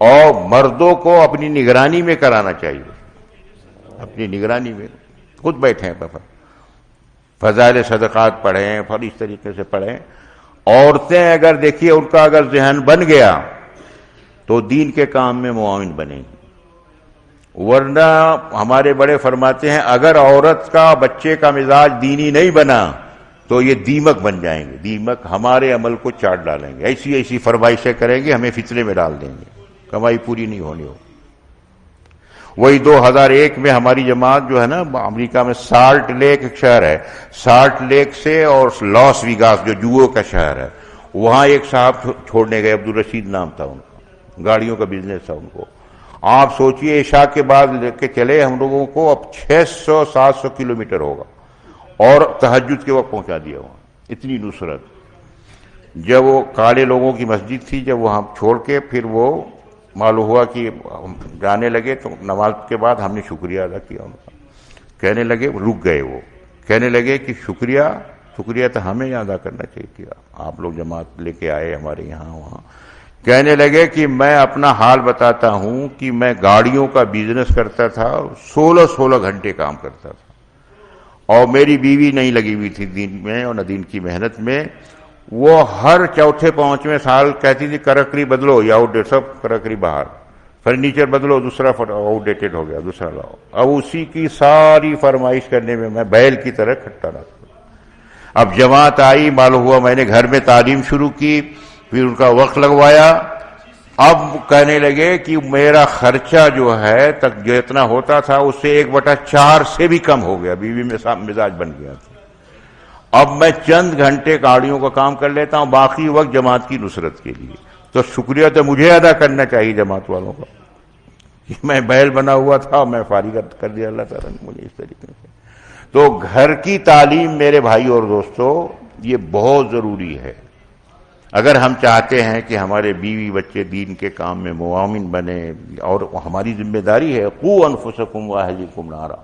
اور مردوں کو اپنی نگرانی میں کرانا چاہیے. اپنی نگرانی میں خود بیٹھیں، فضائل صدقات پڑھیں، پھر اس طریقے سے پڑھیں. عورتیں اگر دیکھیے ان کا اگر ذہن بن گیا تو دین کے کام میں معاون بنے گی. ورنہ ہمارے بڑے فرماتے ہیں اگر عورت کا بچے کا مزاج دینی نہیں بنا تو یہ دیمک بن جائیں گے. دیمک ہمارے عمل کو چاٹ ڈالیں گے، ایسی ایسی فرمائشیں کریں گے، ہمیں فتنے میں ڈال دیں گے، کمائی پوری نہیں ہونی ہو. وہی 2001 میں ہماری جماعت جو ہے نا، امریکہ میں سالٹ لیک ایک شہر ہے، سالٹ لیک سے اور لاس ویگاس جو جوؤ کا شہر ہے، وہاں ایک صاحب چھوڑنے گئے، عبدالرشید نام تھا ان کا، گاڑیوں کا بزنس تھا ان کو. آپ سوچئے عشاء کے بعد لے کے چلے ہم لوگوں کو، اب 600-700 کلومیٹر ہوگا، اور تہجد کے وقت پہنچا دیا وہاں. اتنی نصرت. جب وہ کالے لوگوں کی مسجد تھی، جب وہاں چھوڑ کے پھر وہ معلوم ہوا کہ جانے لگے تو نماز کے بعد ہم نے شکریہ ادا کیا ان کا. کہنے لگے، رک گئے وہ، کہنے لگے کہ شکریہ تو ہمیں ادا کرنا چاہیے تھا، آپ لوگ جماعت لے کے آئے ہمارے یہاں وہاں. کہنے لگے کہ میں اپنا حال بتاتا ہوں کہ میں گاڑیوں کا بزنس کرتا تھا، 16 گھنٹے کام کرتا تھا، اور میری بیوی نہیں لگی ہوئی تھی دین میں اور نہ دین کی محنت میں. وہ ہر چوتھے پانچویں سال کہتی تھی کرکری بدلو یا آؤٹ ڈیٹ، سب کرکری باہر، فرنیچر بدلو، دوسرا آؤٹ ڈیٹڈ ہو گیا، دوسرا لاؤ. اب اسی کی ساری فرمائش کرنے میں میں بیل کی طرح کھٹا رہا. اب جماعت آئی، معلوم ہوا میں نے گھر میں تعلیم شروع کی، پھر ان کا وقت لگوایا. اب کہنے لگے کہ میرا خرچہ جو ہے تک جو اتنا ہوتا تھا اس سے 1/4 سے بھی کم ہو گیا، بیوی میں مزاج بن گیا تھا. اب میں چند گھنٹے گاڑیوں کا کام کر لیتا ہوں، باقی وقت جماعت کی نصرت کے لیے. تو شکریہ تو مجھے ادا کرنا چاہیے جماعت والوں کا، کہ میں بیل بنا ہوا تھا، میں فارغ کر دیا اللہ تعالیٰ نے مجھے اس طریقے سے. تو گھر کی تعلیم میرے بھائی اور دوستو یہ بہت ضروری ہے. اگر ہم چاہتے ہیں کہ ہمارے بیوی بچے دین کے کام میں معاون بنے، اور ہماری ذمہ داری ہے قوا انفسکم واہلیکم نارا،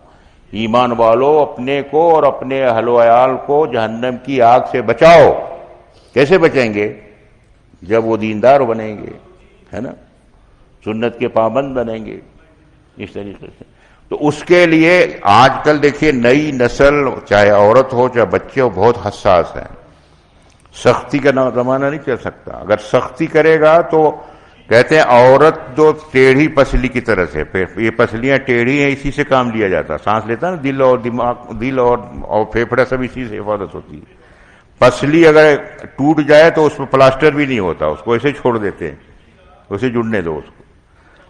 ایمان والو اپنے کو اور اپنے اہل و عیال کو جہنم کی آگ سے بچاؤ. کیسے بچیں گے؟ جب وہ دیندار بنیں گے، ہے نا، سنت کے پابند بنیں گے اس طریقے سے. تو اس کے لیے آج کل دیکھیے نئی نسل، چاہے عورت ہو چاہے بچے ہو، بہت حساس ہیں. سختی کا زمانہ نہیں چل سکتا. اگر سختی کرے گا تو کہتے ہیں عورت جو ٹیڑھی پسلی کی طرح سے، یہ پسلیاں ٹیڑھی ہیں، اسی سے کام لیا جاتا، سانس لیتا ہے نا، دل اور دماغ، دل اور پھیپھڑا سب اسی سے حفاظت ہوتی ہے. پسلی اگر ٹوٹ جائے تو اس میں پلاسٹر بھی نہیں ہوتا، اس کو ایسے چھوڑ دیتے ہیں، اسے جڑنے دو اس کو.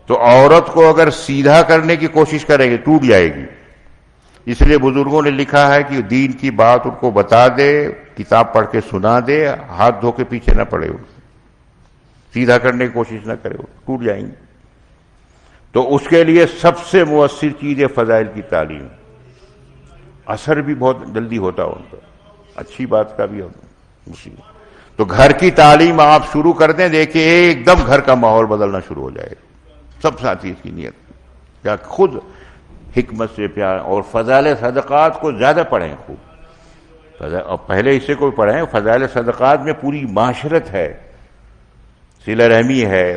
تو عورت کو اگر سیدھا کرنے کی کوشش کریں گے ٹوٹ جائے گی. اس لیے بزرگوں نے لکھا ہے کہ دین کی بات ان کو بتا دے، کتاب پڑھ کے سنا دے، ہاتھ دھو کے پیچھے نہ پڑے، سیدھا کرنے کی کوشش نہ کرے، ٹوٹ جائیں گے. تو اس کے لیے سب سے مؤثر چیز ہے فضائل کی تعلیم. اثر بھی بہت جلدی ہوتا ہے ان پر، اچھی بات کا بھی ہوتا. تو گھر کی تعلیم آپ شروع کر دیں، دیکھیں ایک دم گھر کا ماحول بدلنا شروع ہو جائے. سب ساتھی اس کی نیت کیا خود حکمت سے پیار، اور فضائل صدقات کو زیادہ پڑھیں خوب. اور پہلے اسے کوئی پڑھیں، فضائل صدقات میں پوری معاشرت ہے، صلہ رحمی ہے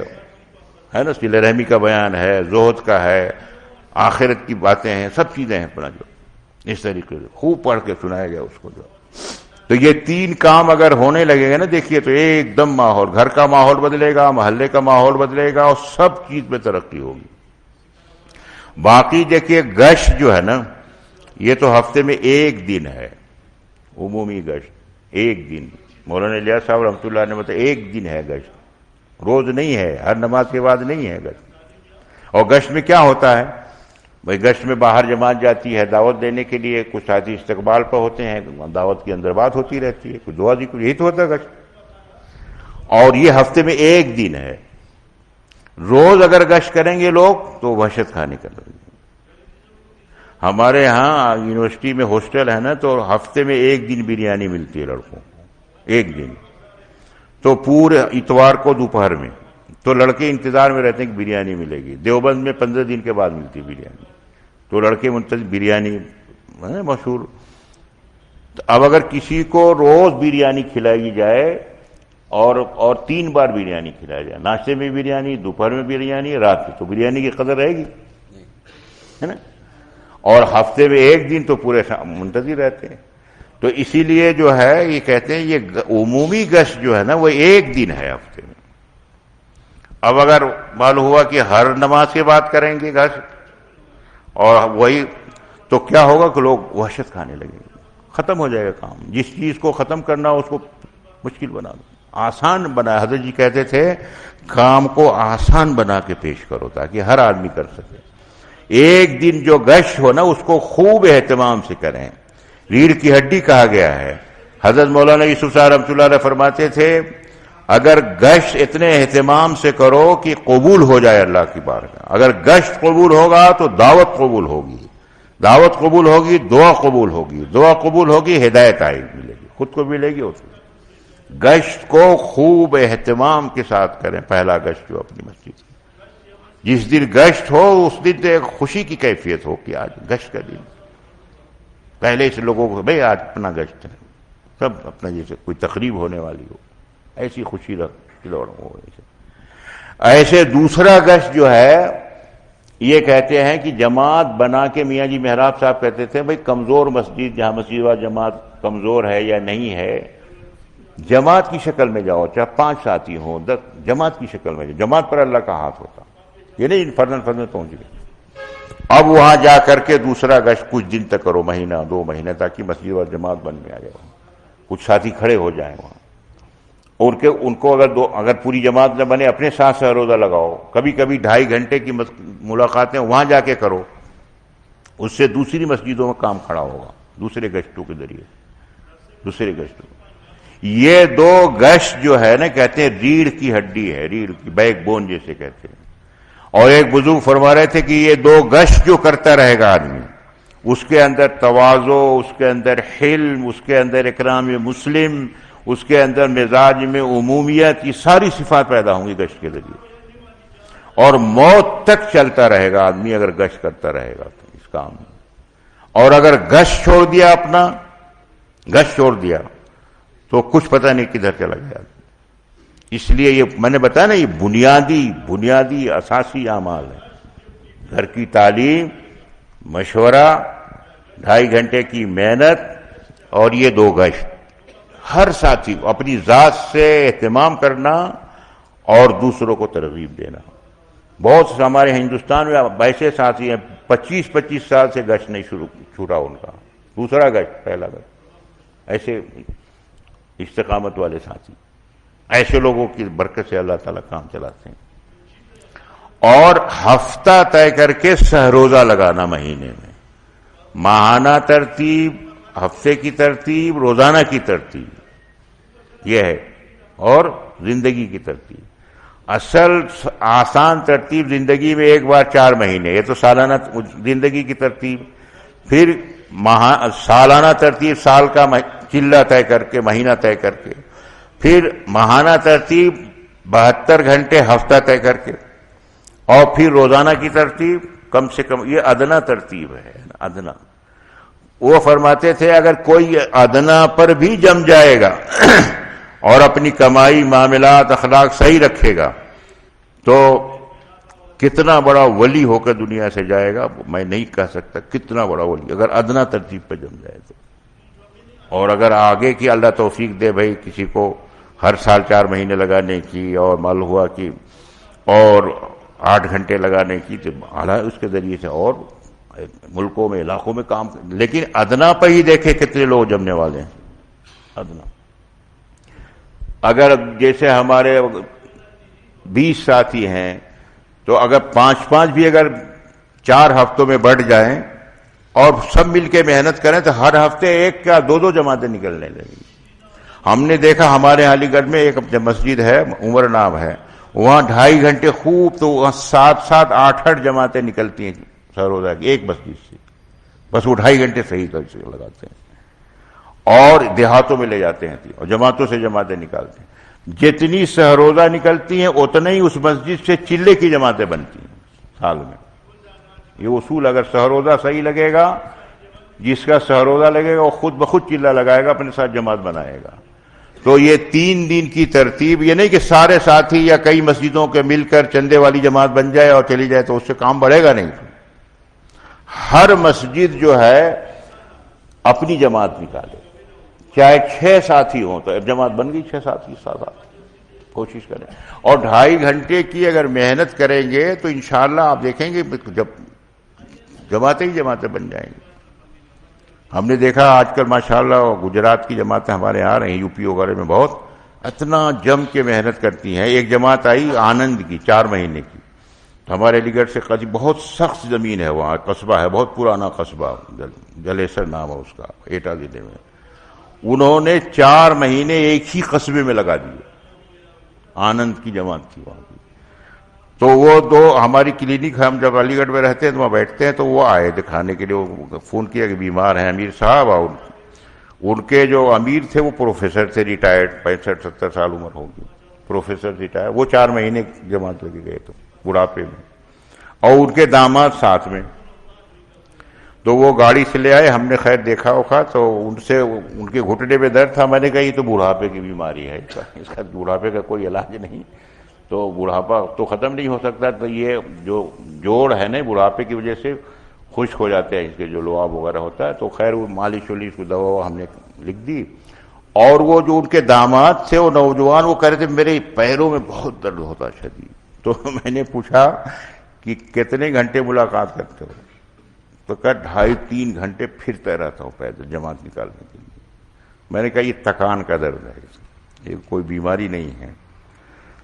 نا، صلہ رحمی کا بیان ہے، زہد کا ہے، آخرت کی باتیں ہیں، سب چیزیں ہیں اپنا جو. اس طریقے سے خوب پڑھ کے سنایا گیا اس کو جو. تو یہ تین کام اگر ہونے لگے گا نا دیکھیے تو ایک دم ماحول، گھر کا ماحول بدلے گا، محلے کا ماحول بدلے گا، اور سب چیز میں ترقی ہوگی. باقی دیکھیے گشت جو ہے نا یہ تو ہفتے میں ایک دن ہے، عمومی گشت ایک دن. مولانا الیاس صاحب رحمۃ اللہ نے بتایا ایک دن ہے گشت، روز نہیں ہے، ہر نماز کے بعد نہیں ہے گشت. اور گشت میں کیا ہوتا ہے بھائی؟ گشت میں باہر جماعت جاتی ہے دعوت دینے کے لیے، کچھ ساتھی استقبال پر ہوتے ہیں، دعوت کے اندر بات ہوتی رہتی ہے، کچھ دعا ذکر، یہی تو ہوتا ہے گشت. اور یہ ہفتے میں ایک دن ہے. روز اگر گشت کریں گے لوگ تو وحشت کھانے کا لگے. ہمارے ہاں یونیورسٹی میں ہاسٹل ہے نا، تو ہفتے میں ایک دن بریانی ملتی ہے لڑکوں کو، ایک دن. تو پورے اتوار کو دوپہر میں تو لڑکے انتظار میں رہتے ہیں کہ بریانی ملے گی. دیوبند میں 15 دن کے بعد ملتی بریانی، تو لڑکے منتظر بریانی مشہور. اب اگر کسی کو روز بریانی کھلائی جائے اور 3 بار بریانی کھلایا جائے، ناشتے میں بریانی، دوپہر میں بریانی، رات میں، تو بریانی کی قدر رہے گی ہے نا. اور ہفتے میں ایک دن تو پورے منتظر رہتے ہیں. تو اسی لیے جو ہے یہ کہتے ہیں یہ عمومی گشت جو ہے نا وہ ایک دن ہے ہفتے میں. اب اگر معلوم ہوا کہ ہر نماز کے بعد کریں گے گشت اور وہی، تو کیا ہوگا کہ لوگ وحشت کھانے لگیں گے، ختم ہو جائے گا کام. جس چیز کو ختم کرنا اس کو مشکل بنا دو، آسان بنا. حضرت جی کہتے تھے کام کو آسان بنا کے پیش کرو تاکہ ہر آدمی کر سکے. ایک دن جو گشت ہو نا اس کو خوب اہتمام سے کریں. ریڑھ کی ہڈی کہا گیا ہے. حضرت مولانا یوسف صاحب رحمۃ اللہ علیہ فرماتے تھے اگر گشت اتنے اہتمام سے کرو کہ قبول ہو جائے اللہ کی بارگاہ. اگر گشت قبول ہوگا تو دعوت قبول ہوگی، دعوت قبول ہوگی دعا قبول ہوگی، دعا قبول ہوگی ہدایت آئے ملے گی، خود کو ملے گی اس کو. گشت کو خوب اہتمام کے ساتھ کریں. پہلا گشت جو اپنی مسجد، جس دن گشت ہو اس دن تو ایک خوشی کی کیفیت ہو کہ آج گشت کا دن. پہلے سے لوگوں کو بھئی آج اپنا گشت ہے، سب اپنا جیسے کوئی تقریب ہونے والی ہو ایسی خوشی رکھ ہو. ایسے دوسرا گشت جو ہے یہ کہتے ہیں کہ جماعت بنا کے، میاں جی محراب صاحب کہتے تھے بھئی کمزور مسجد، جہاں مسجد و جماعت کمزور ہے یا نہیں ہے، جماعت کی شکل میں جاؤ، چاہے 5 ساتھی ہوں 10، جماعت کی شکل میں جاؤ. جماعت پر اللہ کا ہاتھ ہوتا، یہ نہیں فردن پہنچ گئے. اب وہاں جا کر کے دوسرا گشت کچھ دن تک کرو، مہینہ 2 مہینے، تاکہ مسجد و جماعت بن میں آ جائے. کچھ ساتھی کھڑے ہو جائیں وہاں، ان کو اگر پوری جماعت نہ بنے اپنے ساتھ سے روزہ لگاؤ. کبھی کبھی 2.5 گھنٹے کی ملاقاتیں وہاں جا کے کرو. اس سے دوسری مسجدوں میں کام کھڑا ہوگا، دوسرے گشتوں کے ذریعے، دوسرے گشتوں. یہ 2 گشت جو ہے نا کہتے ہیں ریڑھ کی ہڈی ہے، ریڑھ کی بیک بون جیسے کہتے ہیں. اور ایک بزرگ فرما رہے تھے کہ یہ 2 گشت جو کرتا رہے گا آدمی، اس کے اندر تواضع، اس کے اندر حلم، اس کے اندر اکرام مسلم، اس کے اندر مزاج میں عمومیت، یہ ساری صفات پیدا ہوں گی گشت کے ذریعے. اور موت تک چلتا رہے گا آدمی اگر گشت کرتا رہے گا تو اس کام میں. اور اگر گشت چھوڑ دیا، اپنا گشت چھوڑ دیا تو کچھ پتہ نہیں کدھر چلا گیا. اس لیے یہ میں نے بتایا نا، یہ بنیادی اساسی اعمال ہے. گھر کی تعلیم، مشورہ، 2.5 گھنٹے کی محنت، اور یہ 2 گشت. ہر ساتھی کو اپنی ذات سے اہتمام کرنا اور دوسروں کو ترغیب دینا. بہت سے ہمارے ہندوستان میں ایسے ساتھی ہیں 25 سال سے گشت نہیں چھوٹا ان کا، دوسرا گشت پہلا گشت. ایسے استقامت والے ساتھی، ایسے لوگوں کی برکت سے اللہ تعالیٰ کام چلاتے ہیں. اور ہفتہ طے کر کے سہروزہ لگانا مہینے میں، ماہانہ ترتیب، ہفتے کی ترتیب، روزانہ کی ترتیب یہ ہے، اور زندگی کی ترتیب. اصل آسان ترتیب زندگی میں 1 بار 4 مہینے، یہ تو سالانہ زندگی کی ترتیب. پھر سالانہ ترتیب، سال کا چلہ طے کر کے، مہینہ طے کر کے. پھر ماہانہ ترتیب 72 گھنٹے ہفتہ طے کر کے. اور پھر روزانہ کی ترتیب کم سے کم، یہ ادنا ترتیب ہے، ادنا. وہ فرماتے تھے اگر کوئی ادنا پر بھی جم جائے گا اور اپنی کمائی، معاملات، اخلاق صحیح رکھے گا تو کتنا بڑا ولی ہو کر دنیا سے جائے گا میں نہیں کہہ سکتا، کتنا بڑا ولی اگر ادنا ترتیب پہ جم جائے تو. اور اگر آگے کی اللہ توفیق دے بھائی کسی کو ہر سال 4 مہینے لگانے کی، اور معلوم ہوا کہ اور 8 گھنٹے لگانے کی، تو اعلیٰ اس کے ذریعے سے اور ملکوں میں علاقوں میں کام، لیکن ادنا پہ ہی دیکھے کتنے لوگ جمنے والے ہیں. ادنا اگر جیسے ہمارے 20 ساتھی ہیں تو اگر 5 بھی اگر 4 ہفتوں میں بڑھ جائیں اور سب مل کے محنت کریں تو ہر ہفتے 1 یا 2 جماعتیں نکلنے لگیں. ہم نے دیکھا ہمارے علی گڑھ میں ایک مسجد ہے، عمر نام ہے، وہاں 2.5 گھنٹے خوب، تو وہاں 7 8 جماعتیں نکلتی ہیں سر روزہ کی ایک مسجد سے، بس وہ 2.5 گھنٹے صحیح طرح سے لگاتے ہیں اور دیہاتوں میں لے جاتے ہیں اور جماعتوں سے جماعتیں نکالتے ہیں. جتنی سہروزہ نکلتی ہیں اتنا ہی اس مسجد سے چلے کی جماعتیں بنتی ہیں سال میں. یہ اصول اگر سہروزہ صحیح لگے گا، جس کا سہروزہ لگے گا وہ خود بخود چلہ لگائے گا، اپنے ساتھ جماعت بنائے گا. تو یہ 3 دن کی ترتیب، یہ نہیں کہ سارے ساتھی یا کئی مسجدوں کے مل کر چندے والی جماعت بن جائے اور چلی جائے تو اس سے کام بڑھے گا نہیں. ہر مسجد جو ہے اپنی جماعت نکالے، چاہے 6 ساتھی ہوں تو جماعت بن گئی، 6 ساتھی 7 کوشش کریں. اور 2.5 گھنٹے کی اگر محنت کریں گے تو انشاءاللہ آپ دیکھیں گے جب جماعتیں ہی جماعتیں بن جائیں گی. ہم نے دیکھا آج کل ماشاءاللہ قجرات کی جماعتیں ہمارے آ رہی ہیں، یو پی وغیرہ میں بہت اتنا جم کے محنت کرتی ہیں. ایک جماعت آئی آنند کی 4 مہینے کی، ہمارے علی گڑھ سے قریب بہت سخت زمین ہے، وہاں قصبہ ہے، بہت پرانا قصبہ، جلیسر نام ہے اس کا، ایٹا ضلع میں. انہوں نے 4 مہینے ایک ہی قصبے میں لگا دیے. آنند کی جماعت تھی وہاں کی. تو وہ 2 ہماری کلینک، ہم جب علی گڑھ میں رہتے ہیں تو وہاں بیٹھتے ہیں، تو وہ آئے دکھانے کے لیے، فون کیا کہ بیمار ہیں امیر صاحب. اور ان کے جو امیر تھے وہ پروفیسر تھے، ریٹائرڈ، 65-70 سال عمر ہوگی، پروفیسر ریٹائر. وہ 4 مہینے جماعت لگے گئے تو بڑھاپے میں، اور ان کے داماد ساتھ میں. تو وہ گاڑی سے لے آئے، ہم نے خیر دیکھا ہوگا تو ان سے ان کے گھٹنے میں درد تھا. میں نے کہا یہ تو بڑھاپے کی بیماری ہے، اس کا بڑھاپے کا کوئی علاج نہیں، تو بڑھاپا تو ختم نہیں ہو سکتا. تو یہ جو جوڑ ہے نا بڑھاپے کی وجہ سے خشک ہو جاتے ہیں، اس کے جو لعاب وغیرہ ہوتا ہے. تو خیر وہ مالش ولیش کو دوا ہم نے لکھ دی. اور وہ جو ان کے داماد تھے وہ نوجوان، وہ کہہ رہے تھے میرے پیروں میں بہت درد ہوتا شدید. تو میں نے پوچھا کہ کتنے گھنٹے ملاقات کرتے ہو؟ تو کہا 2.5-3 گھنٹے پھرتا رہتا ہوں پیدل جماعت نکالنے کے لیے. میں نے کہا یہ تکان کا درد ہے، یہ کوئی بیماری نہیں ہے.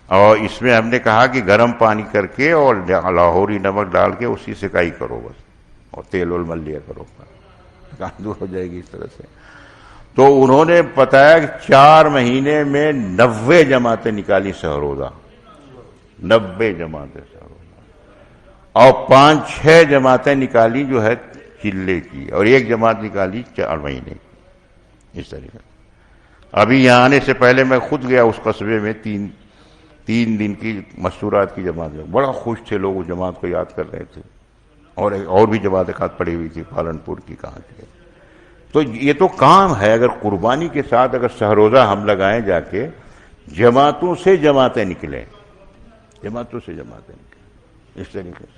اور اس میں ہم نے کہا کہ گرم پانی کر کے اور لاہوری نمک ڈال کے اسی سے کائی کرو بس، اور تیل ویل مل لیا کرو، تکان دور ہو جائے گی اس طرح سے. تو انہوں نے بتایا کہ 4 مہینے میں 90 جماعتیں نکالی سہروزہ، 90 جماعتیں سہروزہ، اور 5-6 جماعتیں نکالی جو ہے چلے کی، اور 1 جماعت نکالی 4 مہینے کی. اس طریقے ابھی یہاں آنے سے پہلے میں خود گیا اس قصبے میں، 3 دن کی مستورات کی جماعت ہے. بڑا خوش تھے لوگ، اس جماعت کو یاد کر رہے تھے. اور بھی جماعتیں خط پڑی ہوئی تھی، پالنپور کی کہاں کی. تو یہ تو کام ہے، اگر قربانی کے ساتھ اگر سہروزہ ہم لگائیں جا کے، جماعتوں سے جماعتیں نکلیں، جماعتوں سے جماعتیں نکلیں. اس طریقے سے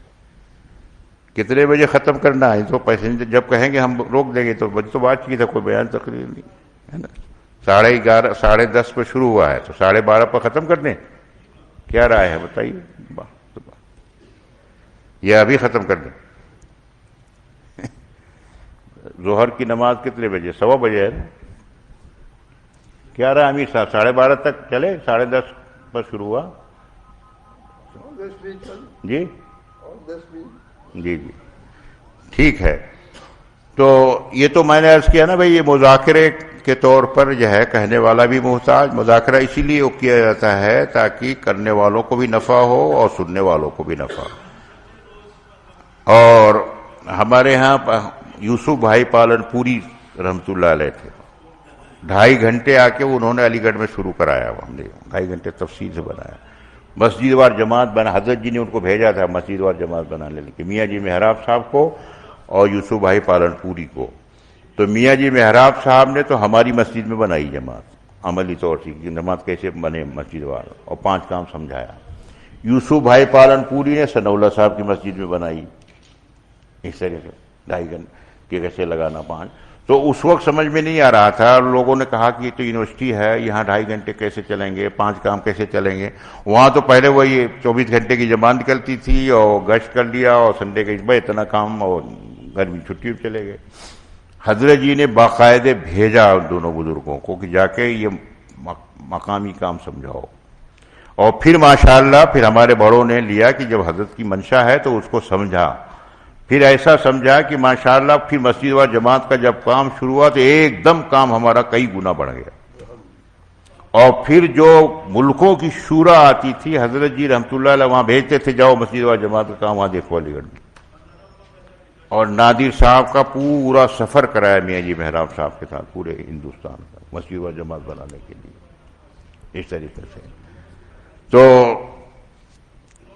کتنے بجے ختم کرنا ہے تو پیسنجر جب کہیں گے ہم روک دیں گے. تو بجے تو بات کی تھا، کوئی بیان تقریر نہیں ہے نا. 11:30 10:30 پہ شروع ہوا ہے تو 12:30 پہ ختم کر دیں. کیا رائے ہے بتائیے؟ یہ ابھی ختم کر دیں. ظہر کی نماز کتنے بجے؟ 1:15 بجے ہے نا. کیا رہا امیر صاحب؟ 12:30 تک چلے؟ 10:30 پر شروع ہوا. جی جی جی ٹھیک ہے. تو یہ تو میں نے عرض کیا نا بھائی، یہ مذاکرے کے طور پر جو ہے کہنے والا بھی محتاج. مذاکرہ اسی لیے کیا جاتا ہے تاکہ کرنے والوں کو بھی نفع ہو اور سننے والوں کو بھی نفع ہو. اور ہمارے ہاں یوسف بھائی پالن پوری رحمت اللہ علیہ تھے. 2.5 گھنٹے آ کے انہوں نے علی گڑھ میں شروع کرایا. ہم نے 2.5 گھنٹے تفصیل سے بنایا. مسجد وار جماعت بنا، حضرت جی نے ان کو بھیجا تھا مسجد وار جماعت بنانے کے، میاں جی محراب صاحب کو اور یوسف بھائی پالن پوری کو. تو میاں جی محراب صاحب نے تو ہماری مسجد میں بنائی جماعت، عملی طور سے جماعت کیسے بنے مسجد وار، اور 5 کام سمجھایا. یوسف بھائی پالن پوری نے سنولہ صاحب کی مسجد میں بنائی اس طرح سے 2.5 گھنٹے کیسے لگانا 5. تو اس وقت سمجھ میں نہیں آ رہا تھا، لوگوں نے کہا کہ یہ تو یونیورسٹی ہے، یہاں 2.5 گھنٹے کیسے چلیں گے، 5 کام کیسے چلیں گے. وہاں تو پہلے وہی 24 گھنٹے کی جماعت نکلتی تھی اور گشت کر لیا اور سنڈے کے صبح اتنا کام اور گرمی چھٹی چلے گئے. حضرت جی نے باقاعدے بھیجا ان دونوں بزرگوں کو کہ جا کے یہ مقامی کام سمجھاؤ. اور پھر ماشاءاللہ پھر ہمارے بڑوں نے لیا کہ جب حضرت کی منشا ہے تو اس کو سمجھا، پھر ایسا سمجھا کہ ماشاءاللہ پھر مسجد و جماعت کا جب کام شروع ہوا تو ایک دم کام ہمارا کئی گنا بڑھ گیا. اور پھر جو ملکوں کی شورا آتی تھی حضرت جی رحمۃ اللہ علیہ وہاں بھیجتے تھے، جاؤ مسجد و جماعت کا کام وہاں دیکھو علی گڑھ میں. اور نادر صاحب کا پورا سفر کرایا میاں جی محراب صاحب کے ساتھ پورے ہندوستان کا مسجد و جماعت بنانے کے لیے اس طریقے سے. تو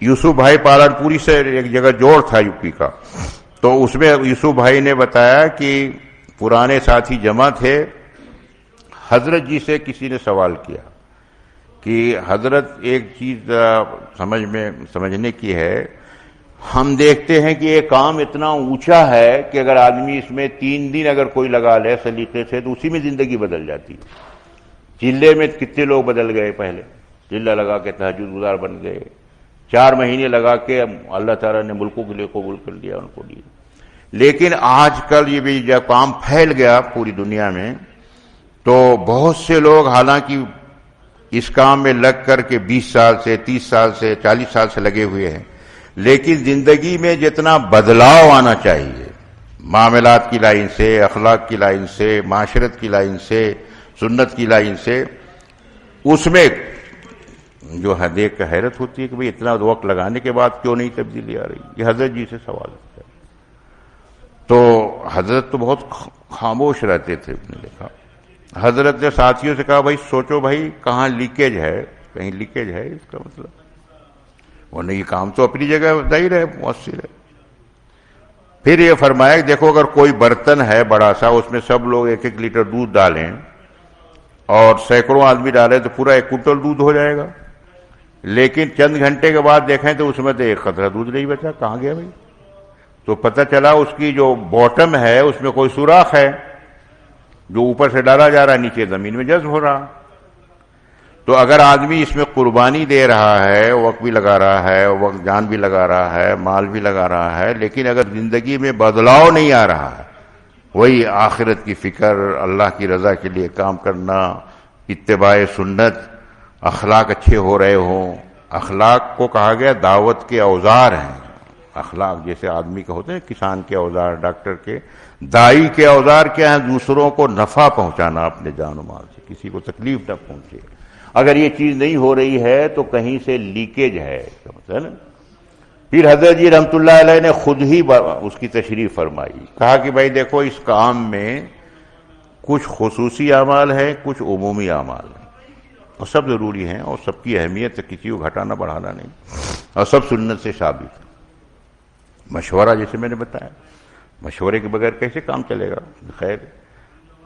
یوسف بھائی پالن پوری سے ایک جگہ جوڑ تھا یو پی کا، تو اس میں یوسف بھائی نے بتایا کہ پرانے ساتھی جمع تھے، حضرت جی سے کسی نے سوال کیا کہ حضرت ایک چیز سمجھنے کی ہے، ہم دیکھتے ہیں کہ یہ کام اتنا اونچا ہے کہ اگر آدمی اس میں 3 دن اگر کوئی لگا لے سلیقے سے تو اسی میں زندگی بدل جاتی. چلے میں کتنے لوگ بدل گئے، پہلے چلہ لگا کے تہجد گزار بن گئے، 4 مہینے لگا کے اللہ تعالیٰ نے ملکوں کے لیے قبول کر لیا ان کو لیے. لیکن آج کل یہ بھی جب کام پھیل گیا پوری دنیا میں تو بہت سے لوگ حالانکہ اس کام میں لگ کر کے 20 سال سے 30 سال سے 40 سال سے لگے ہوئے ہیں، لیکن زندگی میں جتنا بدلاؤ آنا چاہیے معاملات کی لائن سے، اخلاق کی لائن سے، معاشرت کی لائن سے، سنت کی لائن سے، اس میں جو ہے دیکھ کر حیرت ہوتی ہے کہ بھئی اتنا وقت لگانے کے بعد کیوں نہیں تبدیلی آ رہی. یہ حضرت جی سے سوال ہے. تو حضرت تو بہت خاموش رہتے تھے. نے دیکھا حضرت نے ساتھیوں سے کہا بھائی سوچو بھائی کہاں لیکیج ہے، کہیں لیکیج ہے اس کا مطلب، ورنہ یہ کام تو اپنی جگہ ظاہر ہے مؤثر ہے. پھر یہ فرمایا کہ دیکھو اگر کوئی برتن ہے بڑا سا، اس میں سب لوگ 1 لیٹر دودھ ڈالیں اور سینکڑوں آدمی ڈالیں تو پورا 1 کنٹل دودھ ہو جائے گا. لیکن چند گھنٹے کے بعد دیکھیں تو اس میں تو 1 قطرہ دودھ نہیں بچا، کہاں گیا بھائی؟ تو پتہ چلا اس کی جو باٹم ہے اس میں کوئی سوراخ ہے، جو اوپر سے ڈالا جا رہا ہے نیچے زمین میں جذب ہو رہا. تو اگر آدمی اس میں قربانی دے رہا ہے، وقت بھی لگا رہا ہے، وقت جان بھی لگا رہا ہے، مال بھی لگا رہا ہے، لیکن اگر زندگی میں بدلاؤ نہیں آ رہا ہے، وہی آخرت کی فکر، اللہ کی رضا کے لیے کام کرنا، اتباع سنت، اخلاق اچھے ہو رہے ہوں. اخلاق کو کہا گیا دعوت کے اوزار ہیں. اخلاق جیسے آدمی کے ہوتے ہیں، کسان کے اوزار، ڈاکٹر کے، دائی کے اوزار کیا ہیں؟ دوسروں کو نفع پہنچانا اپنے جان و مال سے، کسی کو تکلیف نہ پہنچے. اگر یہ چیز نہیں ہو رہی ہے تو کہیں سے لیکیج ہے نا. پھر حضرت جی رحمۃ اللہ علیہ نے خود ہی اس کی تشریح فرمائی، کہا کہ بھائی دیکھو اس کام میں کچھ خصوصی اعمال ہیں، کچھ عمومی اعمال ہیں، اور سب ضروری ہیں اور سب کی اہمیت کسی کو گھٹانا بڑھانا نہیں، اور سب سنت سے ثابت ہے. مشورہ جیسے میں نے بتایا، مشورے کے بغیر کیسے کام چلے گا؟ خیر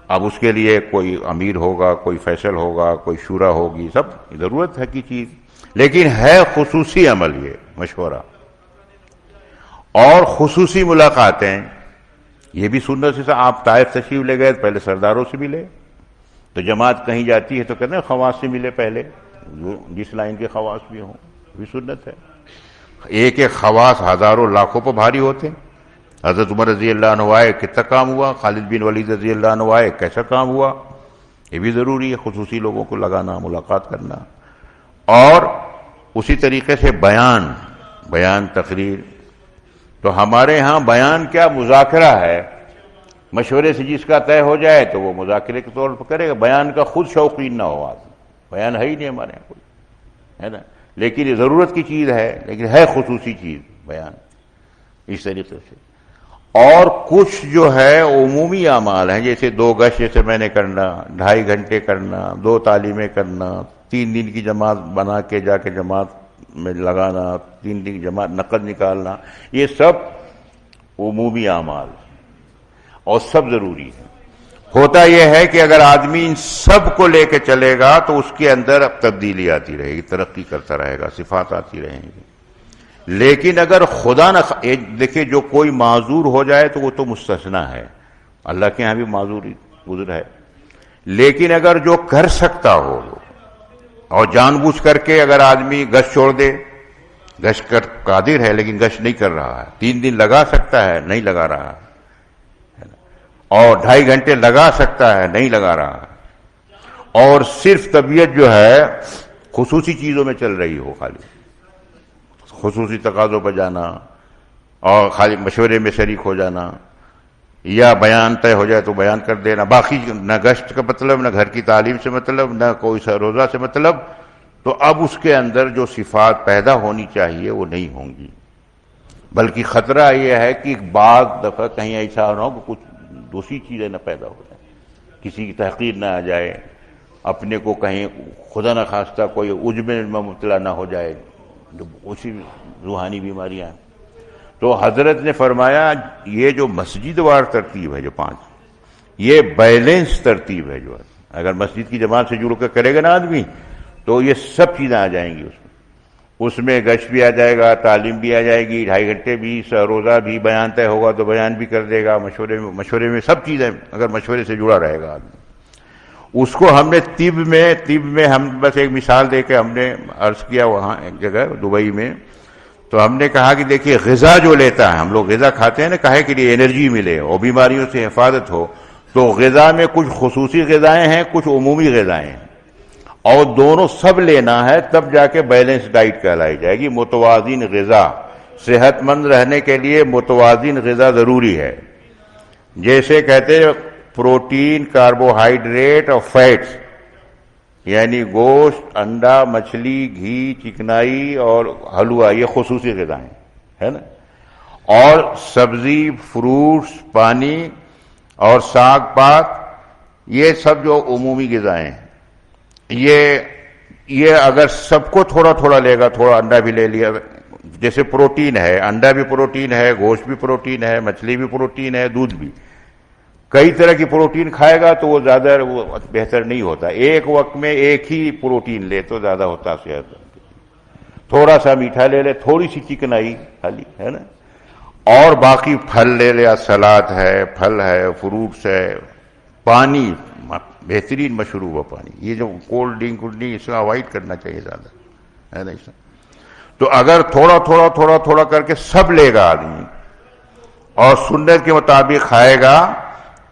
اب اس کے لیے کوئی امیر ہوگا، کوئی فیصل ہوگا، کوئی شورا ہوگی، سب ضرورت ہے کی چیز، لیکن ہے خصوصی عمل یہ مشورہ. اور خصوصی ملاقاتیں یہ بھی سنت سے. آپ طائف تشریف لے گئے پہلے سرداروں سے ملے، تو جماعت کہیں جاتی ہے تو کہتے ہیں خواص سے ملے پہلے، جس لائن کے خواص بھی ہوں، بھی سنت ہے. ایک ایک خواص ہزاروں لاکھوں پر بھاری ہوتے ہیں. حضرت عمر رضی اللہ عنہ آئے کتنا کام ہوا، خالد بن ولید رضی اللہ عنہ آئے کیسا کام ہوا. یہ بھی ضروری ہے خصوصی لوگوں کو لگانا، ملاقات کرنا. اور اسی طریقے سے بیان تقریر. تو ہمارے ہاں بیان کیا مذاکرہ ہے، مشورے سے جس کا طے ہو جائے تو وہ مذاکرے کے طور پر کرے گا. بیان کا خود شوقین نہ ہو آدمی، بیان ہے ہی نہیں ہمارے یہاں کوئی، ہے نا. لیکن یہ ضرورت کی چیز ہے، لیکن ہے خصوصی چیز بیان اس طریقے سے. اور کچھ جو ہے عمومی اعمال ہیں، جیسے 2 گشت جیسے میں نے کرنا، 2.5 گھنٹے کرنا، 2 تعلیمیں کرنا، 3 دن کی جماعت بنا کے جا کے جماعت میں لگانا، 3 دن کی جماعت نقد نکالنا، یہ سب عمومی اعمال اور سب ضروری ہیں. ہوتا یہ ہے کہ اگر آدمی ان سب کو لے کے چلے گا تو اس کے اندر اب تبدیلی آتی رہے گی، ترقی کرتا رہے گا، صفات آتی رہیں گی. لیکن اگر خدا نہ دیکھیں جو کوئی معذور ہو جائے تو وہ تو مستثنا ہے، اللہ کے ہاں بھی معذوری گزر ہے. لیکن اگر جو کر سکتا ہو اور جان بوجھ کر کے اگر آدمی گشت چھوڑ دے، گشت کر قادر ہے لیکن گشت نہیں کر رہا ہے، 3 دن لگا سکتا ہے نہیں لگا رہا ہے، اور 2.5 گھنٹے لگا سکتا ہے نہیں لگا رہا ہے، اور صرف طبیعت جو ہے خصوصی چیزوں میں چل رہی ہو، خالی خصوصی تقاضوں پر جانا اور خالی مشورے میں شریک ہو جانا، یا بیان طے ہو جائے تو بیان کر دینا، باقی نہ گشت کا مطلب، نہ گھر کی تعلیم سے مطلب، نہ کوئی روزہ سے مطلب، تو اب اس کے اندر جو صفات پیدا ہونی چاہیے وہ نہیں ہوں گی. بلکہ خطرہ یہ ہے کہ بعض دفعہ کہیں ایسا نہ ہو کہ کچھ دوسری چیزیں نہ پیدا ہو جائیں، کسی کی تحقیر نہ آ جائے، اپنے کو کہیں خدا نہ خواستہ کوئی عجب میں مبتلا نہ ہو جائے، جو اسی روحانی بیماریاں ہیں. تو حضرت نے فرمایا یہ جو مسجد وار ترتیب ہے جو 5، یہ بیلنس ترتیب ہے. جو اگر مسجد کی جماعت سے جڑ کر کرے گا نا آدمی تو یہ سب چیزیں آ جائیں گی اس میں گشت بھی آ جائے گا، تعلیم بھی آ جائے گی، 2.5 گھنٹے بھی، روزہ بھی، بیان طے ہوگا تو بیان بھی کر دے گا، مشورے میں سب چیزیں اگر مشورے سے جڑا رہے گا آدمی. اس کو ہم نے طب میں ہم بس ایک مثال دے کے ہم نے عرض کیا وہاں ایک جگہ دبئی میں، تو ہم نے کہا کہ دیکھیے غذا جو لیتا ہے، ہم لوگ غذا کھاتے ہیں نا کہے کہ لیے انرجی ملے اور بیماریوں سے حفاظت ہو، تو غذا میں کچھ خصوصی غذائیں ہیں، کچھ عمومی غذائیں ہیں، اور دونوں سب لینا ہے تب جا کے بیلنس ڈائٹ کہلائی جائے گی. متوازن غذا، صحت مند رہنے کے لیے متوازن غذا ضروری ہے. جیسے کہتے ہیں پروٹین، کاربوہائیڈریٹ اور فیٹس، یعنی گوشت، انڈا، مچھلی، گھی، چکنائی اور حلوہ، یہ خصوصی غذائیں ہے نا، اور سبزی، فروٹس، پانی اور ساگ پات، یہ سب جو عمومی غذائیں ہیں. یہ اگر سب کو تھوڑا تھوڑا لے گا، تھوڑا انڈا بھی لے لیا، جیسے پروٹین ہے، انڈا بھی پروٹین ہے، گوشت بھی پروٹین ہے، مچھلی بھی پروٹین ہے، دودھ بھی، کئی طرح کی پروٹین کھائے گا تو وہ زیادہ بہتر نہیں ہوتا. ایک وقت میں ایک ہی پروٹین لے تو زیادہ ہوتا صحت. تھوڑا سا میٹھا لے لے، تھوڑی سی چکنائی خالی ہے نا، اور باقی پھل لے لے، سلاد ہے، پھل ہے، فروٹس ہے، پانی، بہترین مشروب ہے پانی. یہ جو کولڈ ڈرنک اس کو اوائڈ کرنا چاہیے زیادہ ہے نا. تو اگر تھوڑا تھوڑا تھوڑا تھوڑا کر کے سب لے گا آدمی اور سنت کے مطابق کھائے گا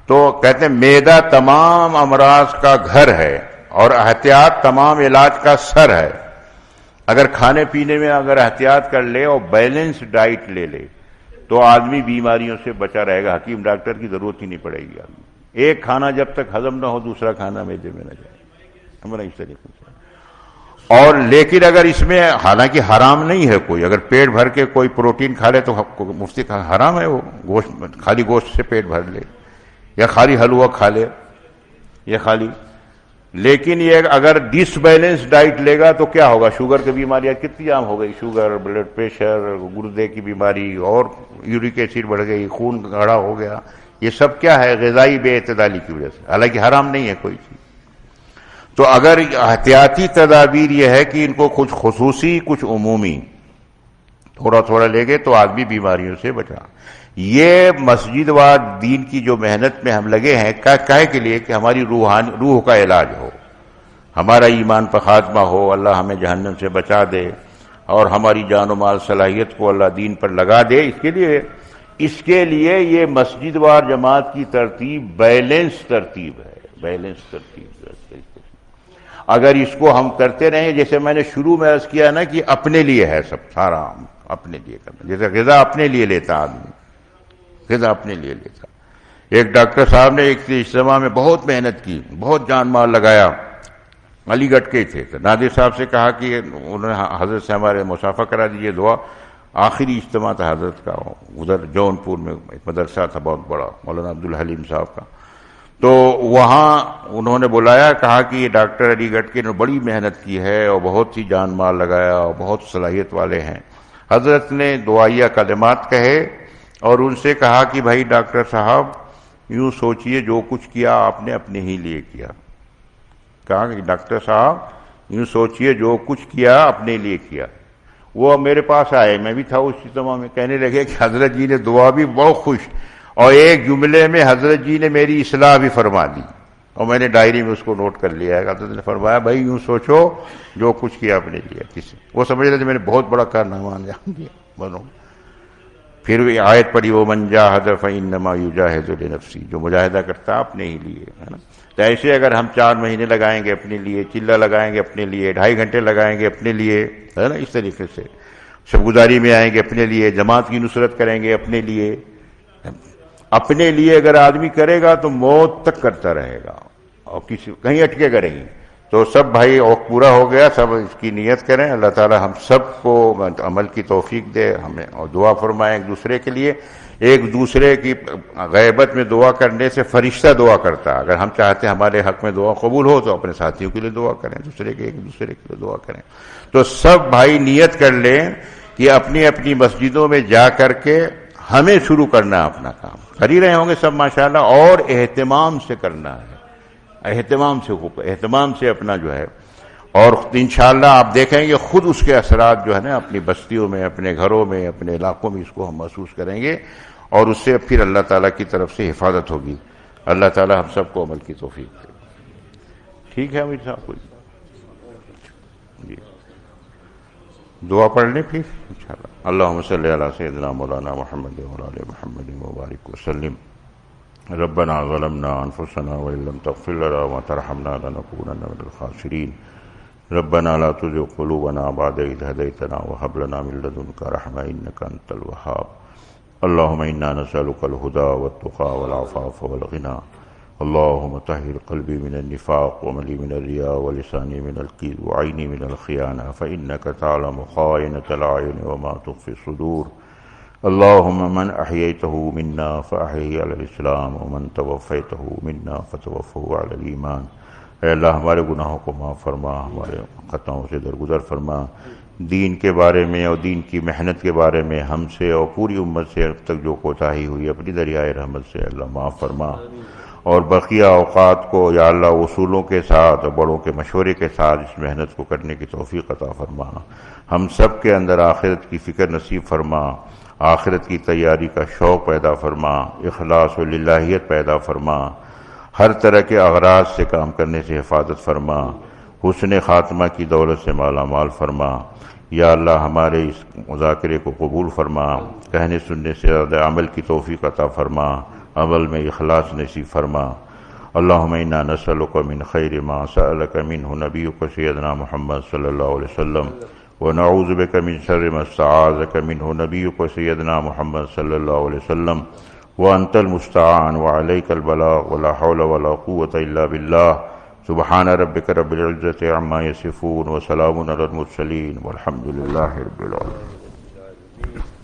تو کہتے ہیں معدہ تمام امراض کا گھر ہے اور احتیاط تمام علاج کا سر ہے. اگر کھانے پینے میں اگر احتیاط کر لے اور بیلنس ڈائٹ لے لے تو آدمی بیماریوں سے بچا رہے گا، حکیم ڈاکٹر کی ضرورت ہی نہیں پڑے گی. آدمی ایک کھانا جب تک ہضم نہ ہو دوسرا کھانا معدے میں نہ جائے، ہمارا اس طریقے سے. اور لیکن اگر اس میں حالانکہ حرام نہیں ہے کوئی، اگر پیٹ بھر کے کوئی پروٹین کھا لے تو مفتی حرام ہے، وہ گوشت خالی گوشت سے پیٹ بھر لے یا خالی حلوہ کھا لے یا خالی. لیکن یہ اگر ڈس بیلنس ڈائٹ لے گا تو کیا ہوگا؟ شوگر کی بیماریاں کتنی عام ہو گئی، شوگر، بلڈ پریشر، گردے کی بیماری، اور یورک ایسڈ بڑھ گئی، خون گاڑھا ہو گیا. یہ سب کیا ہے؟ غذائی بے اعتدالی کی وجہ سے، حالانکہ حرام نہیں ہے کوئی چیز. تو اگر احتیاطی تدابیر یہ ہے کہ ان کو کچھ خصوصی کچھ عمومی تھوڑا تھوڑا لے گے تو آدمی بیماریوں سے بچا. یہ مسجد و دین کی جو محنت میں ہم لگے ہیں کہے کے لیے کہ ہماری روح کا علاج ہو، ہمارا ایمان پر خاتمہ ہو، اللہ ہمیں جہنم سے بچا دے اور ہماری جان و مال صلاحیت کو اللہ دین پر لگا دے. اس کے لیے یہ مسجد وار جماعت کی ترتیب بیلنس ترتیب ہے، بیلنس ترتیب. اگر اس کو ہم کرتے رہیں، جیسے میں نے شروع میں عرض کیا نا کہ اپنے لیے ہے سب، سارا اپنے لیے کرنا. جیسے غذا اپنے لیے لیتا آدمی، غذا اپنے لیے لیتا. ایک ڈاکٹر صاحب نے ایک اجتماع میں بہت محنت کی، بہت جان مال لگایا، علی گڑھ کے تھے. نادر صاحب سے کہا کہ انہوں نے حضرت سے ہمارے مسافہ کرا دیجیے دعا. آخری اجتماع تھا حضرت کا، ادھر جون پور میں ایک مدرسہ تھا بہت بڑا، مولانا عبدالحلیم صاحب کا. تو وہاں انہوں نے بلایا، کہا کہ یہ ڈاکٹر علی گڑھ کے نے بڑی محنت کی ہے اور بہت ہی جان مال لگایا اور بہت صلاحیت والے ہیں. حضرت نے دعائیہ کلمات کہے اور ان سے کہا کہ بھائی ڈاکٹر صاحب، یوں سوچئے جو کچھ کیا آپ نے اپنے ہی لیے کیا. کہا کہ ڈاکٹر صاحب یوں سوچئے جو کچھ کیا اپنے لیے کیا. وہ میرے پاس آئے، میں بھی تھا اس اجتماع میں، کہنے لگے کہ حضرت جی نے دعا بھی بہت خوش، اور ایک جملے میں حضرت جی نے میری اصلاح بھی فرما دی، اور میں نے ڈائری میں اس کو نوٹ کر لیا ہے. حضرت نے فرمایا بھائی یوں سوچو جو کچھ کیا اپنے لیے. کسی وہ سمجھ رہے تھے میں نے بہت بڑا کارنامہ انجام دیا بنو. پھر وہ آیت پڑھی ومن جاہد فانما یجاہد لنفسہ، جو مجاہدہ کرتا اپنے ہی لیے، ہے نا. تو ایسے اگر ہم 4 مہینے لگائیں گے اپنے لیے، چلہ لگائیں گے اپنے لیے، 2.5 گھنٹے لگائیں گے اپنے لیے، ہے نا، اس طریقے سے شب گزاری میں آئیں گے اپنے لیے، جماعت کی نصرت کریں گے اپنے لیے. اپنے لیے اگر آدمی کرے گا تو موت تک کرتا رہے گا، اور کسی کہیں اٹکے گا نہیں. تو سب بھائی اوقات پورا ہو گیا، سب اس کی نیت کریں. اللہ تعالی ہم سب کو عمل کی توفیق دے ہمیں، اور دعا فرمائیں ایک دوسرے کے لیے. ایک دوسرے کی غیبت میں دعا کرنے سے فرشتہ دعا کرتا ہے. اگر ہم چاہتے ہیں ہمارے حق میں دعا قبول ہو تو اپنے ساتھیوں کے لیے دعا کریں، ایک دوسرے کے لیے دعا کریں. تو سب بھائی نیت کر لیں کہ اپنی اپنی مسجدوں میں جا کر کے ہمیں شروع کرنا اپنا کام. کر ہی رہے ہوں گے سب ماشاءاللہ، اور اہتمام سے کرنا ہے، اہتمام سے اپنا جو ہے. اور انشاءاللہ آپ دیکھیں گے خود اس کے اثرات جو ہے نا اپنی بستیوں میں، اپنے گھروں میں، اپنے علاقوں میں اس کو ہم محسوس کریں گے، اور اس سے پھر اللہ تعالیٰ کی طرف سے حفاظت ہوگی. اللہ تعالیٰ ہم سب کو عمل کی توفیق دے. ٹھیک ہے امیر صاحب، کوئی جی دعا پڑھ لیں پھر انشاءاللہ. اللہم صلی علی سیدنا مولانا محمد وعلی آل محمد وبارک وسلم. ربنا ظلمنا انفسنا وان لم تغفر لنا وترحمنا لنكونن من الخاسرین. ربنا لا تزغ قلوبنا بعد إذ هديتنا وهب لنا من لدنك رحمة إنك أنت الوهاب. اللهم إنا نسألك الهدى والتقى والعفاف والغنى. اللهم طهر قلبي من النفاق وملي من الرياء ولساني من الكذب وعيني من الخيانة فإنك تعلم خائنة الأعين وما تخفي الصدور. اللهم من أحييته منا فأحيه على الإسلام ومن توفيته منا فتوفه على الإيمان. اے اللہ ہمارے گناہوں کو معاف فرما، ہمارے خطاؤں سے درگزر فرما. دین کے بارے میں اور دین کی محنت کے بارے میں ہم سے اور پوری امت سے اب تک جو کوتاہی ہوئی اپنی دریائے رحمت سے اللہ معاف فرما. اور بقیہ اوقات کو یا اللہ اصولوں کے ساتھ اور بڑوں کے مشورے کے ساتھ اس محنت کو کرنے کی توفیق عطا فرما. ہم سب کے اندر آخرت کی فکر نصیب فرما، آخرت کی تیاری کا شوق پیدا فرما، اخلاص و للہیت پیدا فرما. ہر طرح کے اغراض سے کام کرنے سے حفاظت فرما. حسن خاتمہ کی دولت سے مالا مال فرما. یا اللہ ہمارے اس مذاکرے کو قبول فرما، کہنے سننے سے زیادہ عمل کی توفیق عطا فرما، عمل میں اخلاص نصیب فرما. اللہم انا نسألک من خیر ما سألک منہ نبیک سیدنا محمد صلی اللہ علیہ وسلم، ونعوذ بک من شر ما استعاذک منہ نبیک سیدنا محمد صلی اللہ علیہ وسلم. وانت المستعان وعلیک البلاغ ولا حول ولا قوة الا باللہ. سبحان ربک رب العزة عما یصفون وسلام علی المرسلین والحمد للہ رب العالمین.